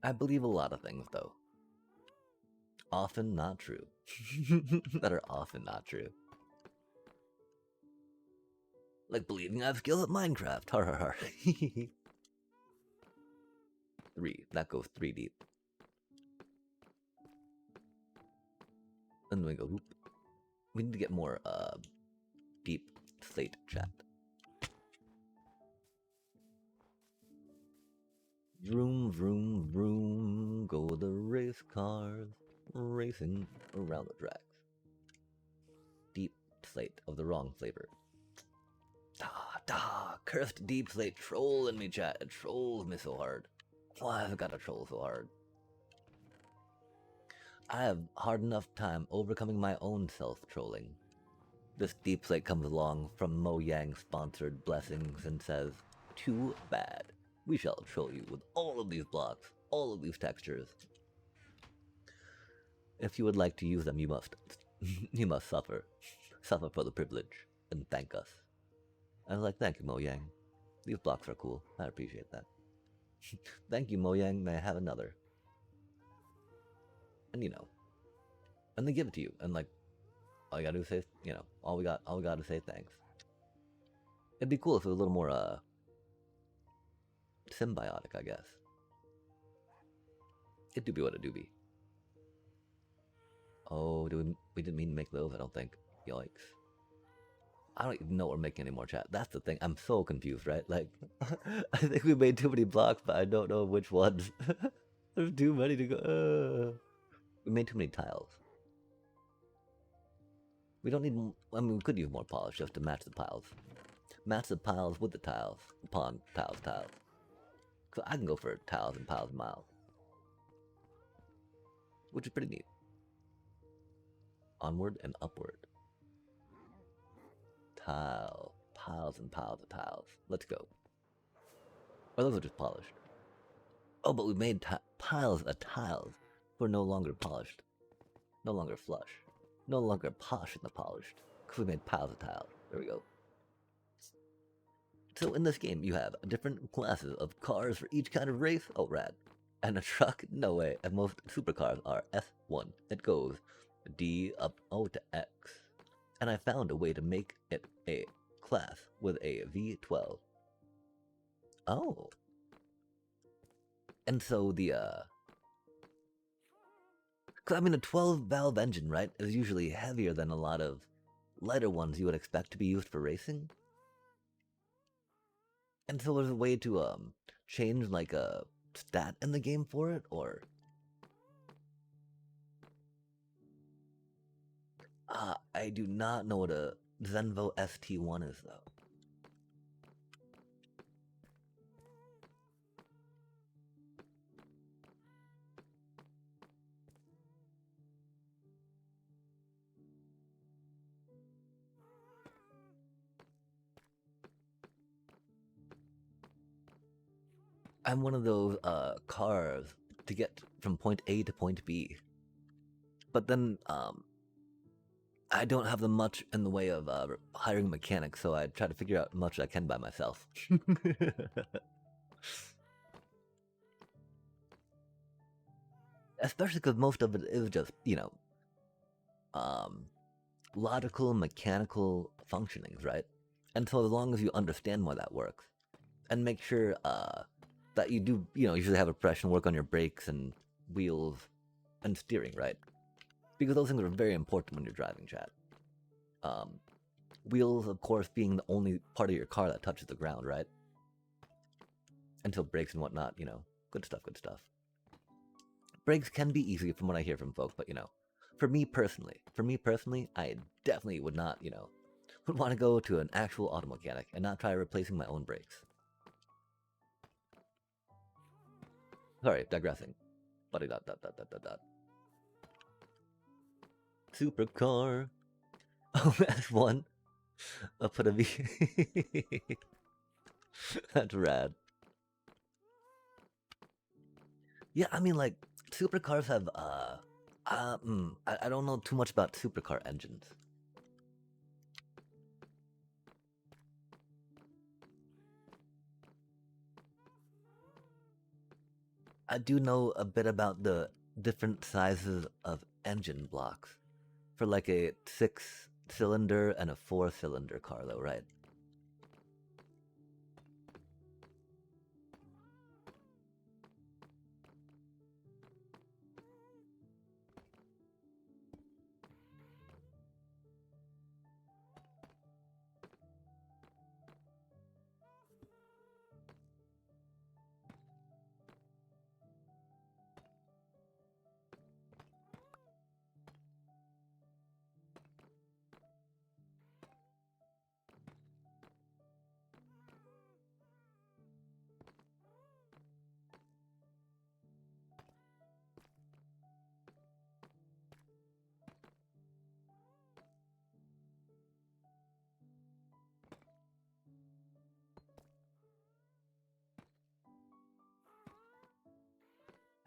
I believe a lot of things, though. Often not true. That are often not true. Like believing I have skills at Minecraft. Har har har. 3. That goes 3 deep. And then we go, whoop. We need to get more deep slate chat. Vroom, vroom, vroom, go the race cars, racing around the tracks. Deep slate of the wrong flavor. Cursed deep slate trolling me, chat. It trolls me so hard. Why have I got to troll so hard? I have hard enough time overcoming my own self-trolling. This deep slate comes along from Mojang sponsored blessings and says, too bad. We shall troll you with all of these blocks, all of these textures. If you would like to use them, you must you must suffer. Suffer for the privilege, and thank us. I was like, thank you, Mojang. These blocks are cool. I appreciate that. Thank you, Mojang. May I have another? And you know, and they give it to you, and like, all you gotta do is say, you know, all we gotta say thanks. It'd be cool if it was a little more symbiotic, I guess. It do be what it do be. Oh, we didn't mean to make those, I don't think. Yikes. I don't even know what we're making anymore, chat. That's the thing. I'm so confused, right? Like, I think we made too many blocks, but I don't know which ones. There's too many to go. We made too many tiles. We don't need, I mean, we could use more polish just to match the piles. Match the piles with the tiles. Upon tiles, tiles. So I can go for tiles and piles and miles. Which is pretty neat. Onward and upward. Tile. Piles and piles of tiles. Let's go. Or those are just polished. Oh, but we made piles of tiles. We're no longer polished. No longer flush. No longer posh in the polished. Because we made piles of tiles. There we go. So in this game, you have different classes of cars for each kind of race. Oh, rad. And a truck? No way. And most supercars are S1. It goes D up O to X. And I found a way to make it a class with a V12. Oh. And so the, I mean, a 12-valve engine, right, is usually heavier than a lot of lighter ones you would expect to be used for racing. And so there's a way to, change, like, a stat in the game for it, or... I do not know what a Zenvo ST1 is, though. I'm one of those, cars to get from point A to point B. But then, I don't have the much in the way of hiring mechanics, so I try to figure out as much as I can by myself. Especially because most of it is just, you know, logical, mechanical functionings, right? And so as long as you understand why that works, and make sure that you do, you know, usually have a professional work on your brakes and wheels and steering, right? Because those things are very important when you're driving, chat. Um, wheels, of course, being the only part of your car that touches the ground, right? Until brakes and whatnot, you know. Good stuff, good stuff. Brakes can be easy from what I hear from folks, but you know, for me personally, I definitely would not, you know, would want to go to an actual auto mechanic and not try replacing my own brakes. Sorry, digressing. Buddy dot dot dot dot dot dot. Supercar. Oh, that's one. I'll put a V. That's rad. Yeah, I mean, like, supercars have, I don't know too much about supercar engines. I do know a bit about the different sizes of engine blocks for like a 6-cylinder and a 4-cylinder car, though, right?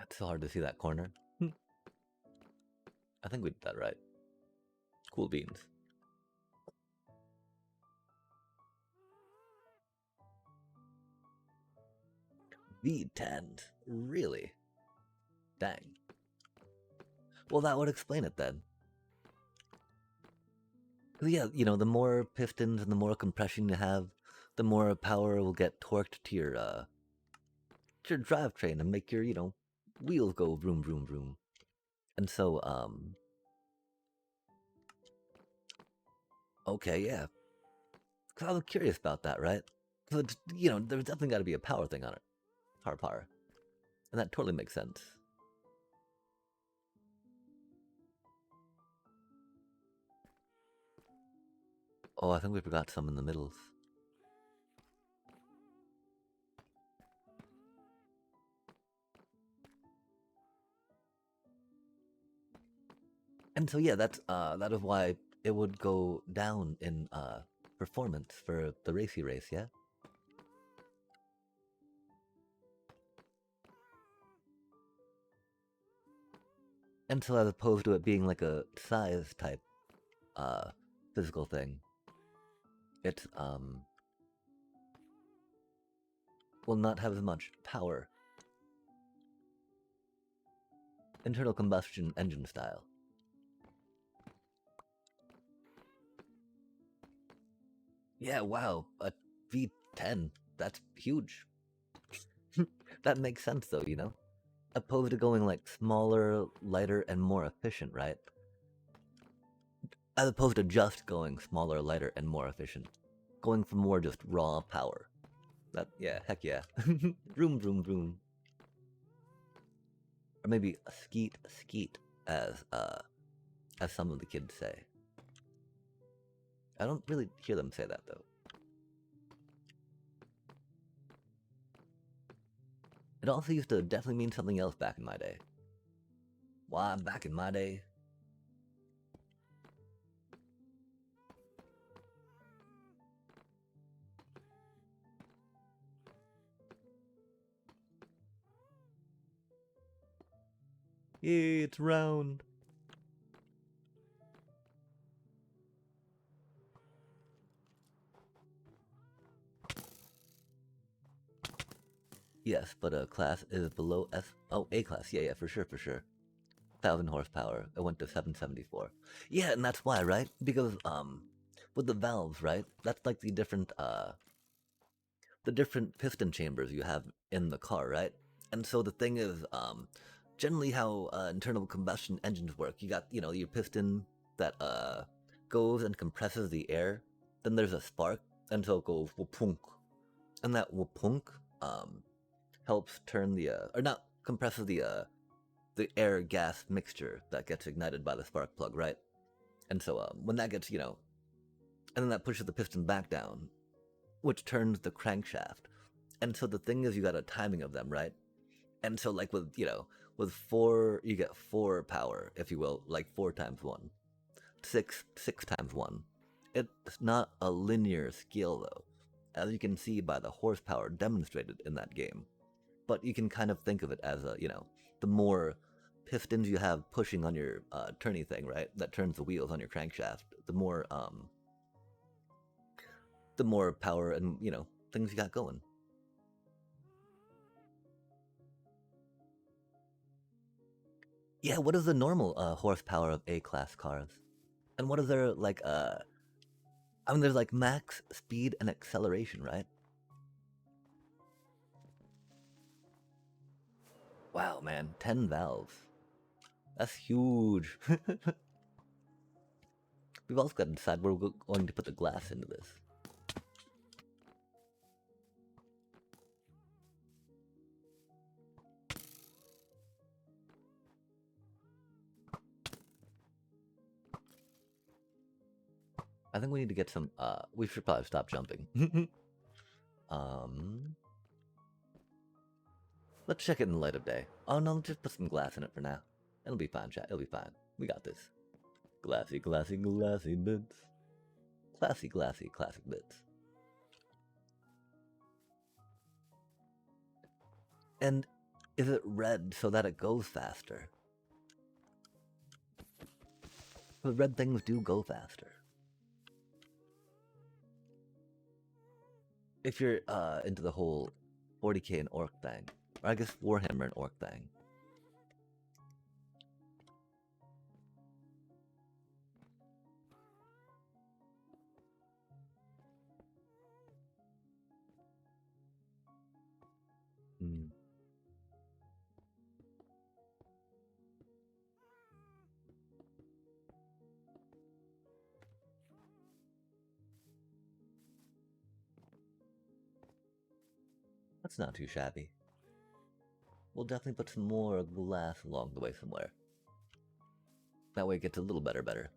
It's so hard to see that corner. I think we did that right. Cool beans. V10s? Really? Dang. Well, that would explain it then. Yeah, you know, the more pistons and the more compression you have, the more power will get torqued to your drivetrain and make your, you know, wheels go vroom vroom vroom. And so, okay, yeah. Cause I was curious about that, right? So, you know, there's definitely got to be a power thing on it. Power. And that totally makes sense. Oh, I think we forgot some in the middles. And so yeah, that is why it would go down in performance for the racy race, yeah? And so as opposed to it being like a size type physical thing, it will not have as much power. Internal combustion engine style. Yeah, wow, a V10, that's huge. That makes sense though, you know? Opposed to going like smaller, lighter, and more efficient, right? As opposed to just going smaller, lighter, and more efficient. Going for more just raw power. That, yeah, heck yeah. Vroom, vroom, vroom. Or maybe a skeet, as some of the kids say. I don't really hear them say that though. It also used to definitely mean something else back in my day. Why, back in my day? Yeah, it's round. Yes, but a class is below S. Oh, A class. Yeah, for sure. 1,000 horsepower. It went to 774. Yeah, and that's why, right? Because with the valves, right? That's like the different piston chambers you have in the car, right? And so the thing is, generally how internal combustion engines work. You got, you know, your piston that goes and compresses the air. Then there's a spark, and so it goes whoopunk, and that whoopunk helps turn the or not compresses the air gas mixture that gets ignited by the spark plug, right? And so when that gets, you know, and then that pushes the piston back down, which turns the crankshaft. And so the thing is, you got a timing of them, right? And so like with, you know, with 4, you get 4 power, if you will, like 4 times 1. 6 times 1. It's not a linear scale though, as you can see by the horsepower demonstrated in that game. But you can kind of think of it as a, you know, the more pistons you have pushing on your turny thing, right, that turns the wheels on your crankshaft, the more power and, you know, things you got going. Yeah, what is the normal horsepower of A-class cars? And what is their, like, I mean, there's, like, max speed and acceleration, right? Wow, man, 10 valves. That's huge. We've also got to decide where we're going to put the glass into this. I think we need to get some, we should probably stop jumping. Let's check it in the light of day. Oh no, let's just put some glass in it for now. It'll be fine, chat. It'll be fine. We got this. Glassy, glassy, glassy bits. Classy, glassy, classic bits. And is it red so that it goes faster? The red things do go faster. If you're into the whole 40k and orc thing, or I guess Warhammer and orc thing. Mm. That's not too shabby. We'll definitely put some more glass along the way somewhere. That way it gets a little better.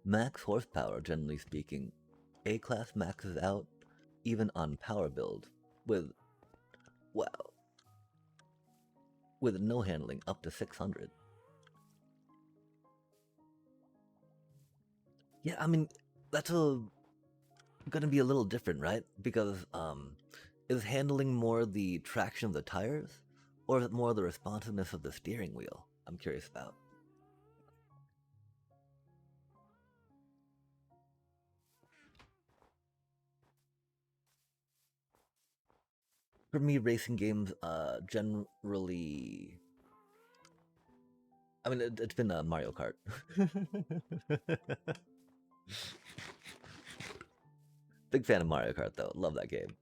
Max horsepower, generally speaking. A-class maxes out even on power build with, well, with no handling up to 600. Yeah, I mean, that's gonna be a little different, right? Because is handling more the traction of the tires, or is it more the responsiveness of the steering wheel? I'm curious about. For me, racing games generally, I mean, it's been Mario Kart. Big fan of Mario Kart though. Love that game.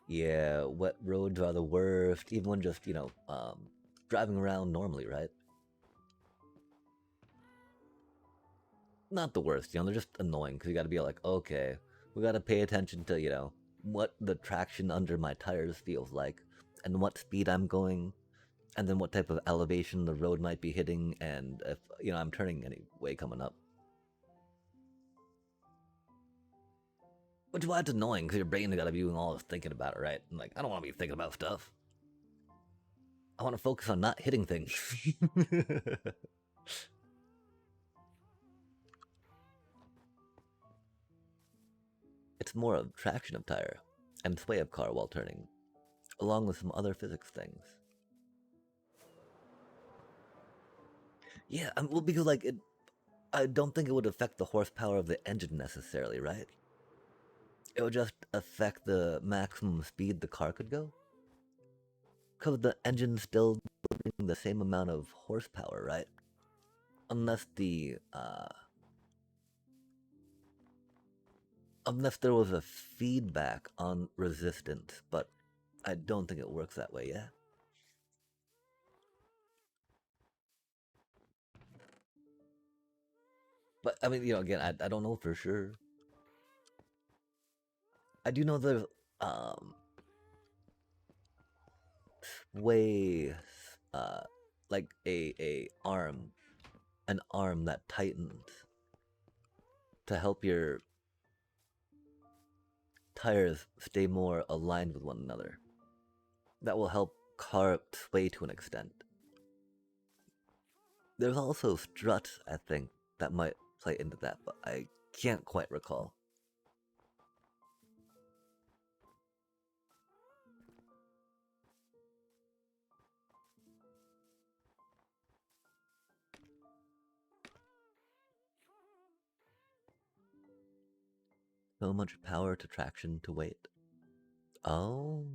Yeah, wet roads are the worst, even when just, you know, driving around normally, right? Not the worst, you know, they're just annoying because you gotta be like, okay, we gotta pay attention to, you know, what the traction under my tires feels like, and what speed I'm going, and then what type of elevation the road might be hitting, and if, you know, I'm turning anyway coming up. Which is why it's annoying, because your brain gotta be doing all this thinking about it, right? And like, I don't wanna be thinking about stuff. I wanna focus on not hitting things. It's more of traction of tire and sway of car while turning, along with some other physics things. Yeah, well, because like I don't think it would affect the horsepower of the engine necessarily, right? It would just affect the maximum speed the car could go. Because the engine still building the same amount of horsepower, right? Unless unless there was a feedback on resistance, but I don't think it works that way, yeah? But, I mean, again, I don't know for sure. I do know there's, way, uh, like an arm that tightens to help your tires stay more aligned with one another. That will help car sway to an extent. There's also struts, I think, that might play into that, but I can't quite recall. So much power to traction to weight. Oh.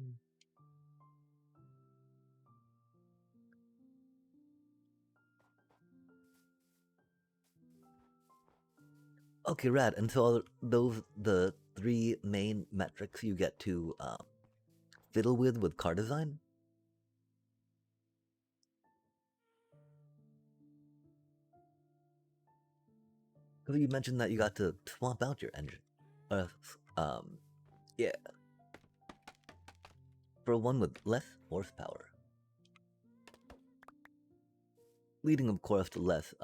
Okay, rad. And so those the three main metrics you get to fiddle with car design? Because you mentioned that you got to swap out your engine. Um, yeah. For one with less horsepower. Leading, of course, to less,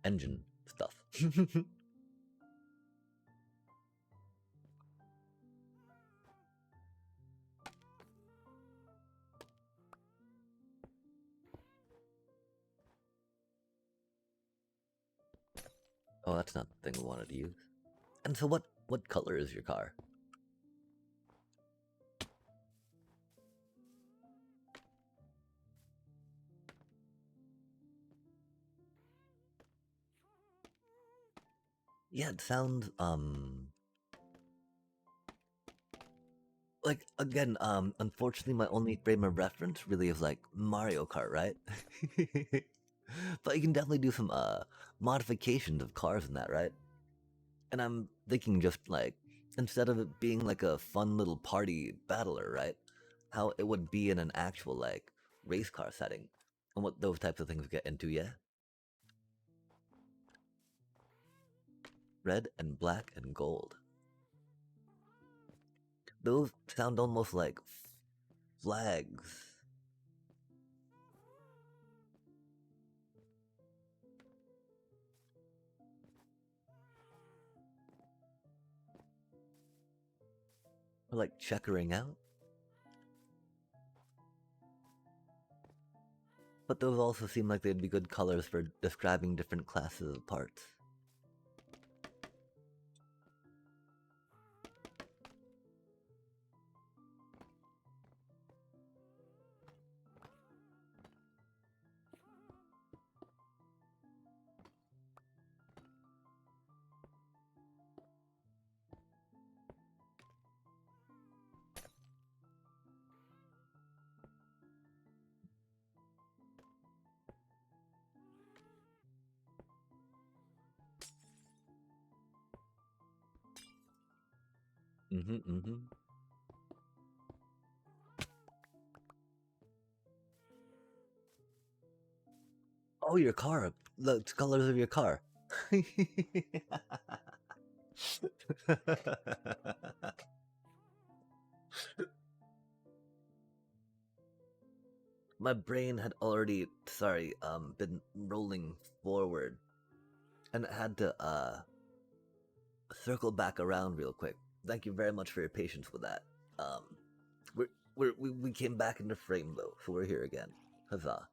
engine stuff. Oh, that's not the thing we wanted to use. And so what color is your car? Yeah, it sounds, like, again, unfortunately, my only frame of reference really is, like, Mario Kart, right? But you can definitely do some, modifications of cars in that, right? And I'm thinking just, like, instead of it being, like, a fun little party battler, right? How it would be in an actual, like, race car setting. And what those types of things get into, yeah? Red and black and gold. Those sound almost like flags. Or like checkering out. But those also seem like they'd be good colors for describing different classes of parts. Mm-hmm. Oh, your car. The colors of your car. My brain had already, sorry, been rolling forward, and it had to circle back around real quick. Thank you very much for your patience with that. Um, we came back into frame though, so we're here again. Huzzah!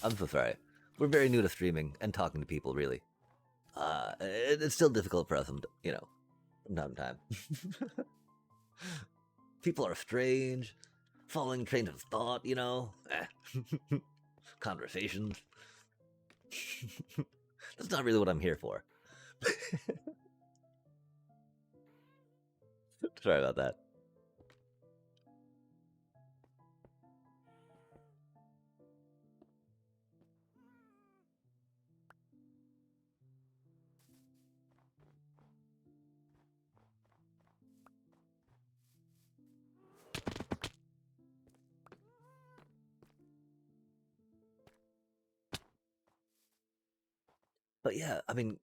I'm so sorry. We're very new to streaming and talking to people, really. It's still difficult for us, from time to time. People are strange, following trains of thought, Conversations. That's not really what I'm here for. Sorry about that. But yeah, I mean,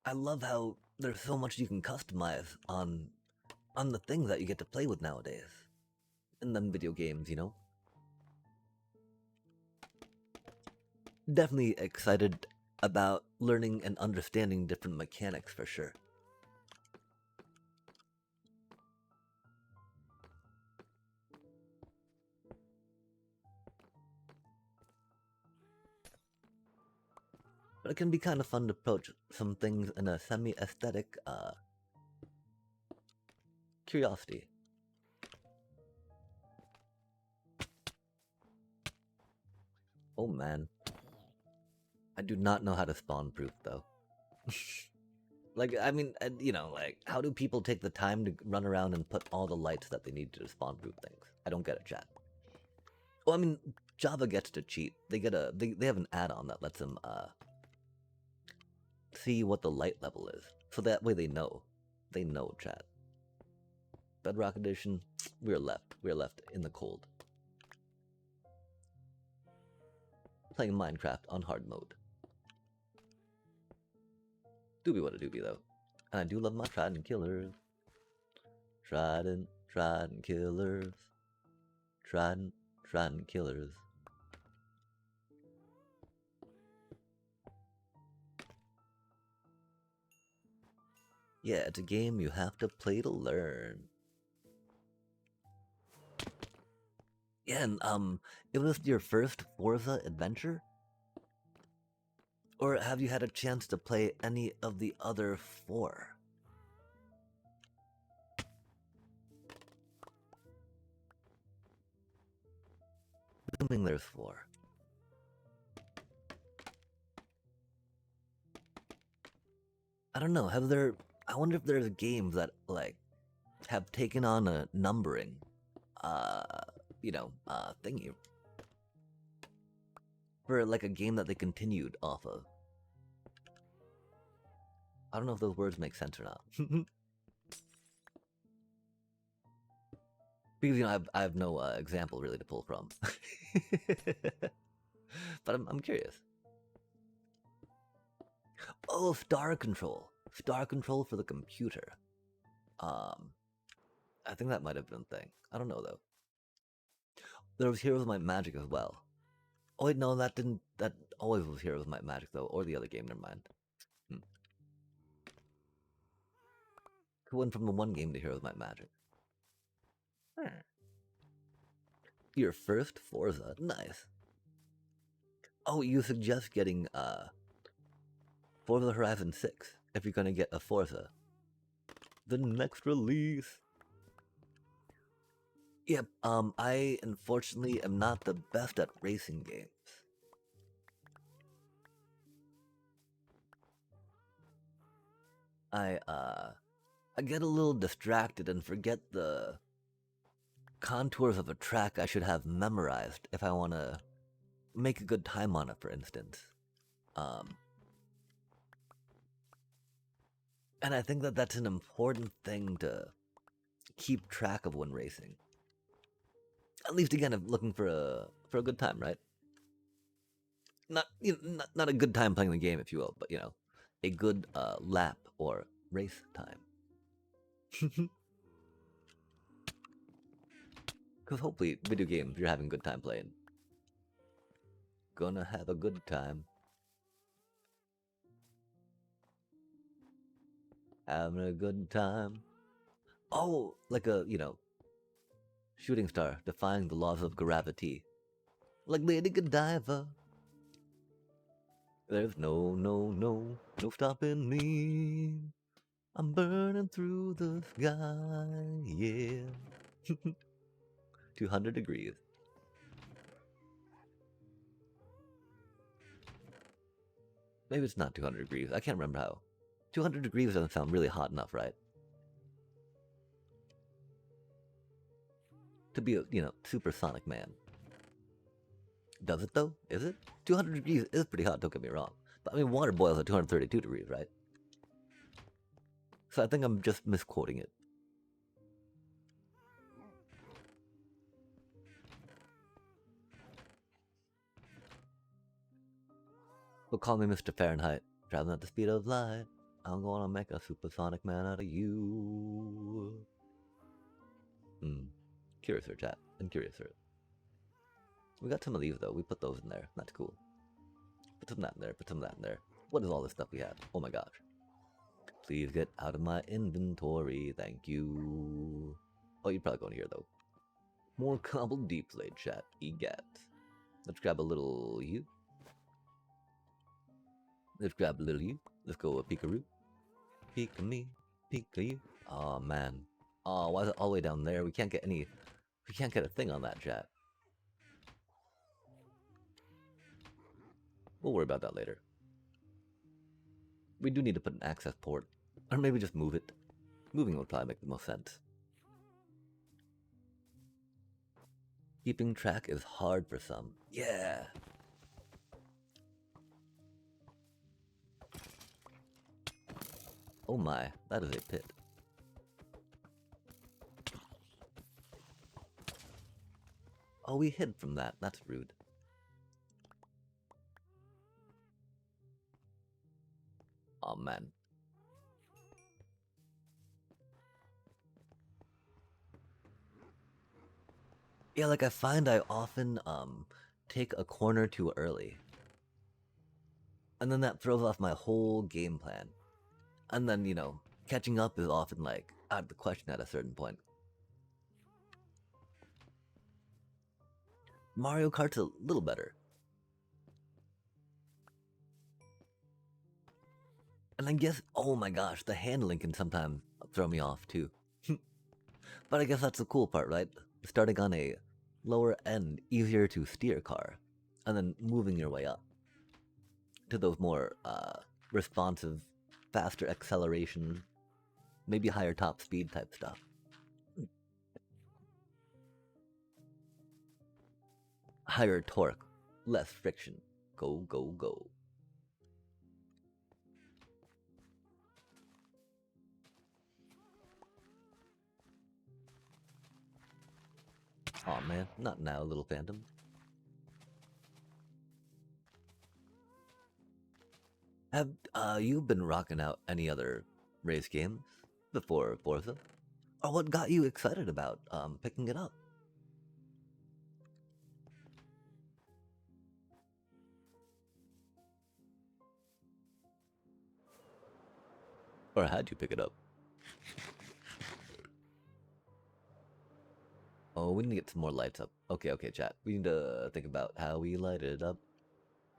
I love how there's so much you can customize on the things that you get to play with nowadays in them video games, you know? Definitely excited about learning and understanding different mechanics for sure. But it can be kind of fun to approach some things in a semi-aesthetic curiosity. Oh man. I do not know how to spawn proof though. Like, I mean, you know, like, how do people take the time to run around and put all the lights that they need to spawn proof things? I don't get it, chat. Well, I mean, Java gets to cheat. They get they have an add-on that lets them see what the light level is, so that way they know. They know, chat. Bedrock Edition, we're left. We're left in the cold. Playing Minecraft on hard mode. Doobie what a doobie though. And I do love my Trident killers. Trident killers. Trident killers. Yeah, it's a game you have to play to learn. Yeah, and it was your first Forza adventure? Or have you had a chance to play any of the other 4? Assuming there's 4. I don't know, I wonder if there's games that, like, have taken on a numbering, thingy. For, like, a game that they continued off of. I don't know if those words make sense or not. Because, you know, I have no example really to pull from. But I'm curious. Oh, Star Control. Star Control for the computer. I think that might have been a thing. I don't know though. There was Heroes Might Magic as well. Oh wait, no, that didn't. That always was Heroes Might Magic though, or the other game. Never mind. Who went from the one game to Heroes Might Magic? Your first Forza, nice. Oh, you suggest getting Forza Horizon 6 if you're gonna get a Forza. The next release. Yep, I unfortunately am not the best at racing games. I get a little distracted and forget the contours of a track I should have memorized if I want to make a good time on it, for instance. And I think that that's an important thing to keep track of when racing. At least again, if looking for a good time, right? Not a good time playing the game, if you will, but you know, a good lap or race time. Because hopefully, video games, you're having a good time playing. Gonna have a good time. Having a good time. Oh, like a, you know, shooting star defying the laws of gravity. Like Lady Godiva. There's no stopping me. I'm burning through the sky, yeah. 200 degrees. Maybe it's not 200 degrees. I can't remember how. 200 degrees doesn't sound really hot enough, right? To be a, supersonic man. Does it though? Is it? 200 degrees is pretty hot, don't get me wrong. But I mean, water boils at 232 degrees, right? So I think I'm just misquoting it. But call me Mr. Fahrenheit. Traveling at the speed of light. I'm gonna make a supersonic man out of you. Curiouser, chat. I'm curiouser. We got some of these though. We put those in there. That's cool. Put some of that in there. Put some of that in there. What is all this stuff we have? Oh my gosh. Please get out of my inventory. Thank you. Oh, you're probably going here though. More cobbled deep blade, chat. Egat. Let's grab a little you. Let's grab a little you. Let's go a peekaroo. Peek me. Peek you. Oh man. Oh, why is it all the way down there? We can't get any. We can't get a thing on that, chat. We'll worry about that later. We do need to put an access port. Or maybe just move it. Moving would probably make the most sense. Keeping track is hard for some. Yeah. Oh my, that is a pit. Oh, we hid from that. That's rude. Oh man. Yeah, like I find I often take a corner too early. And then that throws off my whole game plan. And then, catching up is often like out of the question at a certain point. Mario Kart's a little better. And I guess, oh my gosh, the handling can sometimes throw me off too. But I guess that's the cool part, right? Starting on a lower end, easier to steer car, and then moving your way up to those more responsive, faster acceleration, maybe higher top speed type stuff. Higher torque, less friction. Go, go, go. Aw man, not now, little phantom. Have you been rocking out any other race games before Forza? Or what got you excited about picking it up? Or how'd you pick it up? Oh, we need to get some more lights up. Okay, chat. We need to think about how we light it up.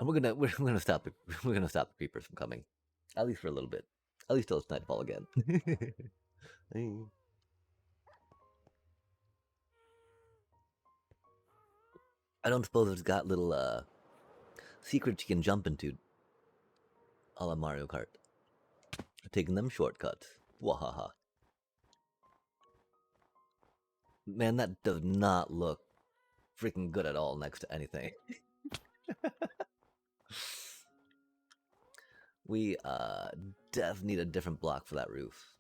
And we're gonna stop the we're gonna stop the creepers from coming. At least for a little bit. At least till it's nightfall again. Hey. I don't suppose it's got little secrets you can jump into. A la Mario Kart. Taking them shortcuts. Wahaha. Man, that does not look freaking good at all next to anything. We def need a different block for that roof.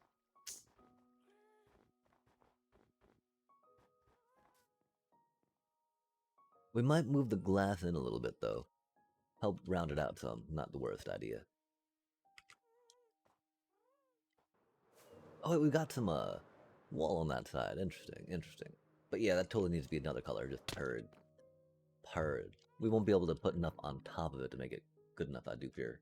We might move the glass in a little bit though. Help round it out some. Not the worst idea. Oh wait, we got some wall on that side. Interesting. But yeah, that totally needs to be another color. Just purred. We won't be able to put enough on top of it to make it good enough, I do fear.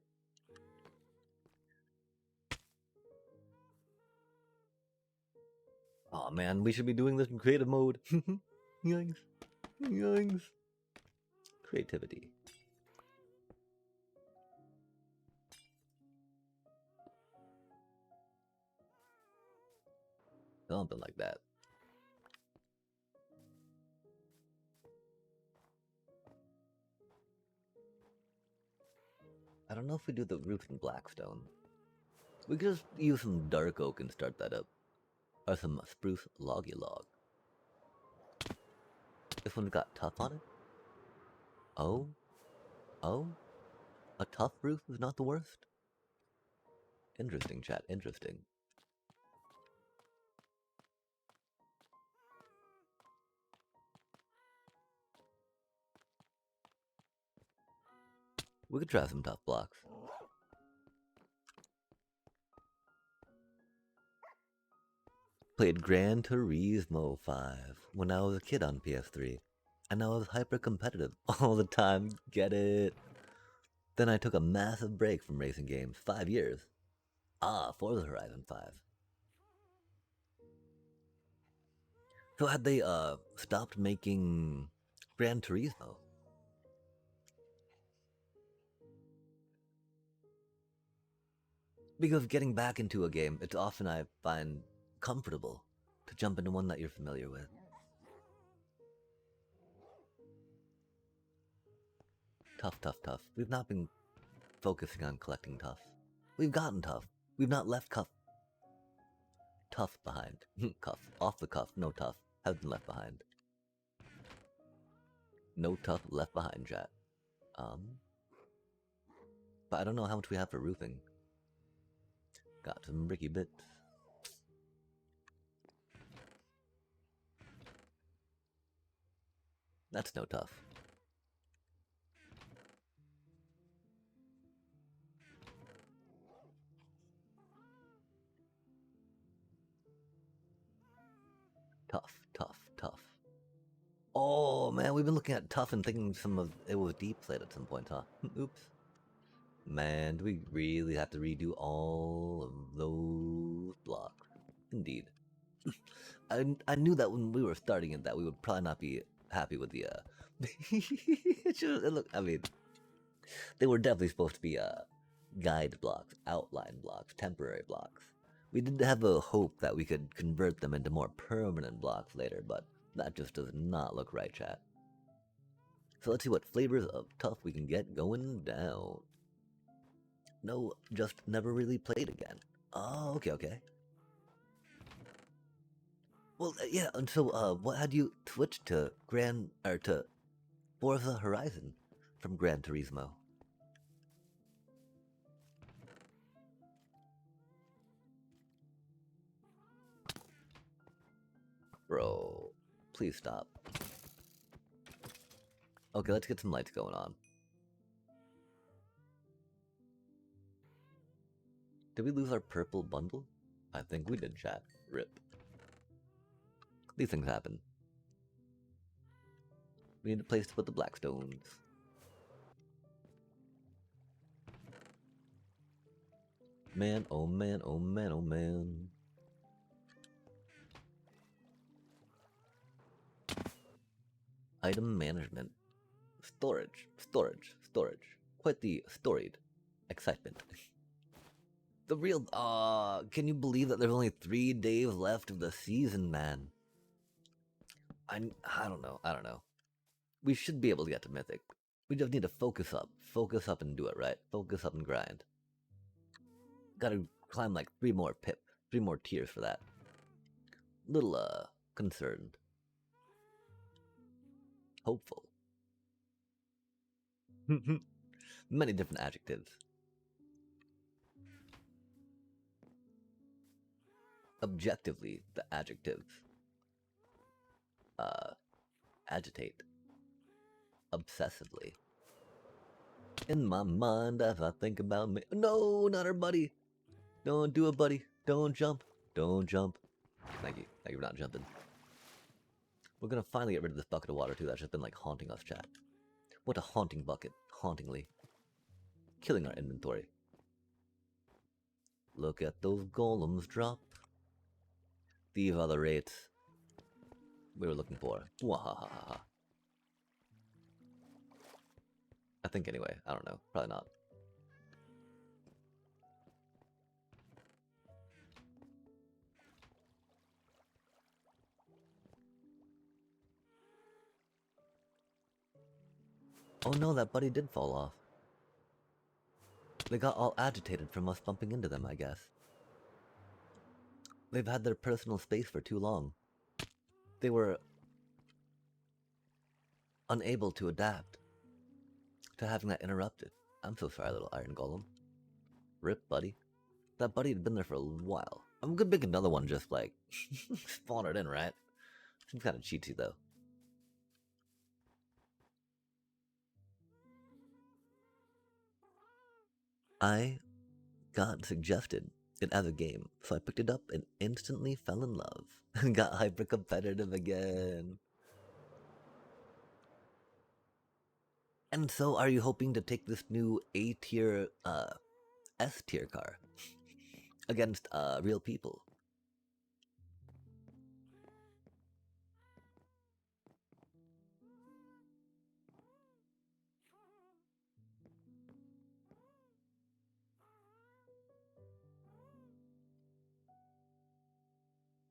Oh man, we should be doing this in creative mode. Yikes. Yikes. Creativity. Something like that. don't know if we do the roof in Blackstone. We could just use some dark oak and start that up. Or some spruce loggy log. This one's got tough on it? Oh? Oh? A tough roof is not the worst? Interesting, chat, interesting. We could try some tough blocks. Played Gran Turismo 5 when I was a kid on PS3, and I was hyper competitive all the time, get it? Then I took a massive break from racing games, 5 years. Forza Horizon 5. So had they stopped making Gran Turismo? Because getting back into a game, it's often I find comfortable to jump into one that you're familiar with. Tough, tough, tough. We've not been focusing on collecting tough. We've gotten tough. We've not left tough behind. Cuff. Off the cuff. No tough. Has been left behind. No tough left behind, chat. But I don't know how much we have for roofing. Got some bricky bits. That's no tough. Tough, tough, tough. Oh man, we've been looking at tough and thinking some of it was deep slate at some point, huh? Oops. Man, do we really have to redo all of those blocks? Indeed. I knew that when we were starting it that we would probably not be happy with the look, I mean, they were definitely supposed to be guide blocks, outline blocks, temporary blocks. We did have a hope that we could convert them into more permanent blocks later, but that just does not look right, chat. So let's see what flavors of tough we can get going down. No, just never really played again. Oh, okay. Well, yeah, and so, what had you switch to to Forza Horizon from Gran Turismo? Bro, please stop. Okay, let's get some lights going on. Did we lose our purple bundle? I think we did, chat. Rip. These things happen. We need a place to put the Blackstones. Man, oh man, oh man, oh man. Item management. Storage. Quite the storied excitement. The real, can you believe that there's only 3 days left of the season, man? I don't know. We should be able to get to Mythic. We just need to focus up and do it right. Focus up and grind. Gotta climb like 3 more tiers for that. Little, concerned. Hopeful. Many different adjectives. Objectively, the adjectives. Agitate. Obsessively. In my mind as I think about me. No, not our buddy. Don't do it, buddy. Don't jump. Don't jump. Thank you. Thank you for not jumping. We're gonna finally get rid of this bucket of water too. That's just been like haunting us, chat. What a haunting bucket. Hauntingly. Killing our inventory. Look at those golems drop. These are the rates we were looking for. Wahahaha. I think anyway. I don't know. Probably not. Oh no, that buddy did fall off. They got all agitated from us bumping into them, I guess. They've had their personal space for too long. They were unable to adapt to having that interrupted. I'm so sorry, little iron golem. Rip, buddy. That buddy had been there for a while. I'm gonna make another one just like spawn it in, right? Seems kind of cheaty though. I got suggested it as a game, so I picked it up and instantly fell in love and got hyper competitive again. And so, are you hoping to take this new A tier, S tier car against real people?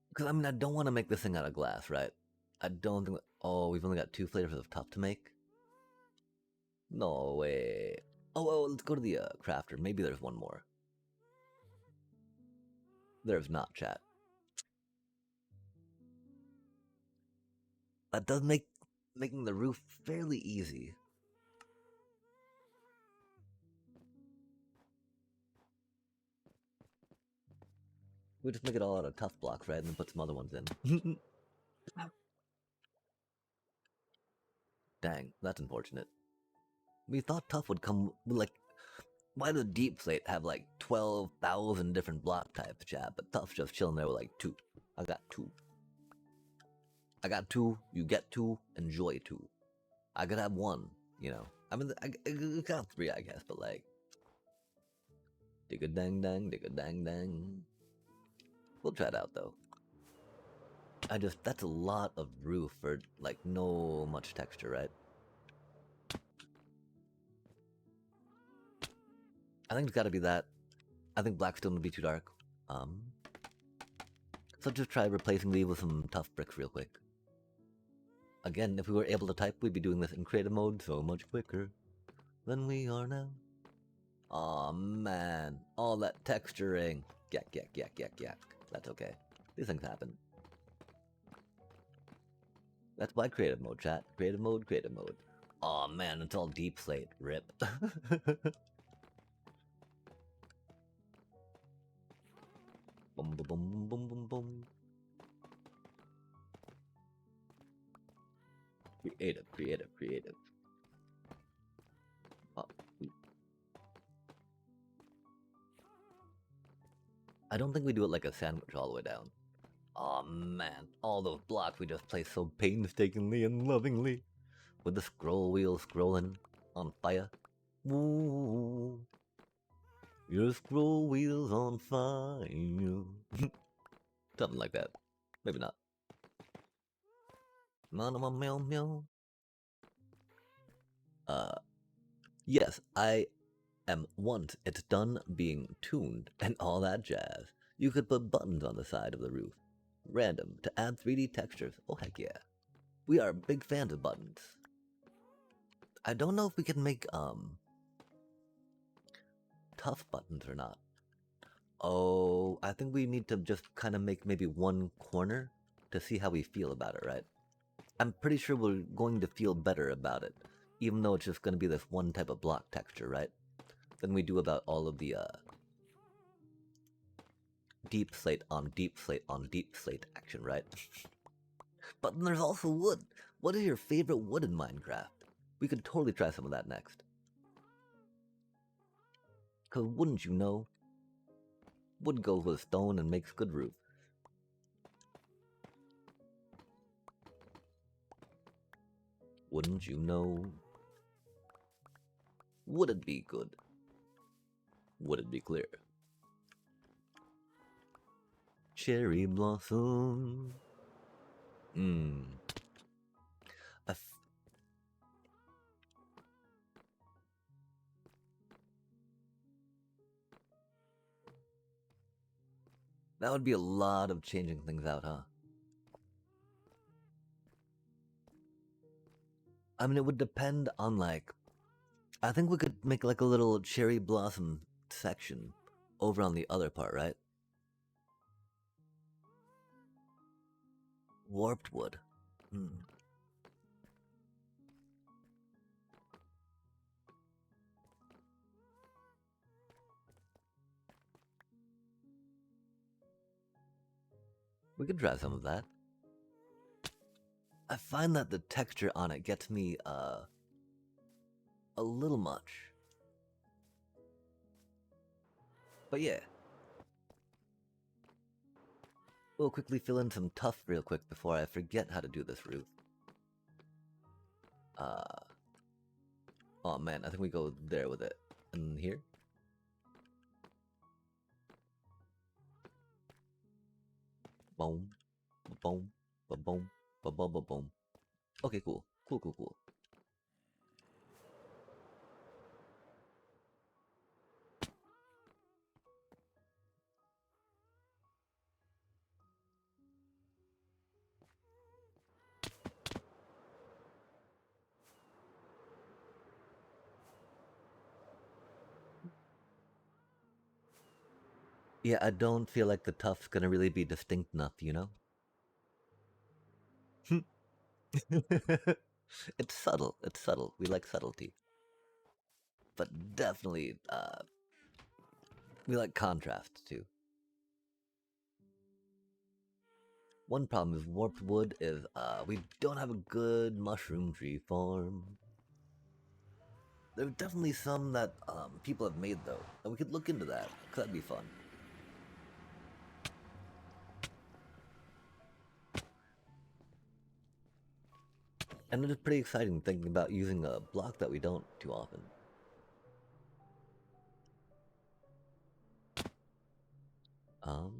Because I mean, I don't want to make this thing out of glass, right? I don't think. Oh, we've only got 2 flavors of tough to make. No way. Oh, let's go to the crafter. Maybe there's one more. There's not, chat. That does make making the roof fairly easy. We just make it all out of tough blocks, right? And then put some other ones in. Dang, that's unfortunate. We thought tough would come like. Why does deep slate have like 12,000 different block types, chat? But tough's just chilling there with like 2. I got 2. I got 2. You get 2. Enjoy 2. I could have 1. You know. I mean, I got 3, I guess. But like, dig a dang dang, dig a dang dang. We'll try it out though. That's a lot of roof for like no much texture, right? I think it's gotta be that. I think Blackstone would be too dark. So just try replacing these with some tough bricks real quick. Again, if we were able to type, we'd be doing this in creative mode so much quicker than we are now. Aw, man. All that texturing. Yak, yak, yak, yak, yak. That's okay. These things happen. That's why creative mode, chat. Creative mode, creative mode. Aw, man, it's all deep slate. Rip. Boom, boom, boom, boom, boom, boom. Creative, creative, creative. Oh. I don't think we do it like a sandwich all the way down. Aw, man. All those blocks we just placed so painstakingly and lovingly. With the scroll wheel scrolling on fire. Ooh. Your scroll wheel's on fire. Something like that. Maybe not. Meow meow. Yes, I am once it's done being tuned and all that jazz. You could put buttons on the side of the roof. Random to add 3D textures. Oh heck yeah. We are big fans of buttons. I don't know if we can make tough buttons or not. Oh, I think we need to just kind of make maybe one corner to see how we feel about it, right? I'm pretty sure we're going to feel better about it, even though it's just going to be this one type of block texture, right? Than we do about all of the deep slate on deep slate on deep slate action, right? But then there's also wood. What is your favorite wood in Minecraft? We could totally try some of that next. Cause wouldn't you know? Wood goes with stone and makes good roofs. Wouldn't you know? Would it be good? Would it be clear? Cherry blossom. That would be a lot of changing things out, huh? I mean, it would depend on, like... I think we could make like a little cherry blossom section over on the other part, right? Warped wood. Hmm. We could try some of that. I find that the texture on it gets me a little much. But yeah. We'll quickly fill in some tuff real quick before I forget how to do this roof. Oh man, I think we go there with it. And here? Boom. Boom. Ba-boom. Ba-ba-ba-boom. Okay, cool. Cool, cool, cool. Yeah, I don't feel like the tuff's gonna really be distinct enough, you know? It's subtle. It's subtle. We like subtlety. But definitely, we like contrast too. One problem with warped wood is we don't have a good mushroom tree farm. There are definitely some that people have made though, and we could look into that, cause that'd be fun. And it is pretty exciting thinking about using a block that we don't too often. Um,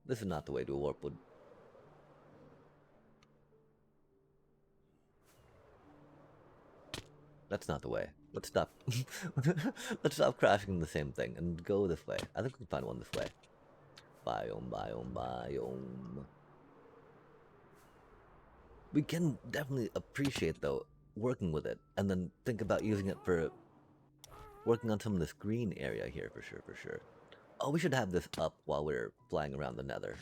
This is not the way to a warp wood. That's not the way. Let's stop. Let's stop crashing the same thing and go this way. I think we can find one this way. Biome, biome, biome. We can definitely appreciate though working with it, and then think about using it for working on some of this green area here for sure, for sure. Oh, we should have this up while we're flying around the nether.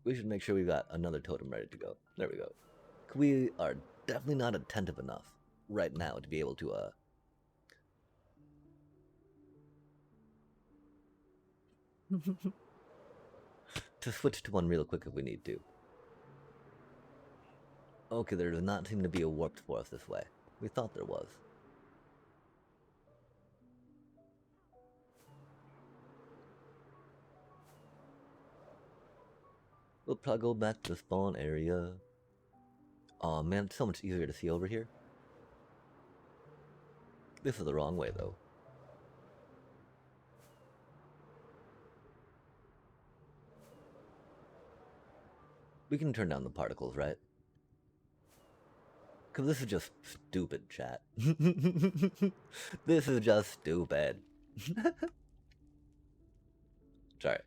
We should make sure we got another totem ready to go. There we go. We are definitely not attentive enough right now to be able to to switch to one real quick if we need to. Okay, there does not seem to be a warped forest this way. We thought there was. We'll probably go back to the spawn area. Aw man, it's so much easier to see over here. This is the wrong way though. We can turn down the particles, right? Cause this is just stupid, chat. This is just stupid. Sorry.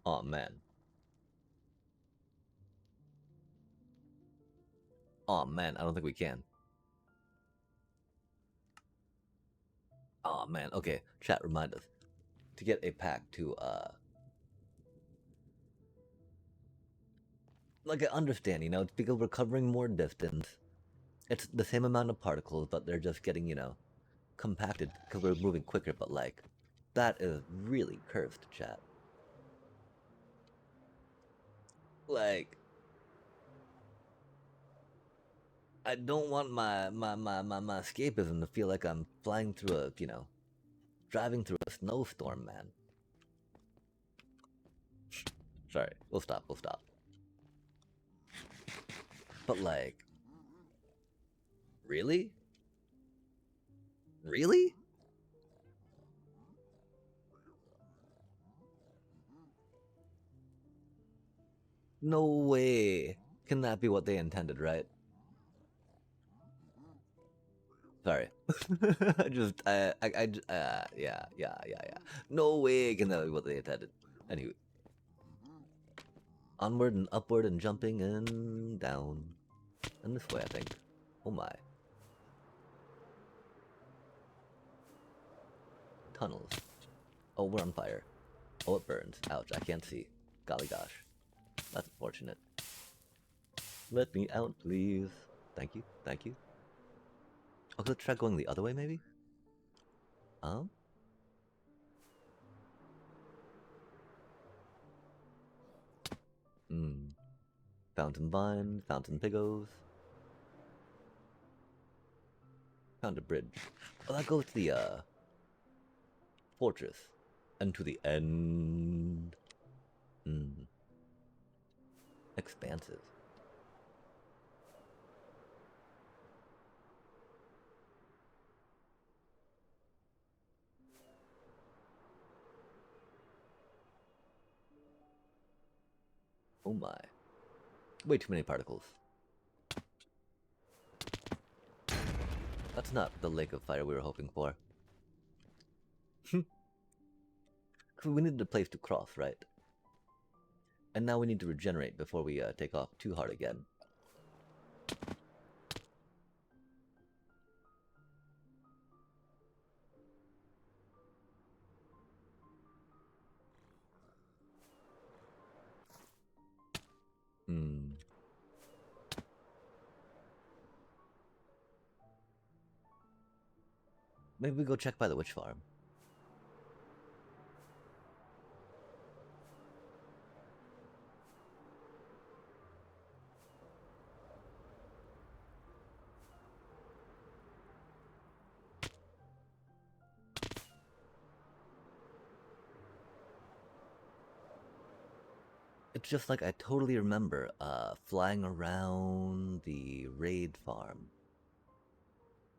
Aw man. Aw man, I don't think we can. Aw man, okay. Chat, remind us. To get a pack to, like I understand, you know, it's because we're covering more distance. It's the same amount of particles, but they're just getting, you know, compacted because we're moving quicker, but like, that is really cursed, chat. Like, I don't want my escapism to feel like I'm flying through a, you know, driving through a snowstorm, man. Sorry, we'll stop, we'll stop. But like, really? Really? No way. Can that be what they intended, right? Sorry. Yeah. No way can that be what they intended. Anyway, onward and upward and jumping and down. And this way, I think. Oh my. Tunnels. Oh, we're on fire. Oh, it burns. Ouch, I can't see. Golly gosh. That's unfortunate. Let me out, please. Thank you, thank you. Okay, let's try going the other way, maybe? Um? Hmm. Fountain vine, fountain pigos. Found a bridge. Oh, that goes to the, fortress. And to the end. Hmm. Expansive. Oh my. Way too many particles. That's not the lake of fire we were hoping for. We needed a place to cross, right? And now we need to regenerate before we take off too hard again. Hmm. Maybe we go check by the witch farm. It's just like I totally remember flying around the raid farm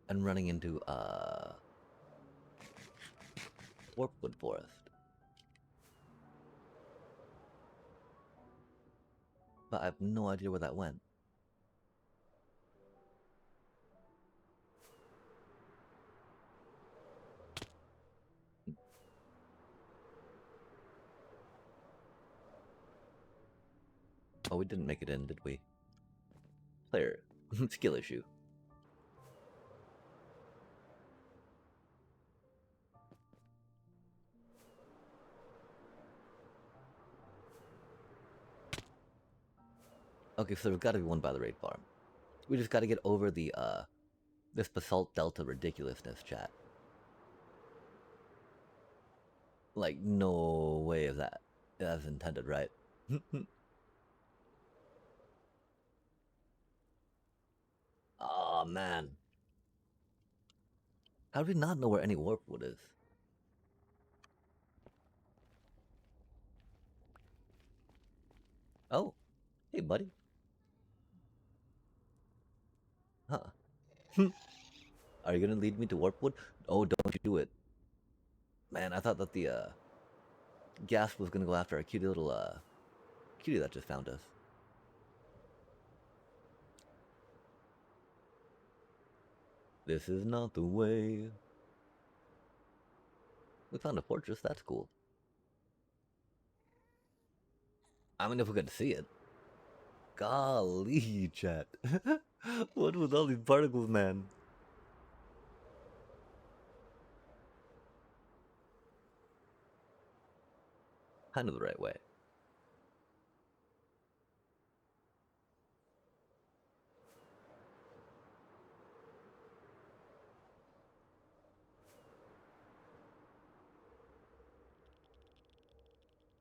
and running into Warpwood Forest. But I have no idea where that went. Oh, we didn't make it in, did we? Player. Skill issue. Okay, so there's gotta be one by the raid farm. We just gotta get over the, this Basalt Delta ridiculousness, chat. Like, no way is that. That's intended, right? Oh man. How do we not know where any Warpwood is? Oh, hey buddy. Huh. Are you gonna lead me to Warpwood? Oh, don't you do it. Man, I thought that the Gasp was gonna go after our cutie little cutie that just found us. This is not the way. We found a fortress, that's cool. I mean, if we could see it. Golly, chat. What with all these particles, man? Kind of the right way.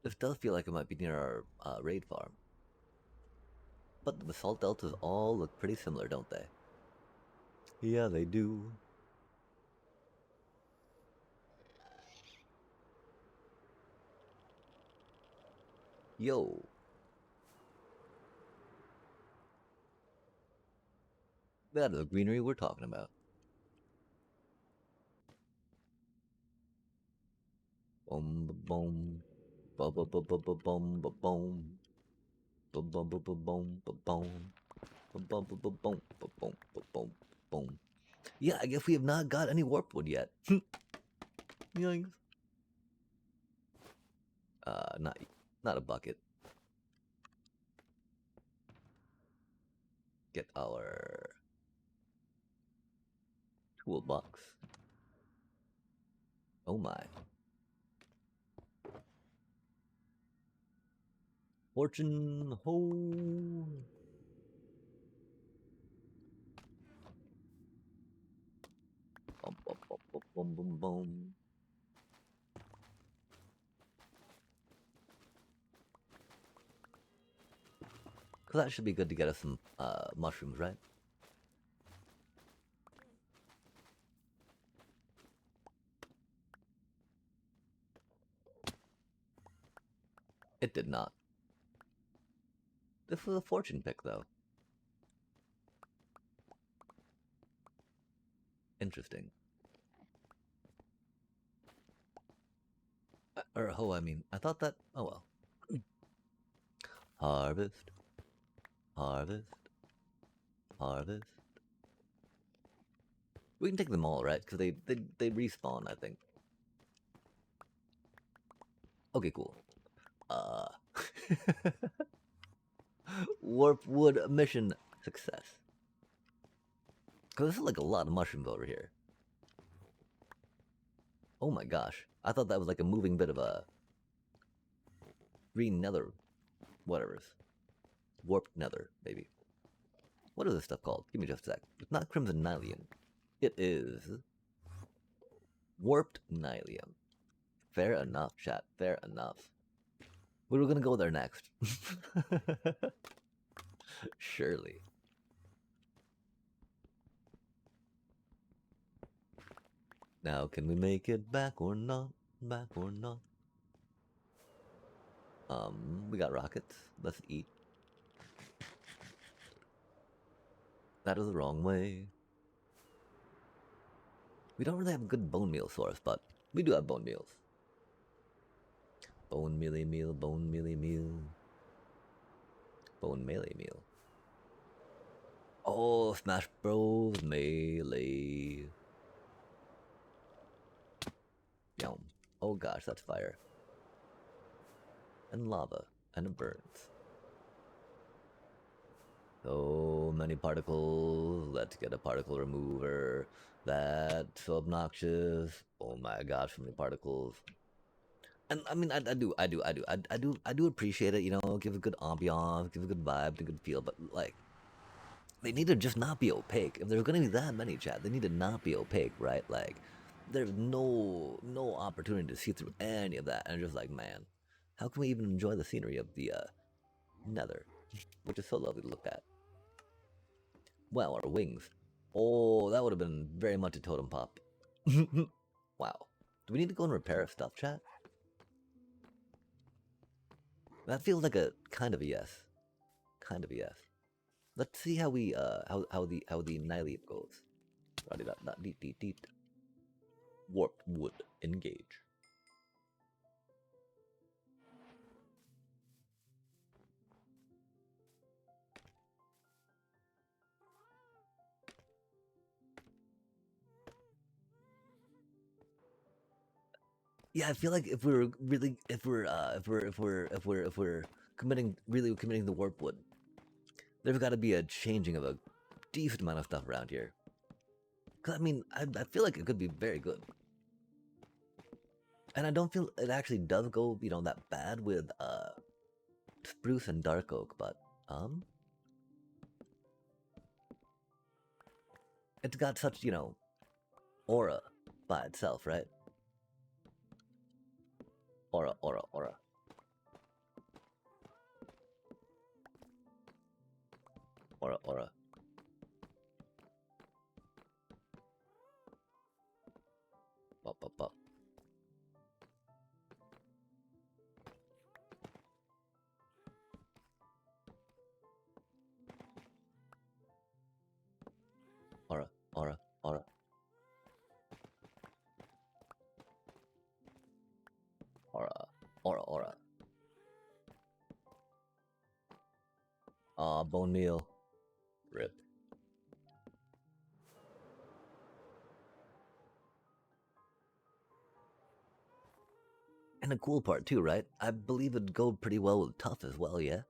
This does feel like it might be near our raid farm. But the basalt deltas all look pretty similar, don't they? Yeah, they do. Yo. That is the greenery we're talking about. Boom, boom, boom, boom, boom, boom, boom. Boom, boom, boom, boom, boom, boom, boom, boom, boom, boom, boom, boom, boom, boom, boom, boom. Yeah, I guess we have not got any warp wood yet. Yikes. Not a bucket. Get our toolbox. Oh my. Fortune ho. Bum, bum, bum, bum, bum, bum, bum. Cause that should be good to get us some mushrooms, right? It did not. This was a fortune pick, though. Interesting. Or ho, I mean, I thought that. Oh well. Harvest, harvest, harvest. We can take them all, right? Because they respawn, I think. Okay, cool. Warp wood mission success. Because this is like a lot of mushrooms over here. Oh my gosh. I thought that was like a moving bit of a green nether. Whatever's. Warped nether, maybe. What is this stuff called? Give me just a sec. It's not Crimson Nylium. It is Warped Nylium. Fair enough, chat. Fair enough. We were gonna go there next. Surely. Now, can we make it back or not? Back or not? We got rockets. Let's eat. That is the wrong way. We don't really have a good bone meal source, but we do have bone meals. Bone mealy meal, bone mealy meal. Bone melee meal. Oh, Smash Bros. Melee. Yum. Oh gosh, that's fire. And lava. And it burns. So many particles. Let's get a particle remover. That's so obnoxious. Oh my gosh, so many particles. And I mean, I do appreciate it. You know, give a good ambiance, give a good vibe, a good feel. But like, they need to just not be opaque. If there's gonna be that many, chat, they need to not be opaque, right? Like, there's no opportunity to see through any of that. And just like, man, how can we even enjoy the scenery of the Nether, which is so lovely to look at? Wow, our wings. Oh, that would have been very much a totem pop. Wow. Do we need to go and repair stuff, chat? That feels like a kind of a yes. Kind of a yes. Let's see how we how the Nylium goes. Deet deet deet. Warped wood. Engage. Yeah, I feel like if we're really if we're committing the warp wood, there's got to be a changing of a decent amount of stuff around here. Cause I mean, I feel like it could be very good, and I don't feel it actually does go that bad with spruce and dark oak, but it's got such aura by itself, right? Aura, aura, aura. Aura, aura. Pop, pop, pop. Aura, aura, aura. Aura, aura, aura. Aw, bone meal. Rip. And the cool part too, right? I believe it'd go pretty well with tough as well, yeah?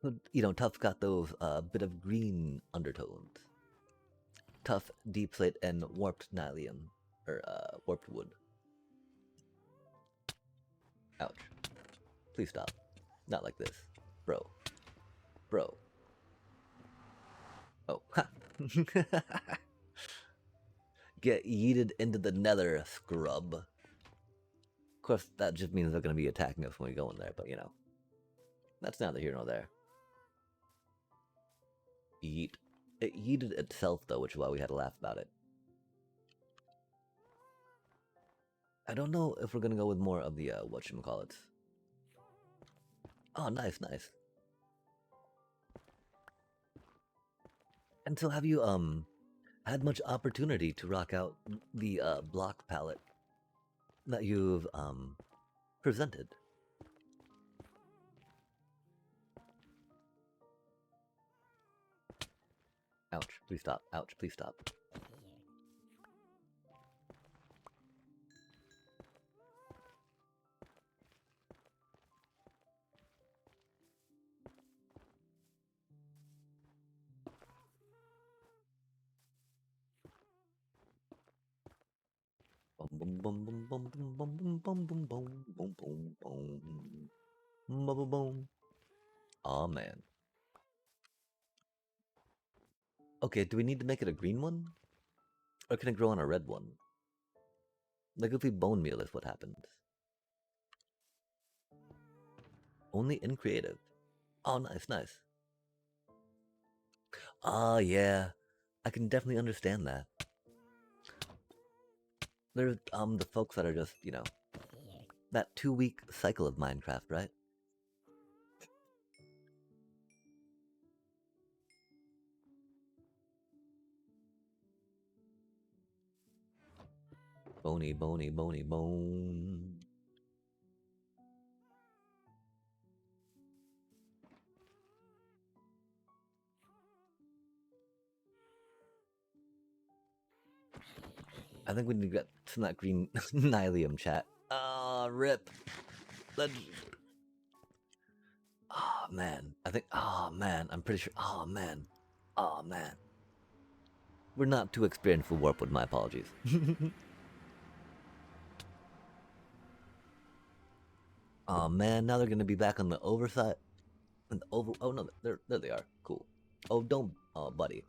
But, you know, tough got those bit of green undertones. Tough, deep slate, and warped nylium. Or warped wood. Ouch. Please stop. Not like this. Bro. Bro. Oh. Ha! Get yeeted into the nether, scrub. Of course, that just means they're going to be attacking us when we go in there, but you know. That's neither here nor there. Yeet. It yeeted itself, though, which is why we had to laugh about it. I don't know if we're going to go with more of the, whatchamacallits. Oh, nice, nice. And so have you, had much opportunity to rock out the, block palette that you've, presented? Ouch, please stop. Ouch, please stop. Bum bum bum bum bum bum bum bum bum bum bum bum bum bum bum. Aw, man. Okay, do we need to make it a green one? Or can it grow on a red one? Like if we bone meal is what happens. Only in creative. Oh, nice, nice. Ah, yeah. I can definitely understand that. There's, the folks that are just, you know, that 2-week cycle of Minecraft, right? Bony, bony, bony, bone. I think we need to get some of that green nylium chat. Ah, rip. Let's... Oh, man. I think... Oh, man. I'm pretty sure... Oh, man. Oh, man. We're not too experienced for Warpwood, my apologies. Oh, man. Now they're going to be back on the overside. On the over... Oh, no. There they are. Cool. Oh, don't... Oh, buddy.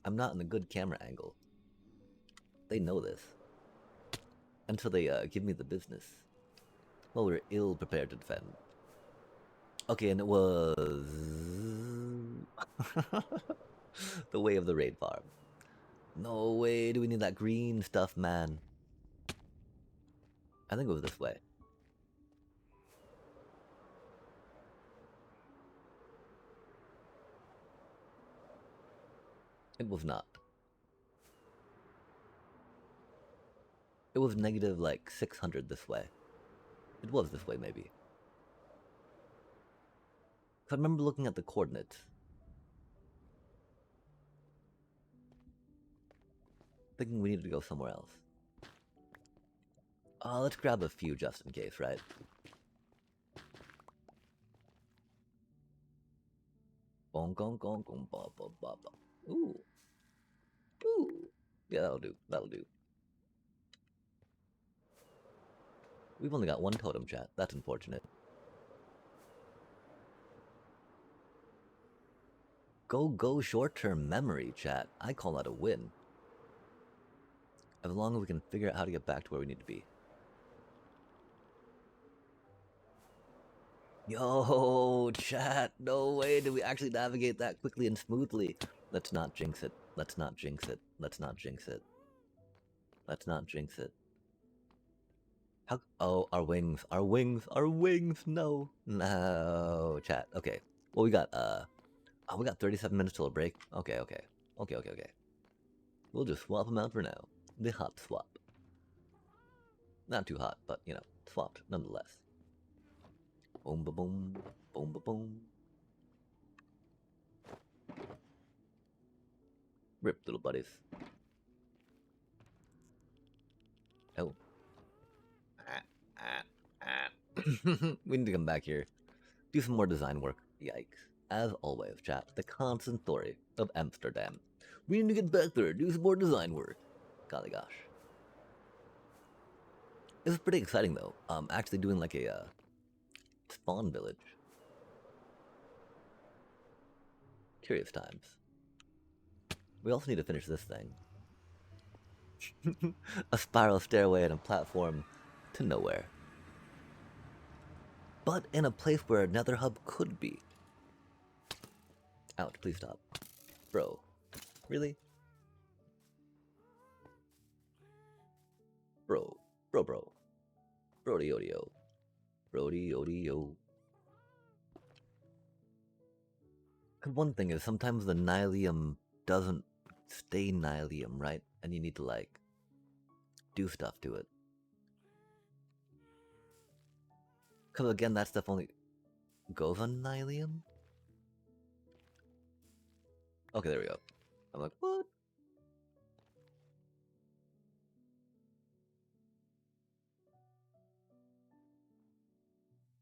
I'm not in a good camera angle. They know this. Until they give me the business. Well, we're ill prepared to defend. Okay, and it was... the way of the raid farm. No way do we need that green stuff, man. I think it was this way. It was not. It was negative like 600 this way. It was this way, maybe. If I remember looking at the coordinates. Thinking we needed to go somewhere else. Let's grab a few just in case, right? Bong gong gong gong ba ba ba ba. Ooh. Ooh. Yeah, that'll do. That'll do. We've only got one totem, chat. That's unfortunate. Go short-term memory, chat. I call that a win. As long as we can figure out how to get back to where we need to be. Yo, chat, no way did we actually navigate that quickly and smoothly. Let's not jinx it. Let's not jinx it. Let's not jinx it. Let's not jinx it. How? Oh, our wings. Our wings. Our wings. No. No, chat. Okay. Well, we got, oh, we got 37 minutes till a break. Okay. Okay. We'll just swap them out for now. The hot swap. Not too hot, but, you know, swapped nonetheless. Boom, ba boom, boom, ba boom. Rip, little buddies. Oh. We need to come back here. Do some more design work. Yikes. As always, chat, the constant story of Amsterdam. We need to get back there, do some more design work. Golly gosh. This is pretty exciting though. Actually doing like a spawn village. Curious times. We also need to finish this thing. A spiral stairway and a platform to nowhere. But in a place where a nether hub could be. Ouch, please stop. Bro. Really? Bro. Bro. Brody odio. Brody odio. One thing is, sometimes the Nylium doesn't stay Nylium, right? And you need to, like, do stuff to it. Because again, that stuff only goes on Nylium? Okay, there we go. I'm like, what?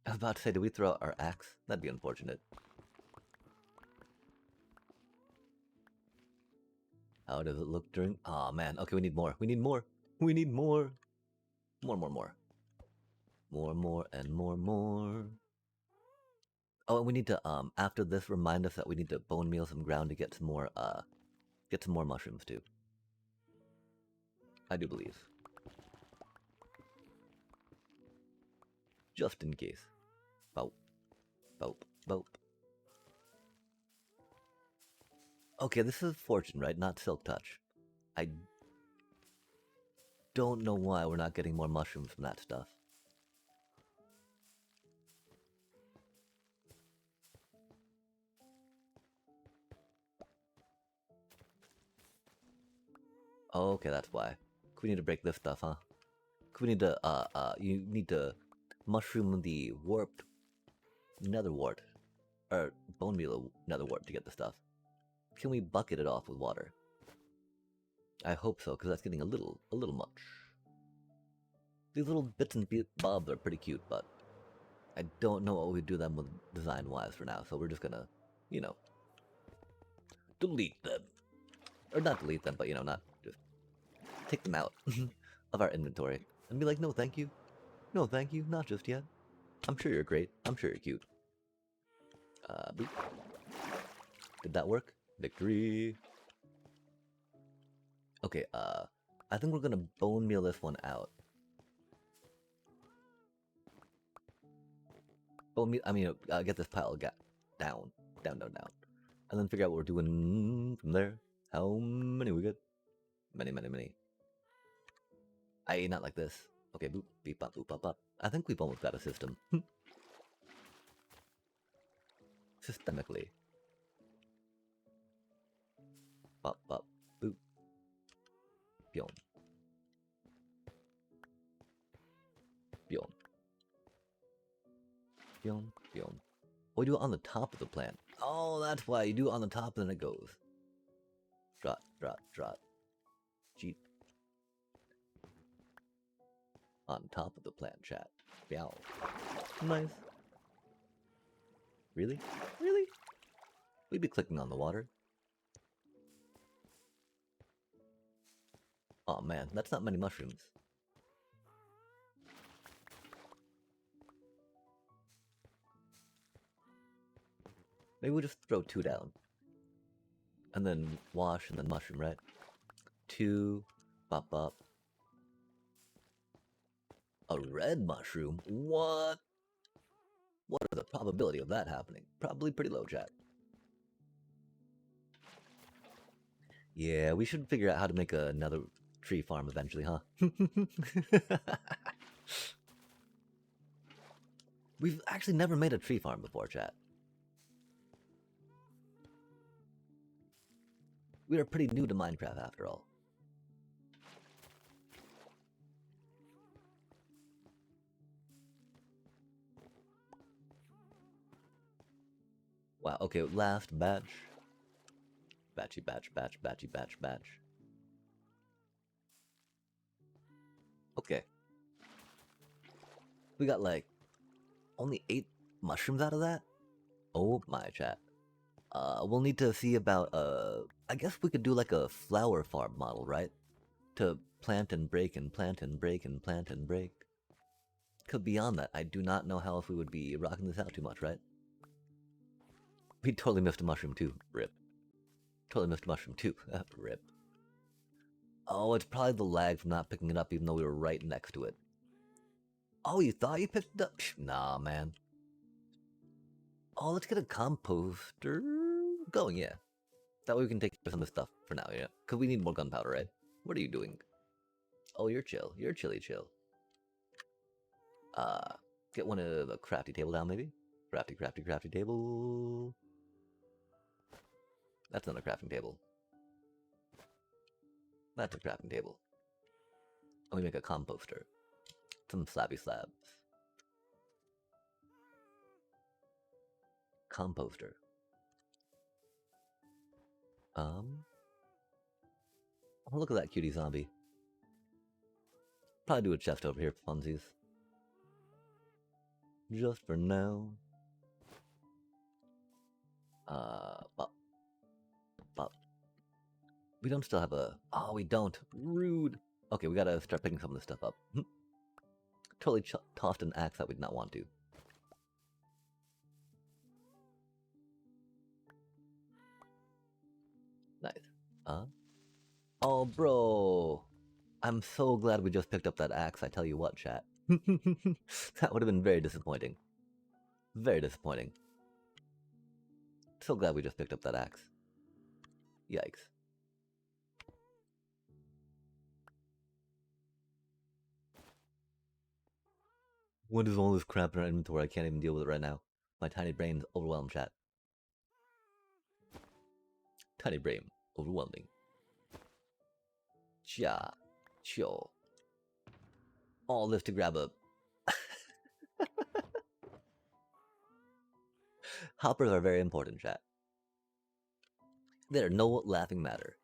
I was about to say, do we throw out our axe? That'd be unfortunate. How does it look during... Aw, man. Okay, we need more. We need more. We need more. More. More, and more. Oh, and we need to, after this, remind us that we need to bone meal some ground to get some more mushrooms, too. I do believe. Just in case. Boop. Boop. Boop. Okay, this is Fortune, right? Not Silk Touch. I don't know why we're not getting more mushrooms from that stuff. Okay, that's why. We need to break this stuff, huh? We need to, you need to mushroom the warped nether wart. Or bone meal nether wart to get the stuff. Can we bucket it off with water? I hope so, because that's getting a little much. These little bits and bobs are pretty cute, but I don't know what we do them with design-wise for now, so we're just gonna, you know, delete them. Or not delete them, but, you know, not just take them out of our inventory. And be like, no thank you. No thank you, not just yet. I'm sure you're great. I'm sure you're cute. Boop. Did that work? Victory! Okay, I think we're gonna bone meal this one out. Get this pile down. And then figure out what we're doing from there. How many we get? Many. Not like this. Okay, boop, beep, bop, boop, bop, bop. I think we've almost got a system. Systemically. Bop, bop, boop. Byon. Byon. Byon, byon. Oh, you do it on the top of the plant. Oh, that's why. You do it on the top and then it goes. Drop. Jeep. On top of the plant, chat. Meow. Nice. Really? Really? We'd be clicking on the water. Oh man, that's not many mushrooms. Maybe we'll just throw 2 down. And then wash and then mushroom, right? 2, bop bop. A red mushroom? What? What are the probability of that happening? Probably pretty low, chat. Yeah, we should figure out how to make another tree farm eventually, huh? We've actually never made a tree farm before, chat. We are pretty new to Minecraft after all. Wow, okay, last batch. Batchy batch, batchy batch. Okay. We got like only 8 mushrooms out of that? Oh my chat. We'll need to see about, I guess we could do like a flower farm model, right? To plant and break and plant and break and plant and break. Cause beyond that, I do not know how else we would be rocking this out too much, right? We totally missed a mushroom too. Rip. Totally missed a mushroom too. Rip. Oh, it's probably the lag from not picking it up even though we were right next to it. Oh, you thought you picked it up? Nah, man. Oh, let's get a composter going, yeah. That way we can take some of the stuff for now, yeah. Cause we need more gunpowder, right? What are you doing? Oh, you're chill. You're chilly chill. Get one of the crafty table down, maybe? Crafty table. That's not a crafting table. That's a crafting table. And we make a composter. Some slabby slabs. Composter. Oh, look at that cutie zombie. Probably do a chest over here for funsies. Just for now. Bop. Bop. We don't still have a... Oh, we don't. Rude. Okay, we gotta start picking some of this stuff up. Totally tossed an axe that we did not want to. Nice. Oh, bro. I'm so glad we just picked up that axe, I tell you what, chat. That would have been very disappointing. Very disappointing. So glad we just picked up that axe. Yikes. What is all this crap in our inventory? I can't even deal with it right now. My tiny brain's overwhelmed, chat. Tiny brain. Overwhelming. Cha. Cho. All this to grab a... Hoppers are very important, chat. They're no laughing matter.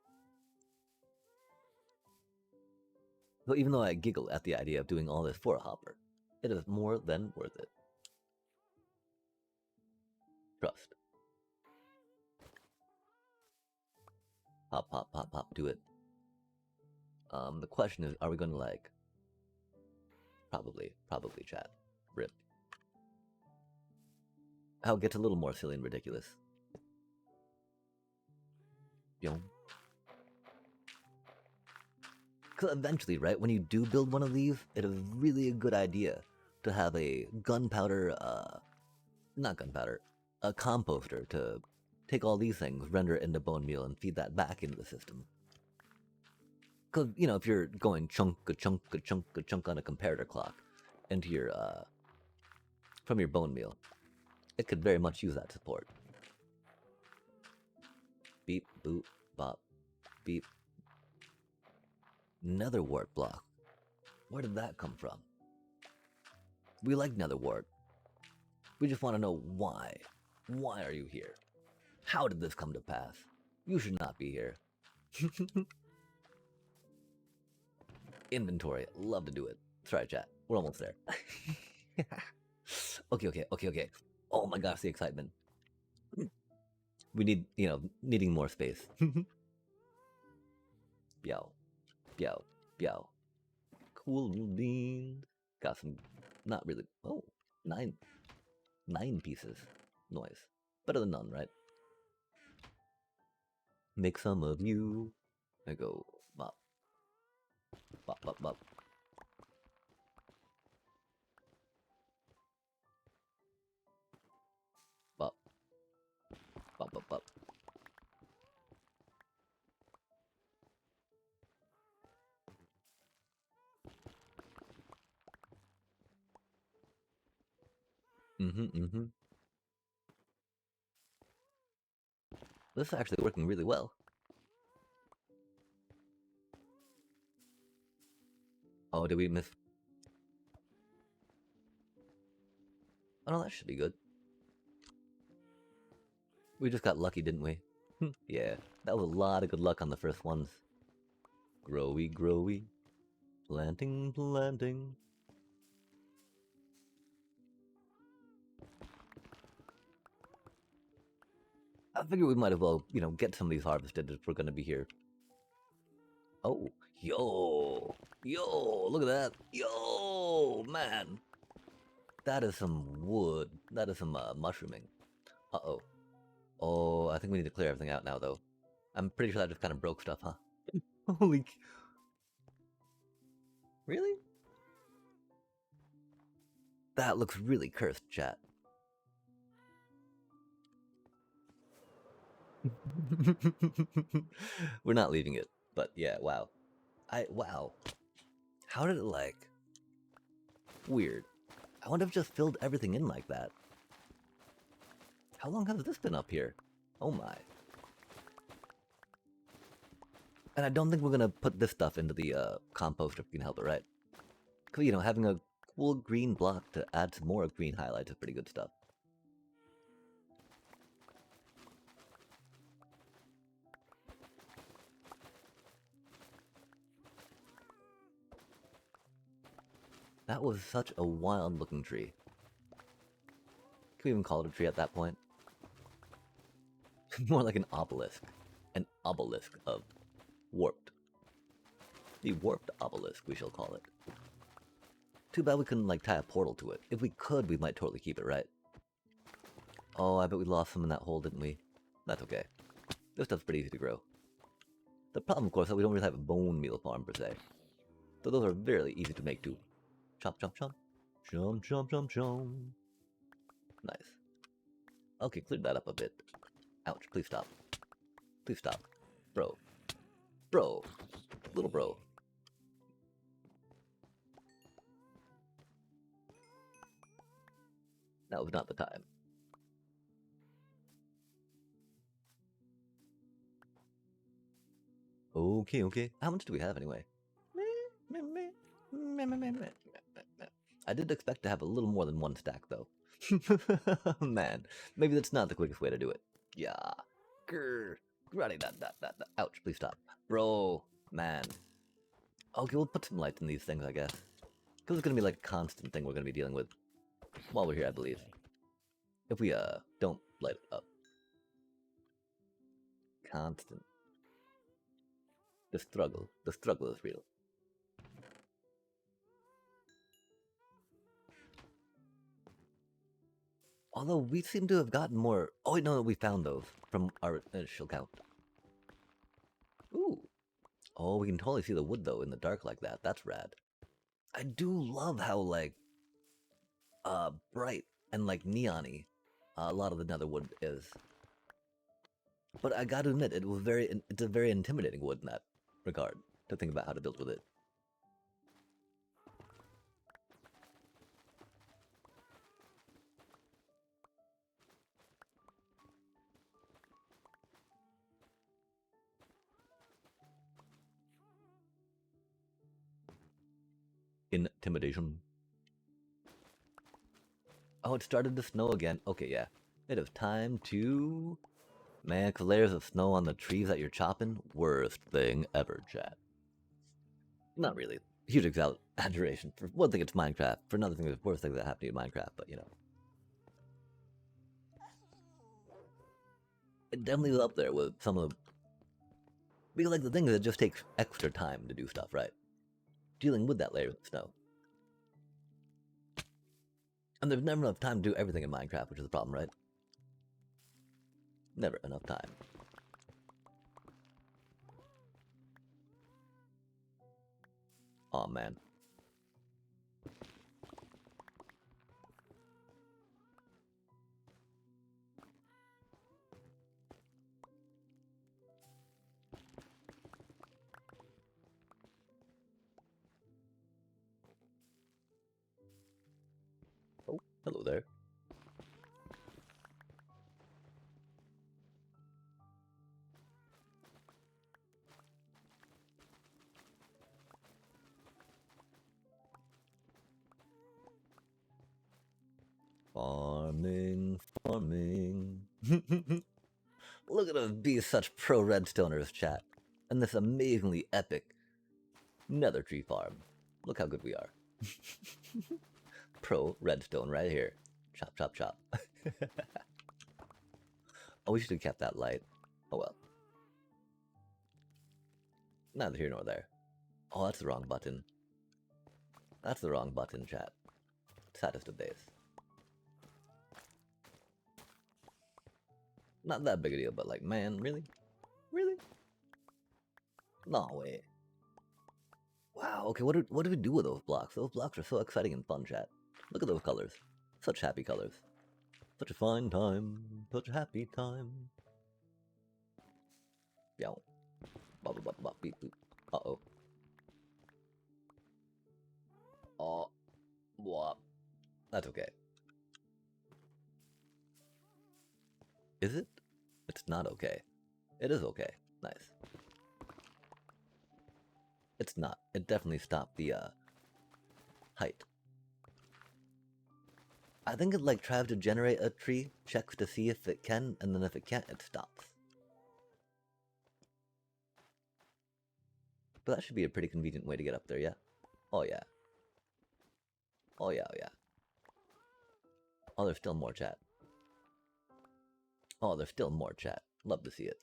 So even though I giggle at the idea of doing all this for a hopper, it is more than worth it. Trust. Hop, hop, hop, hop, do it. The question is, are we gonna like... Probably, chat. Rip. I'll get a little more silly and ridiculous. Yo. Because eventually, right, when you do build one of these, it is really a good idea to have a gunpowder, not gunpowder, a composter to take all these things, render it into bone meal, and feed that back into the system. Because, you know, if you're going chunk on a comparator clock into your, from your bone meal, it could very much use that support. Beep, boop, bop, beep. Nether wart block. Where did that come from? We like nether wart. We just want to know why. Why are you here? How did this come to pass? You should not be here. Inventory. Love to do it. Sorry, chat. We're almost there. Okay. Oh my gosh, the excitement. We need, you know, needing more space. Biao. Biao. Cool beans. Got some, not really. Oh, 9 pieces. Noise. Better than none, right? Make some of you. I go, bop. Bop, bop, bop. Bop. Bop, bop, bop. Mm-hmm. This is actually working really well. Oh, did we miss? Oh no, that should be good. We just got lucky, didn't we? Yeah, that was a lot of good luck on the first ones. Growy, growy. Planting, planting. I figure we might as well, you know, get some of these harvested if we're gonna be here. Oh, yo, yo, look at that. Yo, man. That is some wood. That is some mushrooming. Uh-oh. Oh, I think we need to clear everything out now, though. I'm pretty sure that just kind of broke stuff, huh? Holy... Really? That looks really cursed, chat. We're not leaving it, but yeah, wow. Wow. How did it, like... Weird. I wonder if it just filled everything in like that. How long has this been up here? Oh my. And I don't think we're gonna put this stuff into the compost if we can help it, right? Because, you know, having a cool green block to add some more green highlights is pretty good stuff. That was such a wild looking tree. Can we even call it a tree at that point? More like an obelisk. An obelisk of warped. The warped obelisk, we shall call it. Too bad we couldn't, like, tie a portal to it. If we could, we might totally keep it, right? Oh, I bet we lost some in that hole, didn't we? That's okay. This stuff's pretty easy to grow. The problem, of course, is that we don't really have a bone meal farm, per se. So those are very easy to make, too. Chomp, chomp, chomp. Chomp, chomp, chomp, chomp. Nice. Okay, cleared that up a bit. Ouch, please stop. Please stop. Bro. Bro. Little bro. That was not the time. Okay, okay. How much do we have anyway? I did expect to have a little more than one stack, though. Man, maybe that's not the quickest way to do it. Yeah. Grr. Ouch, please stop. Bro, man. Okay, we'll put some lights in these things, I guess. Because it's going to be like a constant thing we're going to be dealing with while we're here, I believe. If we, don't light it up. Constant. The struggle is real. Although we seem to have gotten more... Oh, wait, no, we found those from our initial count. Ooh. Oh, we can totally see the wood, though, in the dark like that. That's rad. I do love how, like, bright and, like, neon-y a lot of the nether wood is. But I gotta admit, it's a very intimidating wood in that regard, to think about how to build with it. Intimidation. Oh, it started to snow again. Okay, yeah. It is time to... Man, 'cause layers of snow on the trees that you're chopping, worst thing ever, chat. Not really. Huge exaggeration. For one thing, it's Minecraft. For another thing, there's worse things that happen to you in Minecraft, but you know. It definitely is up there with some of the... Because, like, the thing is, it just takes extra time to do stuff, right? Dealing with that layer of snow. And there's never enough time to do everything in Minecraft, which is the problem, right? Never enough time. Aw, man. Oh, hello there. Farming, farming. Look at us be such pro redstoners, chat. And this amazingly epic nether tree farm. Look how good we are. Pro redstone right here. Chop, chop, chop. Oh, we should have kept that light. Oh well. Neither here nor there. Oh, that's the wrong button. That's the wrong button, chat. Saddest of days. Not that big a deal, but like, man, really? Really? No way. Wow, okay, what do we do with those blocks? Those blocks are so exciting and fun, chat. Look at those colors. Such happy colors. Such a fine time. Such a happy time. Yow. Bop, bop, bop, beep, boop. Uh-oh. Oh. Wop. That's okay. Is it? It's not okay. It is okay. Nice. It's not. It definitely stopped the, height. I think it, like, tries to generate a tree, checks to see if it can, and then if it can't, it stops. But that should be a pretty convenient way to get up there, yeah? Oh, yeah. Oh, yeah, oh, yeah. Oh, there's still more, chat. Oh, there's still more, chat. Love to see it.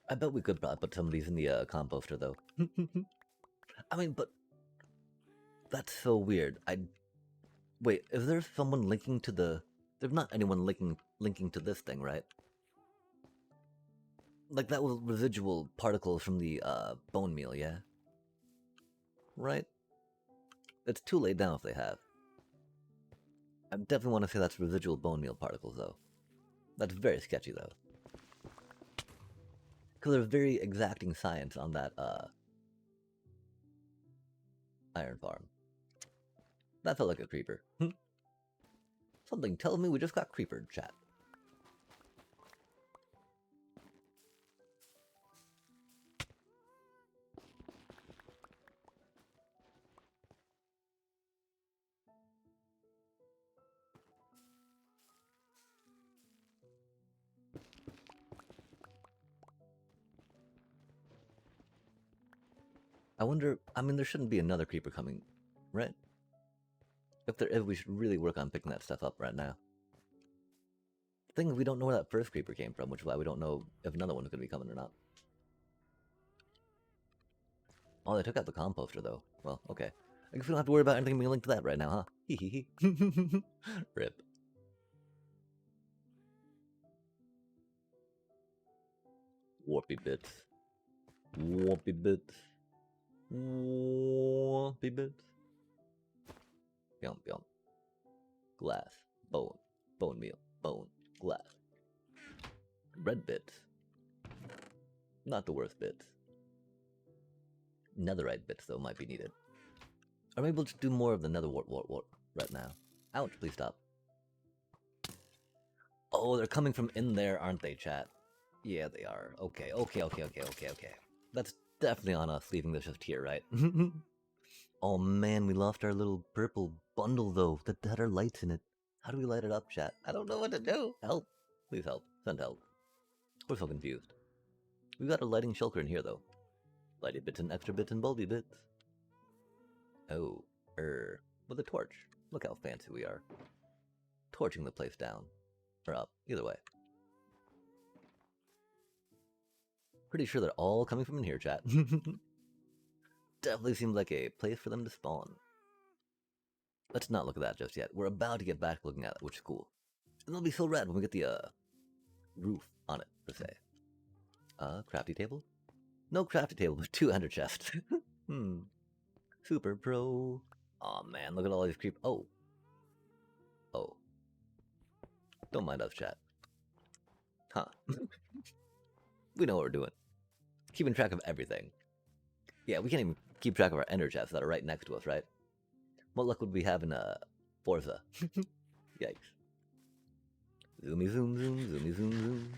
I bet we could probably put some of these in the composter, though. I mean, but that's so weird. Wait. Is there someone linking to the? There's not anyone linking to this thing, right? Like that was residual particles from the bone meal, yeah. Right. It's too laid down if they have. I definitely want to say that's residual bone meal particles, though. That's very sketchy, though. Because there's very exacting science on that iron farm. That felt like a creeper. Something tells me we just got creepered, chat. I wonder, I mean, there shouldn't be another creeper coming, right? If there is, we should really work on picking that stuff up right now. The thing is, we don't know where that first creeper came from, which is why we don't know if another one's going to be coming or not. Oh, they took out the composter, though. Well, okay. I guess we don't have to worry about anything being linked to that right now, huh? Hee Rip. Warpy bits. Warpy bits. Warpy bits. Yum, yum. Glass. Bone. Bone meal. Bone. Glass. Red bits. Not the worst bits. Netherite bits, though, might be needed. I'm able to do more of the nether wart right now. Ouch, please stop. Oh, they're coming from in there, aren't they, chat? Yeah, they are. Okay. That's definitely on us leaving this just here, right? Oh man, we lost our little purple bundle, though, that had our lights in it. How do we light it up, chat? I don't know what to do. Help. Please help. Send help. We're so confused. We've got a lighting shulker in here, though. Lighty bits and extra bits and bulby bits. Oh, with a torch. Look how fancy we are. Torching the place down. Or up, either way. Pretty sure they're all coming from in here, chat. Definitely seems like a place for them to spawn. Let's not look at that just yet. We're about to get back looking at it, which is cool. And it'll be so rad when we get the, roof on it, per se. Crafty table? No crafty table, but 2 ender chests. Super pro. Aw, man, look at all these creep. Oh. Don't mind us, chat. Huh. We know what we're doing. Keeping track of everything. Yeah, we can't even keep track of our ender chests that are right next to us, right? What luck would we have in Forza? Yikes. Zoomy zoom zoom, zoomy zoom zoom.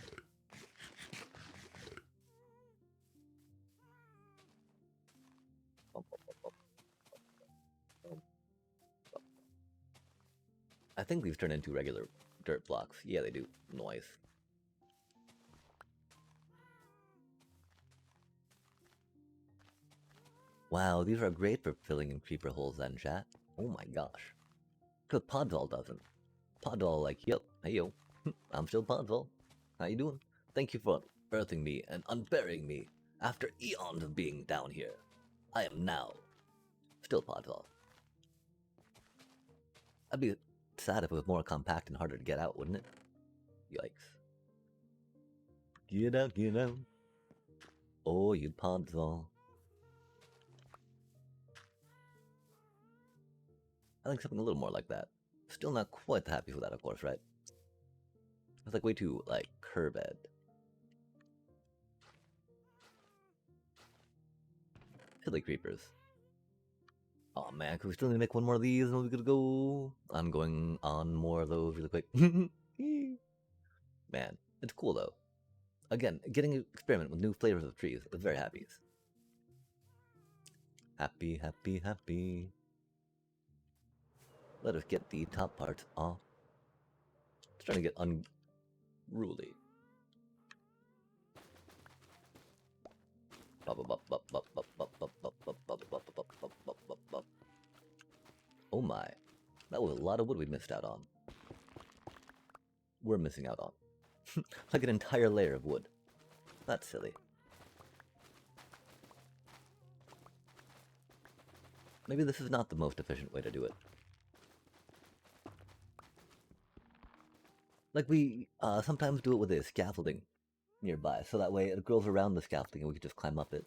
I think these turn into regular dirt blocks. Yeah, they do. Noise. Wow, these are great for filling in creeper holes then, chat. Oh my gosh. Because Podzol doesn't. Podzol like, yep, hey yo, I'm still Podzol. How you doing? Thank you for earthing me and unburying me after eons of being down here. I am now still Podzol. I'd be sad if it was more compact and harder to get out, wouldn't it? Yikes. Get out, get out. Oh, you Podzol. I think something a little more like that. Still not quite happy with that, of course, right? It's like way too, like, curved. Silly creepers. Oh man, can we still need to make one more of these and we're gonna go? I'm going on more of those really quick. Man, it's cool though. Again, getting to experiment with new flavors of trees is very happy. Happy, happy, happy. Let us get the top parts off. It's starting to get unruly. Oh my, that was a lot of wood we missed out on. We're missing out on. Like an entire layer of wood. That's silly. Maybe this is not the most efficient way to do it. Like we sometimes do it with a scaffolding nearby, so that way it grows around the scaffolding and we can just climb up it.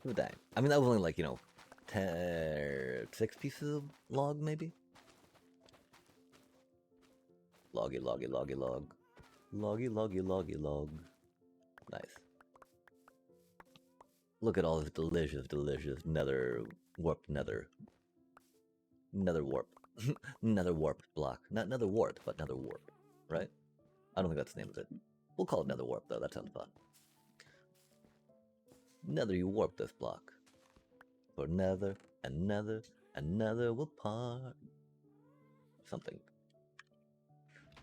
Oh, dang. I mean, that was only like, 6 pieces of log, maybe? Loggy, loggy, loggy, log. Loggy, loggy, loggy, log. Nice. Look at all this delicious, delicious nether warped nether. Nether warp. Nether warp block. Not nether wart, but nether warp. Right? I don't think that's the name of it. We'll call it nether warp, though. That sounds fun. Nether, you warp this block. For nether, and nether, and nether will part. Something.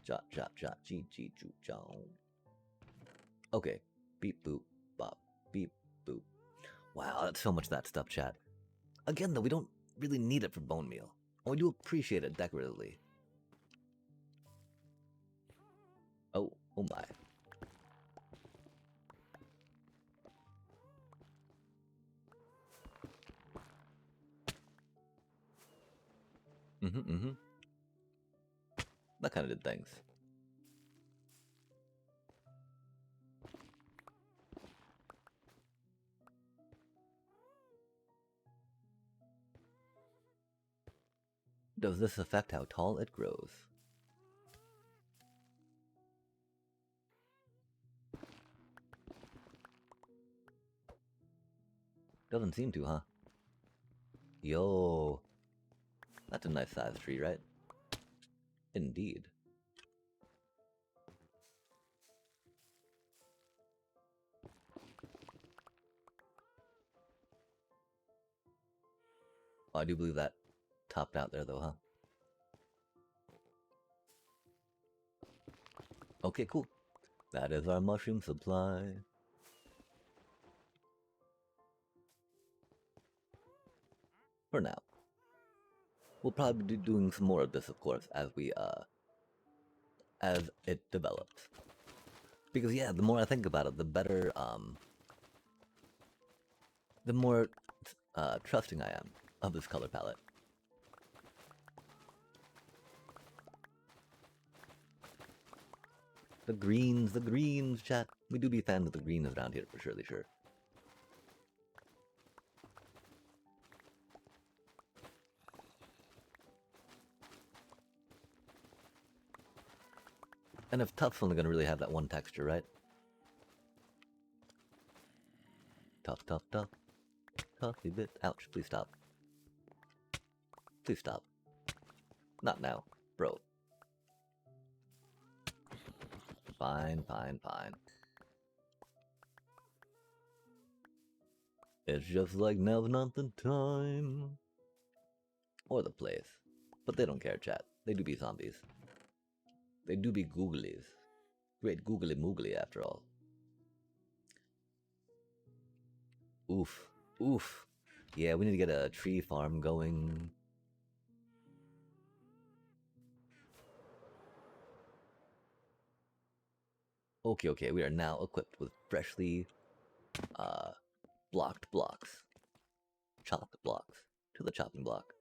Jot, jot, jot, G, G, Ju, Jow. Okay. Beep, boop, bop, beep, boop. Wow, that's so much of that stuff, chat. Again, though, we don't really need it for bone meal. And we do appreciate it decoratively. Oh, oh my. Mm-hmm. That kind of did things. Does this affect how tall it grows? Doesn't seem to, huh? Yo. That's a nice sized tree, right? Indeed. Oh, I do believe that topped out there, though, huh? Okay, cool. That is our mushroom supply. For now. We'll probably be doing some more of this, of course, as it develops. Because, yeah, the more I think about it, the better, the more, trusting I am of this color palette. The greens, chat. We do be fans of the greens around here, for surely sure. And if tough's only gonna really have that one texture, right? Tough, tough, tough. Toughy bit. Ouch, please stop. Please stop. Not now, bro. Fine, fine, fine. It's just like now's not the time. Or the place. But they don't care, chat. They do be zombies. They do be googlies. Great googly moogly, after all. Oof. Oof. Yeah, we need to get a tree farm going. Okay, okay, we are now equipped with freshly blocked blocks. Chopped blocks. To the chopping block.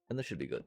And this should be good.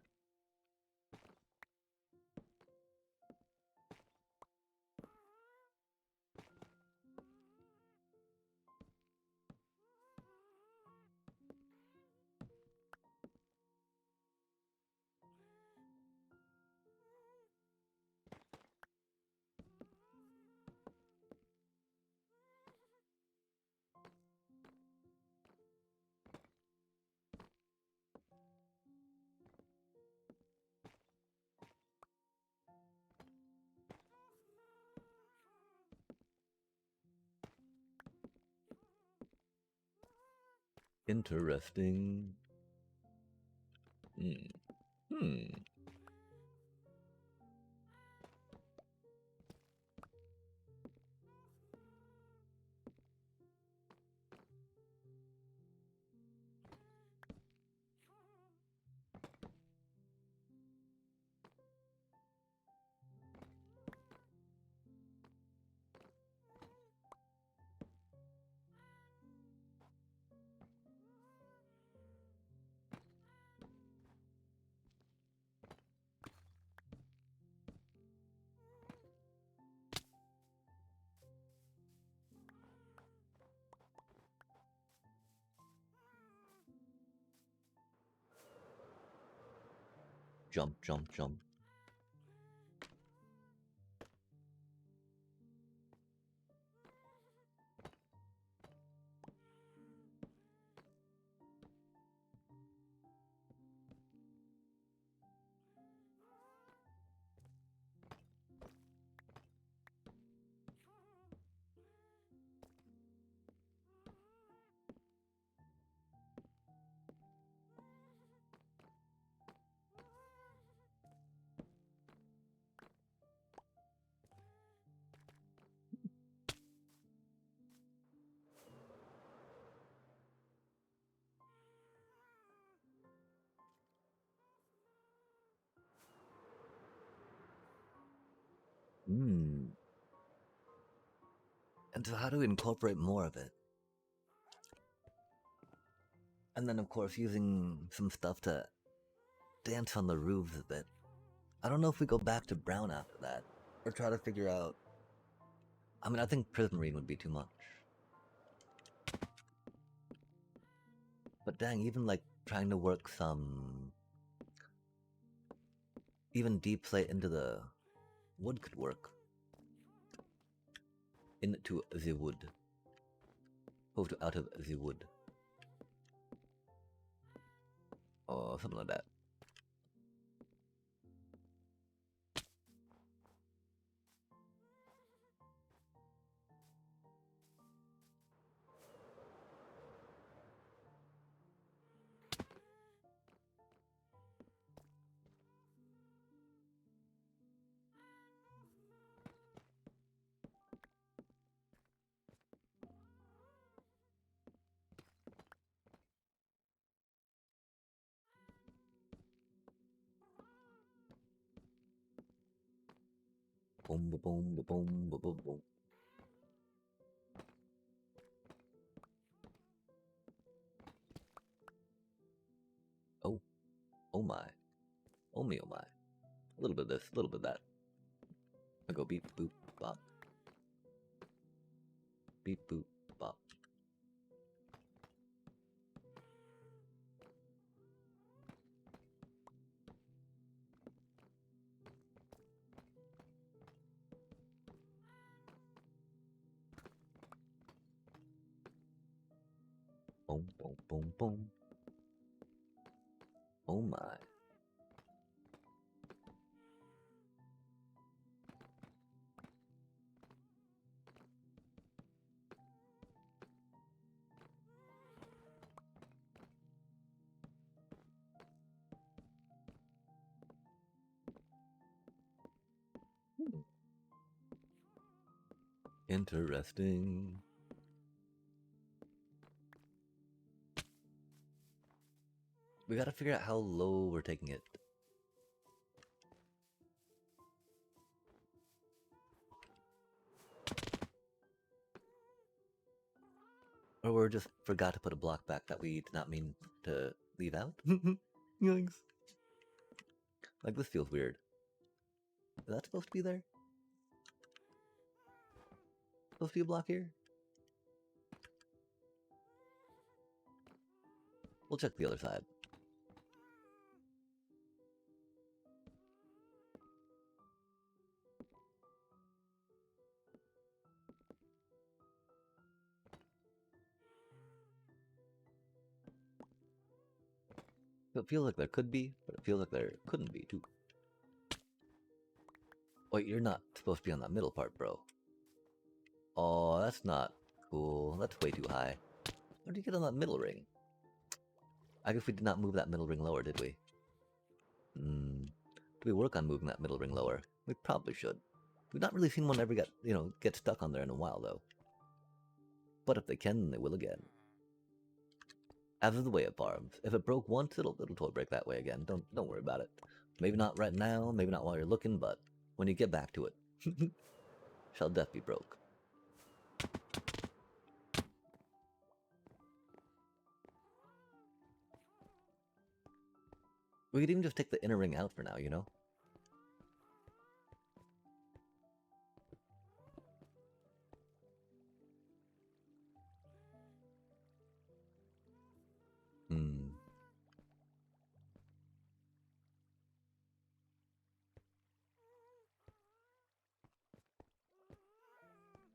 Interesting. Hmm. Jump, jump, jump. Hmm. And so how do we incorporate more of it? And then, of course, using some stuff to dance on the roofs a bit. I don't know if we go back to brown after that, or try to figure out. I mean, I think prismarine would be too much. But dang, even like trying to work some, even deep slate into the wood could work. Into the wood. Moved out of the wood. Or something like that. Boom, boom, boom, boom, boom, boom, boom. Oh, oh my. Oh me, oh my. A little bit of this, a little bit of that. I go beep, boop, bop. Beep, boop, bop. Boom, boom, boom, boom. Oh my. Hmm. Interesting. We gotta figure out how low we're taking it. Or we just forgot to put a block back that we did not mean to leave out. Yikes. Like, this feels weird. Is that supposed to be there? Supposed to be a block here? We'll check the other side. It feels like there could be, but it feels like there couldn't be, too. Wait, you're not supposed to be on that middle part, bro. Oh, that's not cool. That's way too high. How did you get on that middle ring? I guess we did not move that middle ring lower, did we? Do we work on moving that middle ring lower? We probably should. We've not really seen one ever get stuck on there in a while, though. But if they can, then they will again. As is the way it farms. If it broke once, it'll totally break that way again. Don't worry about it. Maybe not right now, maybe not while you're looking, but when you get back to it, shall death be broke. We could even just take the inner ring out for now, you know?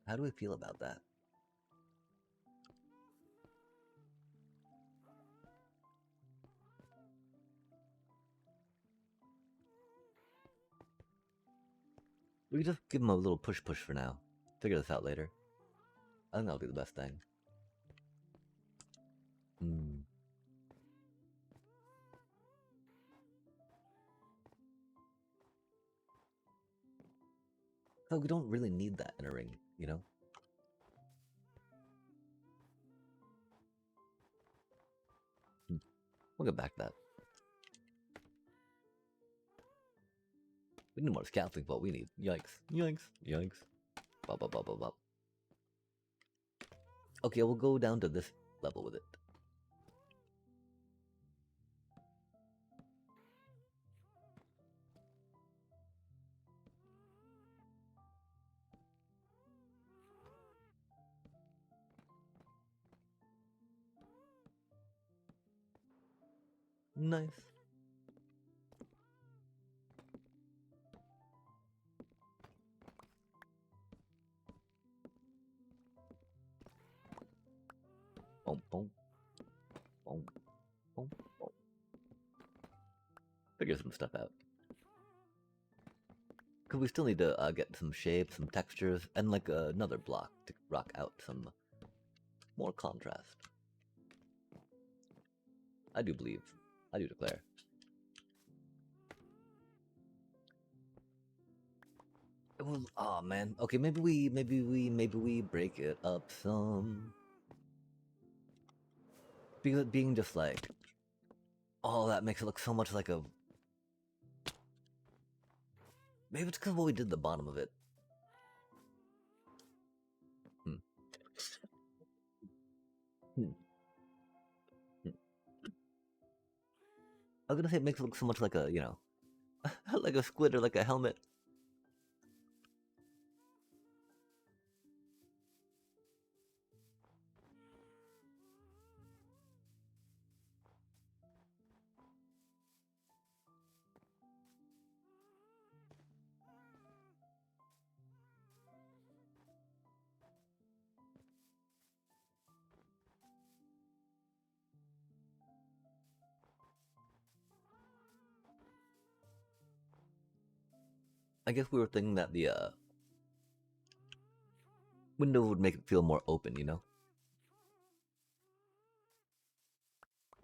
How do we feel about that? We could just give him a little push for now. Figure this out later. I think that'll be the best thing. So we don't really need that inner ring, you know? We'll get back to that. We need more scaffolding, what we need. Yikes. Yikes. Yikes. Bop, bop, bop, bop, bop. Okay, we'll go down to this level with it. Nice. Boom, boom. Boom, boom, boom. Figure some stuff out. Because we still need to get some shapes, some textures, and like another block to rock out some more contrast. I do believe. I do declare. Well, oh man. Okay, maybe we break it up some. Because being just like, oh, that makes it look so much like a. Maybe it's because what we did at the bottom of it. I was gonna say it makes it look so much like a, you know, like a squid or like a helmet. I guess we were thinking that the window would make it feel more open, you know,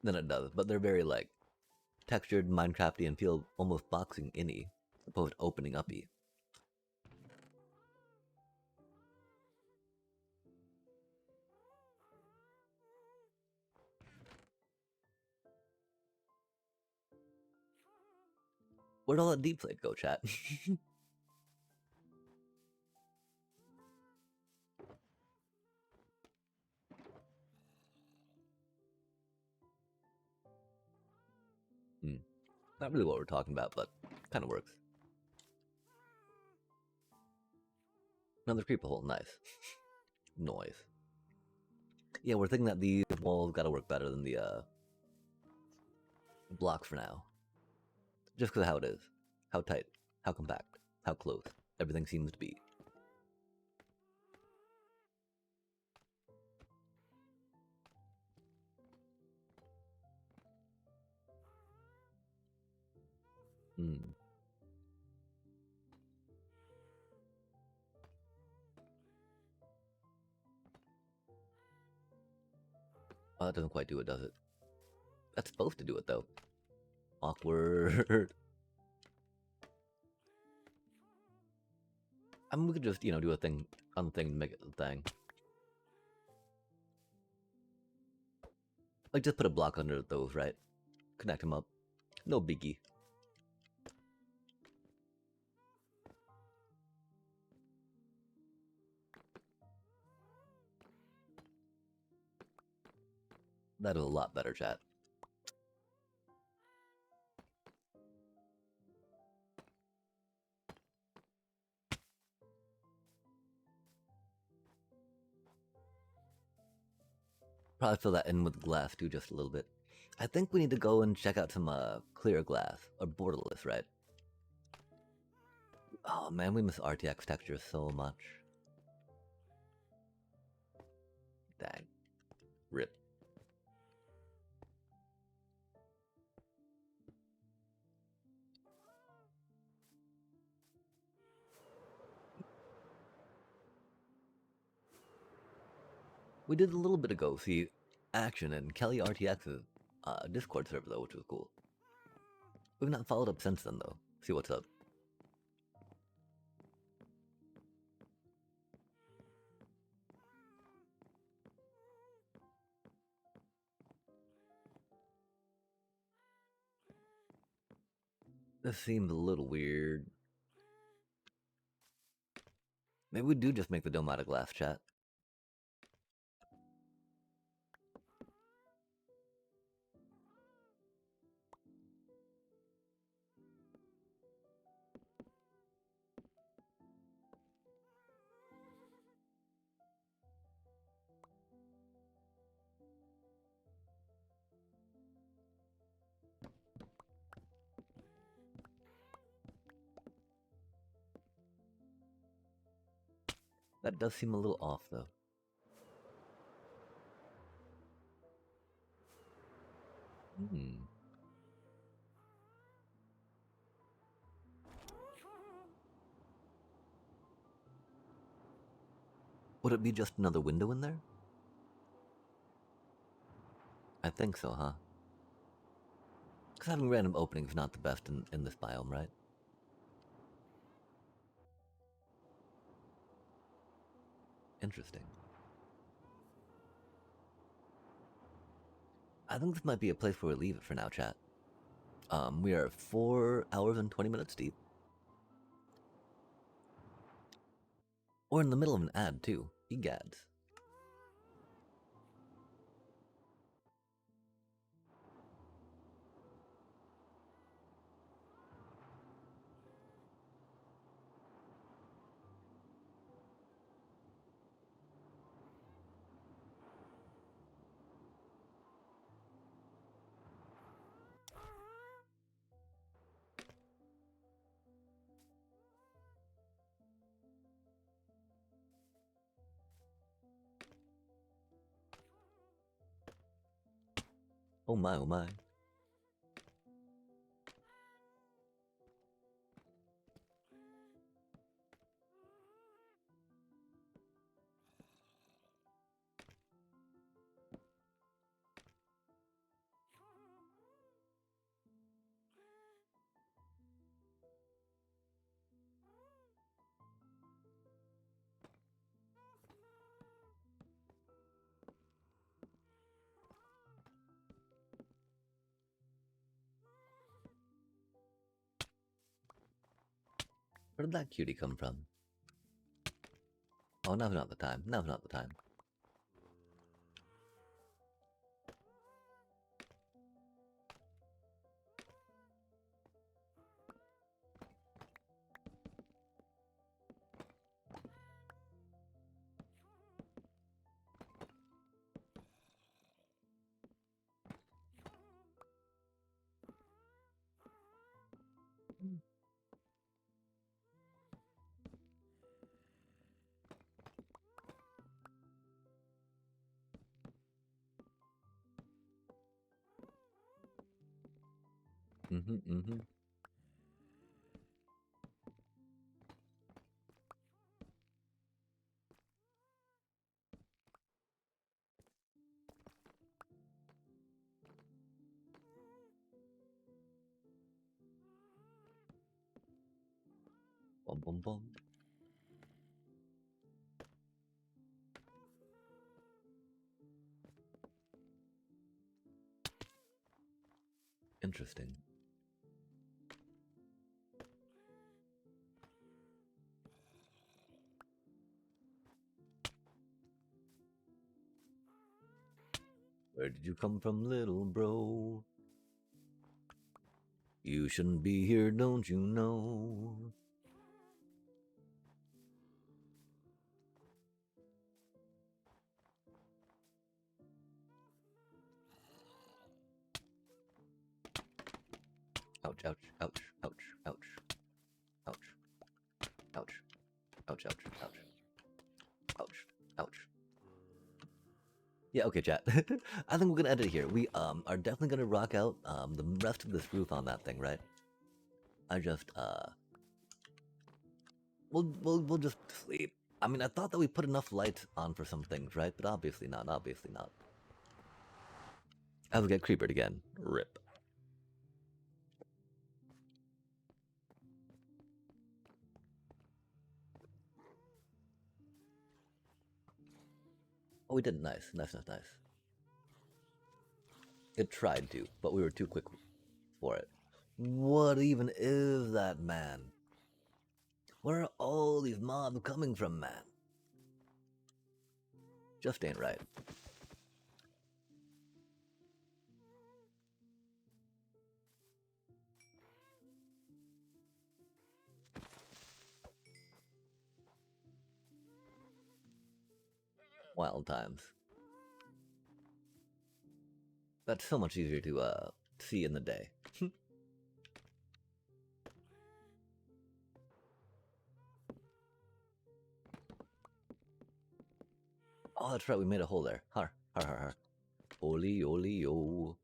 than it does. But they're very like textured, Minecrafty, and feel almost boxing in-y, opposed to opening up-y. Where'd all that deep slate go, chat? Not really what we're talking about, but kind of works. Another creeper hole, nice. Noise. Yeah, we're thinking that these walls gotta work better than the blocks for now. Just because of how it is. How tight, how compact, how close everything seems to be. Hmm. Oh, that doesn't quite do it, does it? That's supposed to do it, though. Awkward. I mean, we could just, you know, do a thing on the thing to make it a thing. Like, just put a block under those, right? Connect them up. No biggie. That is a lot better, chat. Probably fill that in with glass too, just a little bit. I think we need to go and check out some clear glass or borderless, right? Oh man, we miss RTX texture so much. Dang. Rip. We did a little bit ago see action in Kelly RTX's Discord server though, which was cool. We've not followed up since then though. See what's up. This seems a little weird. Maybe we do just make the dome out of glass, chat. That does seem a little off though. Hmm. Would it be just another window in there? I think so, huh? Because having random openings is not the best in this biome, right? Interesting. I think this might be a place where we leave it for now, chat. We are 4 hours and 20 minutes deep. Or in the middle of an ad, too. Egads. Oh my, oh my. Where did that cutie come from? Oh, now's not the time. Now's not the time. Mm-hmm. Bum bum bum. Interesting. Where did you come from, little bro? You shouldn't be here, don't you know? Ouch, ouch, ouch, ouch, ouch, ouch, ouch, ouch, ouch, ouch, ouch, ouch. Yeah, okay, chat. I think we're gonna end it here. We are definitely gonna rock out the rest of this roof on that thing, right? I just we'll just sleep. I mean, I thought that we put enough light on for some things, right? But obviously not. Obviously not. I will get creepered again. Rip. Oh, we did nice, nice, nice, nice. It tried to, but we were too quick for it. What even is that, man? Where are all these mobs coming from, man? Just ain't right. Wild times. That's so much easier to see in the day. Oh, that's right, we made a hole there. Har, har, har, har. Oli, oli, yo.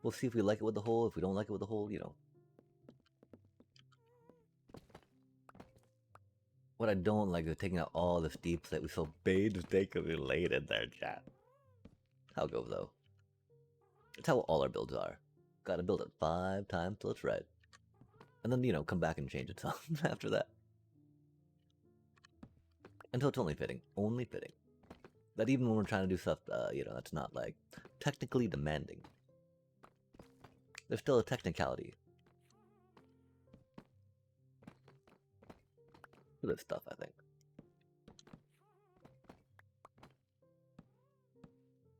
We'll see if we like it with the hole. If we don't like it with the hole, you know. What I don't like is taking out all this deep that we so painstakingly laid in there, chat. How go, though? That's how all our builds are. Gotta build it 5 times till it's right. And then, you know, come back and change it some after that. Until it's only fitting. Only fitting. That even when we're trying to do stuff, you know, that's not, like, technically demanding. There's still a technicality to this stuff, I think.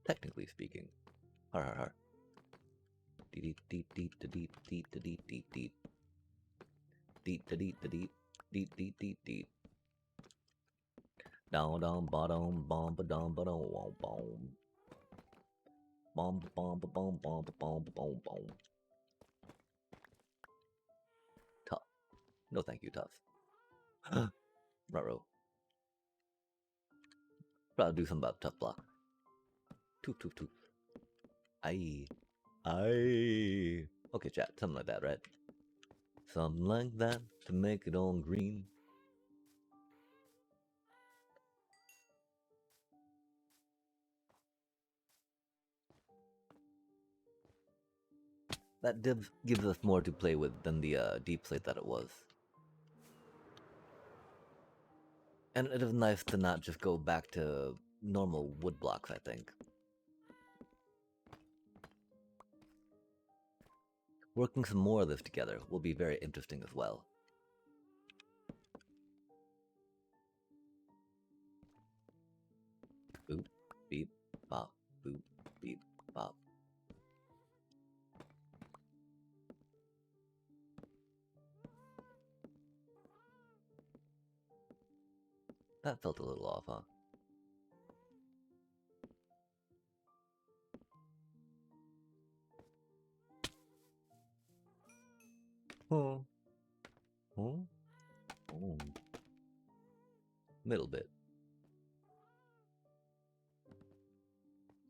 Technically speaking. Har har har. Deep deep deep deep deep deep deep deep deep deep deep deep deep deep deep deep. Down down bottom bomb dum ba dum bomb bomb bomb bomb bomb bomb bomb bomb. Tough. No thank you, tough. Ruh-roh. Probably do something about tough block. Toot toot toot. Aye. Aye. Okay, chat. Something like that, right? Something like that to make it all green. That gives us more to play with than the deep slate that it was. And it is nice to not just go back to normal wood blocks, I think. Working some more of this together will be very interesting as well. boop, beep, bop, boop, beep, bop. That felt a little off, huh? Oh. Oh. Oh. Middle bit.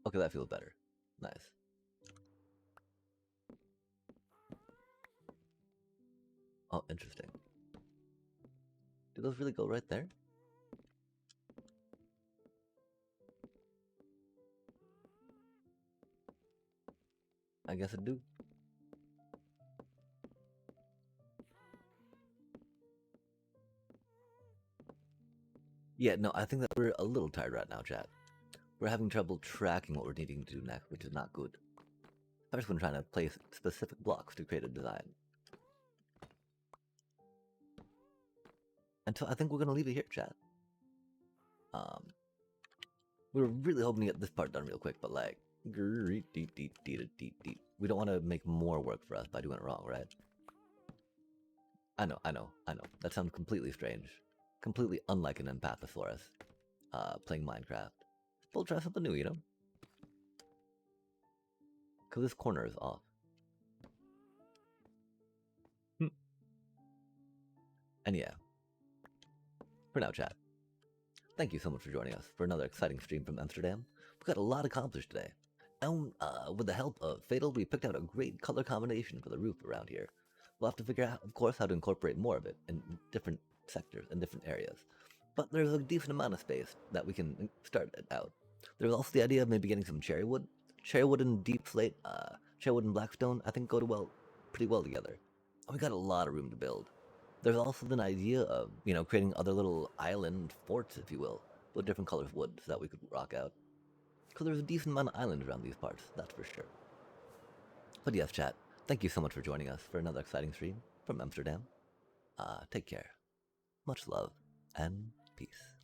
Okay, that feels better. Nice. Oh, interesting. Do those really go right there? I guess it do. Yeah, no, I think that we're a little tired right now, chat. We're having trouble tracking what we're needing to do next, which is not good. I'm just trying to place specific blocks to create a design. And so I think we're going to leave it here, chat. We were really hoping to get this part done real quick, but like, we don't want to make more work for us by doing it wrong, right? I know. That sounds completely strange. Completely unlike an Empathosaurus playing Minecraft. But we'll try something new, you know? Because this corner is off. And yeah. For now, chat. Thank you so much for joining us for another exciting stream from Amsterdam. We got a lot accomplished today. And with the help of Fatal, we picked out a great color combination for the roof around here. We'll have to figure out, of course, how to incorporate more of it in different sectors and different areas. But there's a decent amount of space that we can start it out. There's also the idea of maybe getting some cherry wood. Cherry wood and deep slate, cherry wood and blackstone, I think go pretty well together. And we got a lot of room to build. There's also an idea of, creating other little island forts, if you will, with different colors of wood so that we could rock out. Because there's a decent amount of islands around these parts, that's for sure. But yes, chat, thank you so much for joining us for another exciting stream from Amsterdam. Take care. Much love and peace.